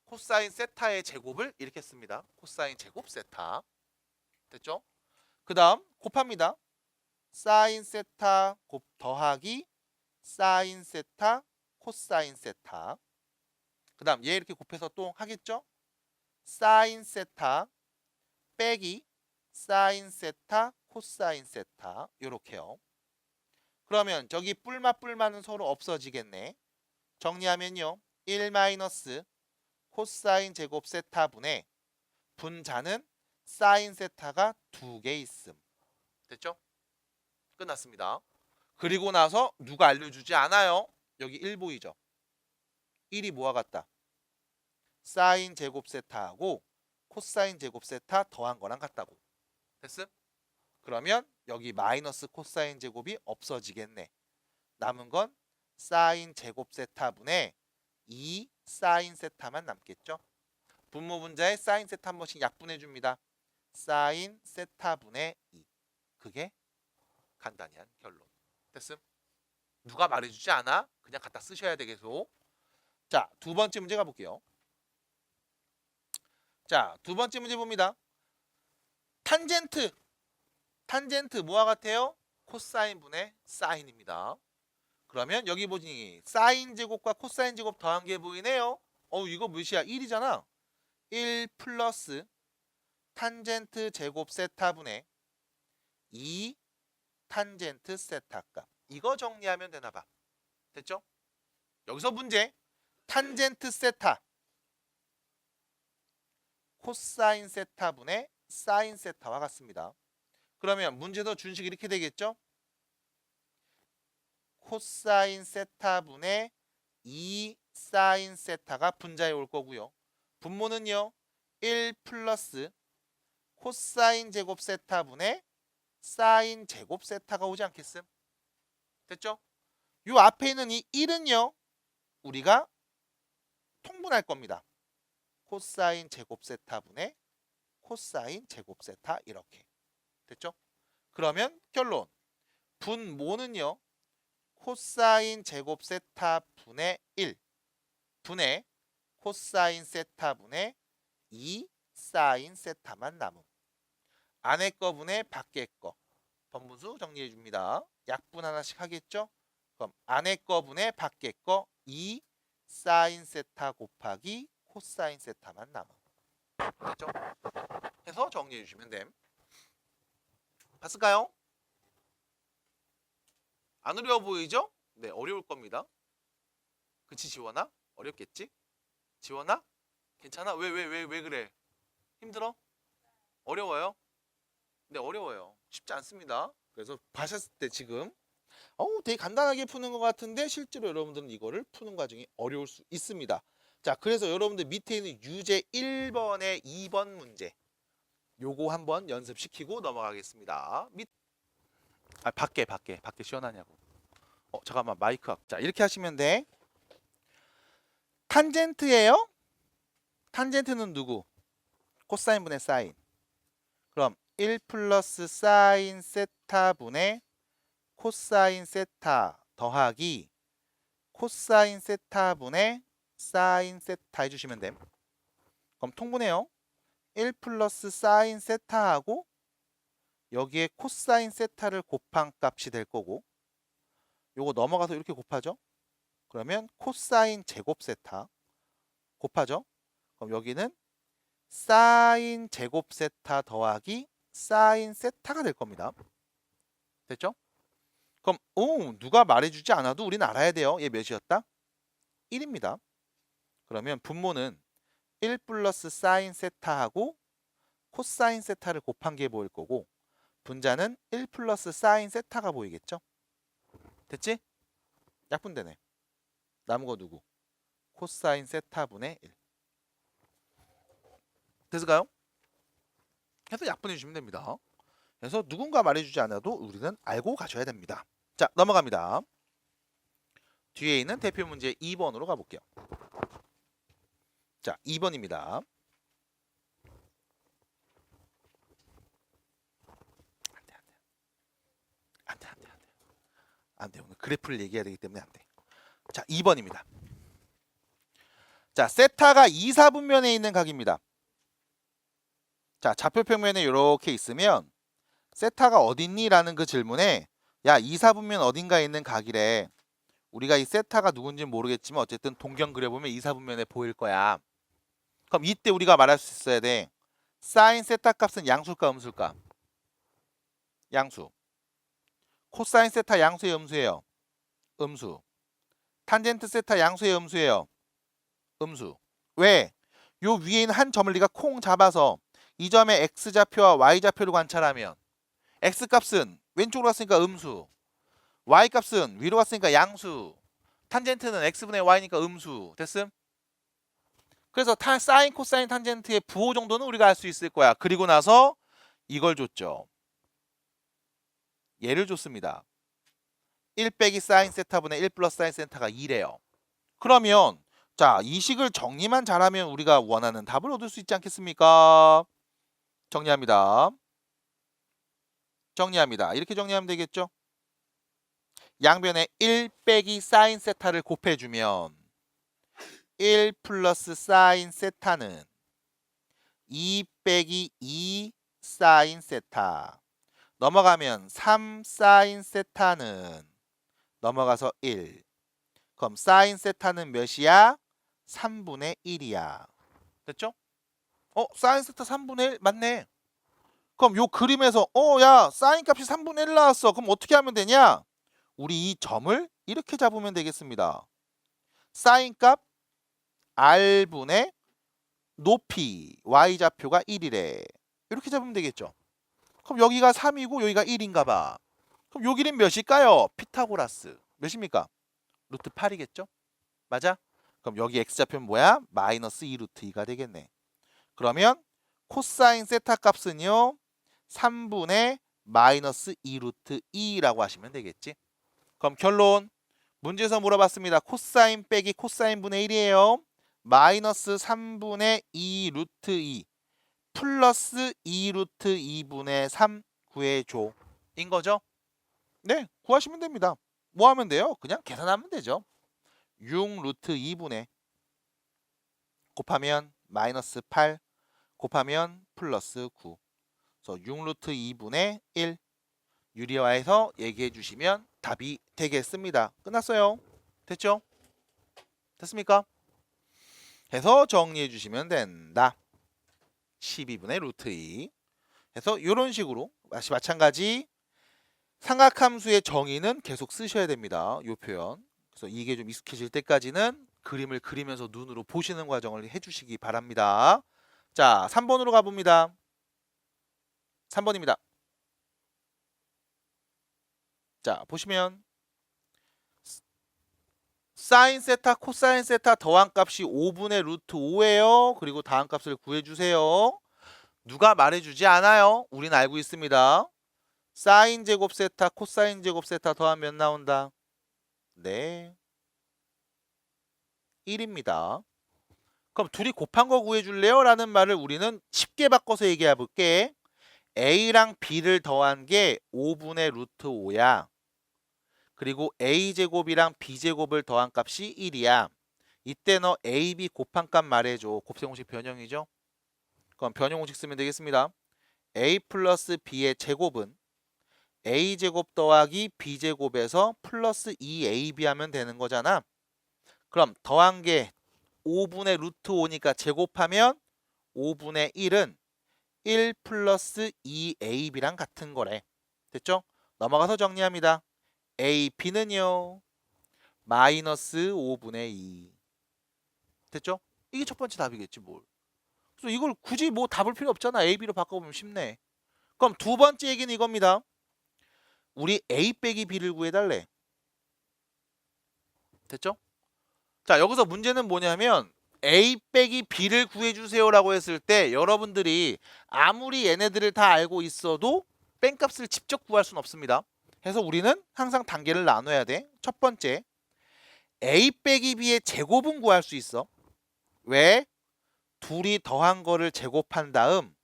코사인 세타의 제곱을 이렇게 씁니다. 코사인 제곱 세타. 됐죠? 그 다음 곱합니다. 사인 세타 곱 더하기 사인 세타 코사인 세타. 그 다음 얘 이렇게 곱해서 또 하겠죠? 사인 세타 빼기 사인 세타 코사인 세타 요렇게요. 그러면 저기 뿔맛은 서로 없어지겠네. 정리하면요. 1 마이너스 코사인 제곱 세타분의 분자는 사인 세타가 2개 있음. 됐죠? 끝났습니다. 그리고 나서 누가 알려주지 않아요. 여기 1 보이죠? 1이 뭐와 같다? 사인 제곱 세타하고 코사인 제곱 세타 더한 거랑 같다고. 됐음? 그러면 여기 마이너스 코사인 제곱이 없어지겠네. 남은 건 사인 제곱 세타분의 2 사인 세타만 남겠죠. 분모 분자에 사인 세타 한 번씩 약분해 줍니다. 사인 세타분의 2. 그게 간단히 한 결론. 됐음? 누가 말해주지 않아? 그냥 갖다 쓰셔야 되겠소. 자, 두 번째 문제 가볼게요. 자, 두 번째 문제 봅니다. 탄젠트 뭐와 같아요? 코사인 분의 사인입니다. 그러면 여기 보니 사인 제곱과 코사인 제곱 더한 게 보이네요. 이거 몇이야? 1이잖아. 1 플러스 탄젠트 제곱 세타분의 2 탄젠트 세타 값. 이거 정리하면 되나 봐. 됐죠? 여기서 문제. 탄젠트 세타 코사인 세타분의 사인 세타와 같습니다. 그러면 문제도 준식 이렇게 되겠죠? 코사인 세타분의 2 사인 세타가 분자에 올 거고요. 분모는요. 1 플러스 코사인 제곱 세타분의 사인 제곱 세타가 오지 않겠음? 됐죠? 요 앞에 있는 이 1은요. 우리가 통분할 겁니다. 코사인 제곱 세타분의 코사인 제곱 세타 이렇게. 됐죠? 그러면 결론. 분모는요. 코사인 제곱 세타 분의 1 분의 코사인 세타 분의 2 사인 세타만 남음. 안에 거 분의 밖에 거. 번분수 정리해 줍니다. 약분 하나씩 하겠죠? 그럼 안에 거 분의 밖에 거 2 사인 세타 곱하기 코사인 세타만 남음. 됐죠? 해서 정리해 주시면 됨. 봤을까요? 안 어려워 보이죠? 네, 어려울 겁니다. 그치, 지원아? 어렵겠지? 지원아? 괜찮아? 왜 그래? 힘들어? 어려워요? 네, 어려워요. 쉽지 않습니다. 그래서 봐셨을 때 지금 되게 간단하게 푸는 것 같은데 실제로 여러분들은 이거를 푸는 과정이 어려울 수 있습니다. 자, 그래서 여러분들 밑에 있는 유제 1번에 2번 문제 요거 한번 연습시키고 넘어가겠습니다. 밖에 시원하냐고. 잠깐만 마이크. 자, 이렇게 하시면 돼. 탄젠트예요. 탄젠트는 누구? 코사인 분의 사인. 그럼 1 플러스 사인 세타 분의 코사인 세타 더하기 코사인 세타 분의 사인 세타 해주시면 됨. 그럼 통분해요. 1 플러스 사인 세타하고 여기에 코사인 세타를 곱한 값이 될 거고 요거 넘어가서 이렇게 곱하죠. 그러면 코사인 제곱 세타 곱하죠. 그럼 여기는 사인 제곱 세타 더하기 사인 세타가 될 겁니다. 됐죠? 그럼 누가 말해주지 않아도 우리는 알아야 돼요. 얘 몇이었다? 1입니다. 그러면 분모는 1 플러스 사인 세타하고 코사인 세타를 곱한 게 보일 거고 분자는 1 플러스 사인 세타가 보이겠죠? 됐지? 약분되네. 남은 거 누구? 코사인 세타분의 1. 됐을까요? 해서 약분해 주시면 됩니다. 그래서 누군가 말해주지 않아도 우리는 알고 가셔야 됩니다. 자, 넘어갑니다. 뒤에 있는 대표 문제 2번으로 가볼게요. 자, 2번입니다. 안 돼. 오늘 그래프를 얘기해야 되기 때문에 안 돼. 자, 2번입니다. 자, 세타가 2사분면에 있는 각입니다. 자, 좌표평면에 이렇게 있으면 세타가 어딨니? 라는 그 질문에 야, 2사분면 어딘가에 있는 각이래. 우리가 이 세타가 누군지 모르겠지만 어쨌든 동경 그려보면 2사분면에 보일 거야. 그럼 이때 우리가 말할 수 있어야 돼. 사인 세타 값은 양수일까 음수일까? 양수. 코사인 세타 양수예요 음수예요? 음수. 탄젠트 세타 양수예요 음수예요? 음수. 왜? 요 위에 있는 한 점을 네가 콩 잡아서 이 점의 x좌표와 y좌표를 관찰하면 x값은 왼쪽으로 갔으니까 음수, y값은 위로 갔으니까 양수, 탄젠트는 x분의 y니까 음수. 됐음? 그래서 사인, 코사인, 탄젠트의 부호 정도는 우리가 알 수 있을 거야. 그리고 나서 이걸 줬죠. 얘를 줬습니다. 1 빼기 사인 세타분의 1 플러스 사인 세타가 2래요. 그러면 자, 이 식을 정리만 잘하면 우리가 원하는 답을 얻을 수 있지 않겠습니까? 정리합니다. 이렇게 정리하면 되겠죠? 양변에 1 빼기 사인 세타를 곱해주면 1 플러스 사인 세타는 2 빼기 2 사인 세타 넘어가면 3 사인 세타는 넘어가서 1. 그럼 사인 세타는 몇이야? 3분의 1이야. 됐죠? 사인 세타 3분의 1 맞네. 그럼 요 그림에서 야 사인 값이 3분의 1 나왔어. 그럼 어떻게 하면 되냐? 우리 이 점을 이렇게 잡으면 되겠습니다. 사인 값 r분의 높이 y좌표가 1이래. 이렇게 잡으면 되겠죠. 그럼 여기가 3이고 여기가 1인가 봐. 그럼 요 길이는 몇일까요? 피타고라스. 몇입니까? 루트 8이겠죠? 맞아? 그럼 여기 x좌표는 뭐야? 마이너스 2 루트 2가 되겠네. 그러면 코사인 세타 값은요 3분의 마이너스 2 루트 2라고 하시면 되겠지. 그럼 결론 문제에서 물어봤습니다. 코사인 빼기 코사인 분의 1이에요. 마이너스 3분의 2 루트 2 플러스 2 루트 2분의 3 구해줘 인 거죠. 네, 구하시면 됩니다. 뭐 하면 돼요? 그냥 계산하면 되죠. 6 루트 2분의 곱하면 마이너스 8 곱하면 플러스 9. 그래서 6 루트 2분의 1 유리화해서 얘기해 주시면 답이 되겠습니다. 끝났어요. 됐죠? 됐습니까? 해서 정리해 주시면 된다. 12분의 루트 2 해서 이런 식으로 다시 마찬가지 삼각함수의 정의는 계속 쓰셔야 됩니다. 이 표현. 그래서 이게 좀 익숙해질 때까지는 그림을 그리면서 눈으로 보시는 과정을 해주시기 바랍니다. 자, 3번으로 가봅니다. 3번입니다. 자, 보시면 사인 세타, 코사인 세타 더한 값이 5분의 루트 5예요. 그리고 다음 값을 구해주세요. 누가 말해주지 않아요. 우린 알고 있습니다. 사인 제곱 세타, 코사인 제곱 세타 더하면 몇 나온다? 네, 1입니다. 그럼 둘이 곱한 거 구해줄래요? 라는 말을 우리는 쉽게 바꿔서 얘기해 볼게. A랑 B를 더한 게 5분의 루트 5야. 그리고 A제곱이랑 B제곱을 더한 값이 1이야. 이때 너 A, B 곱한 값 말해줘. 곱셈공식 변형이죠. 그럼 변형공식 쓰면 되겠습니다. A 플러스 B의 제곱은 A제곱 더하기 B제곱에서 플러스 2AB 하면 되는 거잖아. 그럼 더한 게 5분의 루트 5니까 제곱하면 5분의 1은 1 플러스 2AB랑 같은 거래. 됐죠? 넘어가서 정리합니다. A, B는요. 마이너스 5분의 2. 됐죠? 이게 첫 번째 답이겠지 뭘. 그래서 이걸 굳이 뭐 답을 필요 없잖아. A, B로 바꿔보면 쉽네. 그럼 두 번째 얘기는 이겁니다. 우리 A 빼기 B를 구해달래. 됐죠? 자, 여기서 문제는 뭐냐면 A 빼기 B를 구해주세요 라고 했을 때 여러분들이 아무리 얘네들을 다 알고 있어도 뺀값을 직접 구할 수는 없습니다. 그래서 우리는 항상 단계를 나눠야 돼. 첫 번째, A 빼기 B의 제곱은 구할 수 있어. 왜? 둘이 더한 거를 제곱한 다음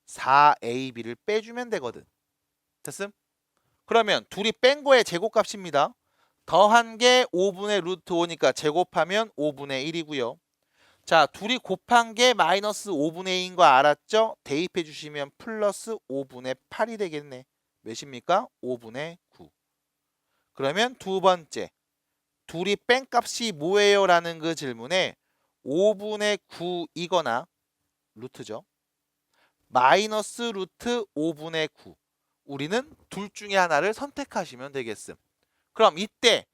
4AB를 빼주면 되거든. 됐음? 그러면 둘이 뺀 거의 제곱값입니다. 더한 게 5분의 루트 5니까 제곱하면 5분의 1이고요. 자, 둘이 곱한 게 마이너스 5분의 2인 거 알았죠? 대입해 주시면 플러스 5분의 8이 되겠네. 몇입니까? 5분의 9. 그러면 두 번째, 둘이 뺀 값이 뭐예요? 라는 그 질문에 5분의 9이거나 루트죠. 마이너스 루트 5분의 9. 우리는 둘 중에 하나를 선택하시면 되겠음. 그럼 이때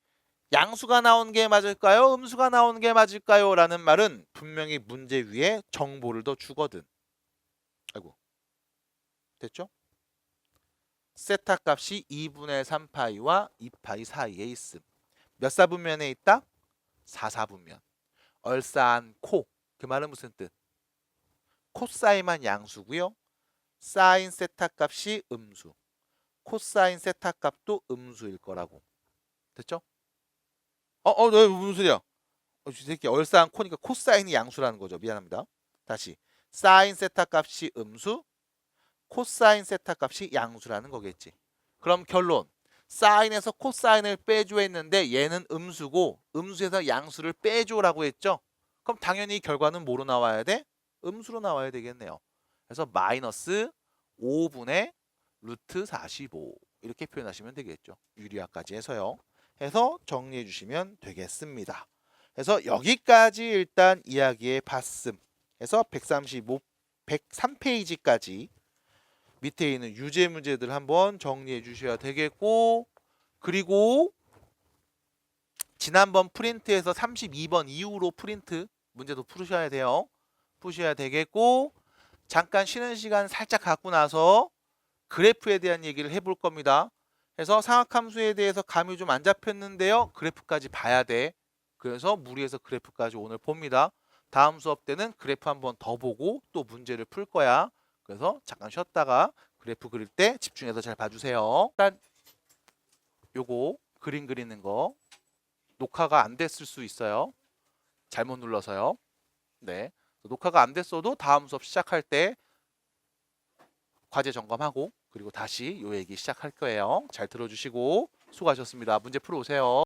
양수가 나온 게 맞을까요? 음수가 나온 게 맞을까요? 라는 말은 분명히 문제 위에 정보를 더 주거든. 아이고, 됐죠? 세타 값이 2분의 3파이와 2파이 사이에 있음. 몇 사분면에 있다? 4사분면. 얼싸안코. 그 말은 무슨 뜻? 코사인만 양수고요. 사인 세타 값이 음수. 코사인 세타 값도 음수일 거라고. 됐죠? 너 무슨 소리야? 이 새끼 얼싸안코니까 코사인이 양수라는 거죠. 미안합니다. 다시. 사인 세타 값이 음수, 코사인 세타 값이 양수라는 거겠지. 그럼 결론. 사인에서 코사인을 빼줘 했는데 얘는 음수고 음수에서 양수를 빼줘라고 했죠. 그럼 당연히 결과는 뭐로 나와야 돼? 음수로 나와야 되겠네요. 그래서 마이너스 5분의 루트 45 이렇게 표현하시면 되겠죠. 유리화까지 해서요. 해서 정리해 주시면 되겠습니다. 그래서 여기까지 일단 이야기해 봤음. 해서 103페이지까지 밑에 있는 유제 문제들 한번 정리해 주셔야 되겠고, 그리고 지난번 프린트에서 32번 이후로 프린트 문제도 푸셔야 돼요. 푸셔야 되겠고, 잠깐 쉬는 시간 살짝 갖고 나서 그래프에 대한 얘기를 해볼 겁니다. 그래서 상악함수에 대해서 감이 좀 안 잡혔는데요. 그래프까지 봐야 돼. 그래서 무리해서 그래프까지 오늘 봅니다. 다음 수업 때는 그래프 한번 더 보고 또 문제를 풀 거야. 그래서 잠깐 쉬었다가 그래프 그릴 때 집중해서 잘 봐주세요. 일단 요거 그림 그리는 거 녹화가 안 됐을 수 있어요. 잘못 눌러서요. 네. 녹화가 안 됐어도 다음 수업 시작할 때 과제 점검하고 그리고 다시 요 얘기 시작할 거예요. 잘 들어주시고 수고하셨습니다. 문제 풀어 오세요.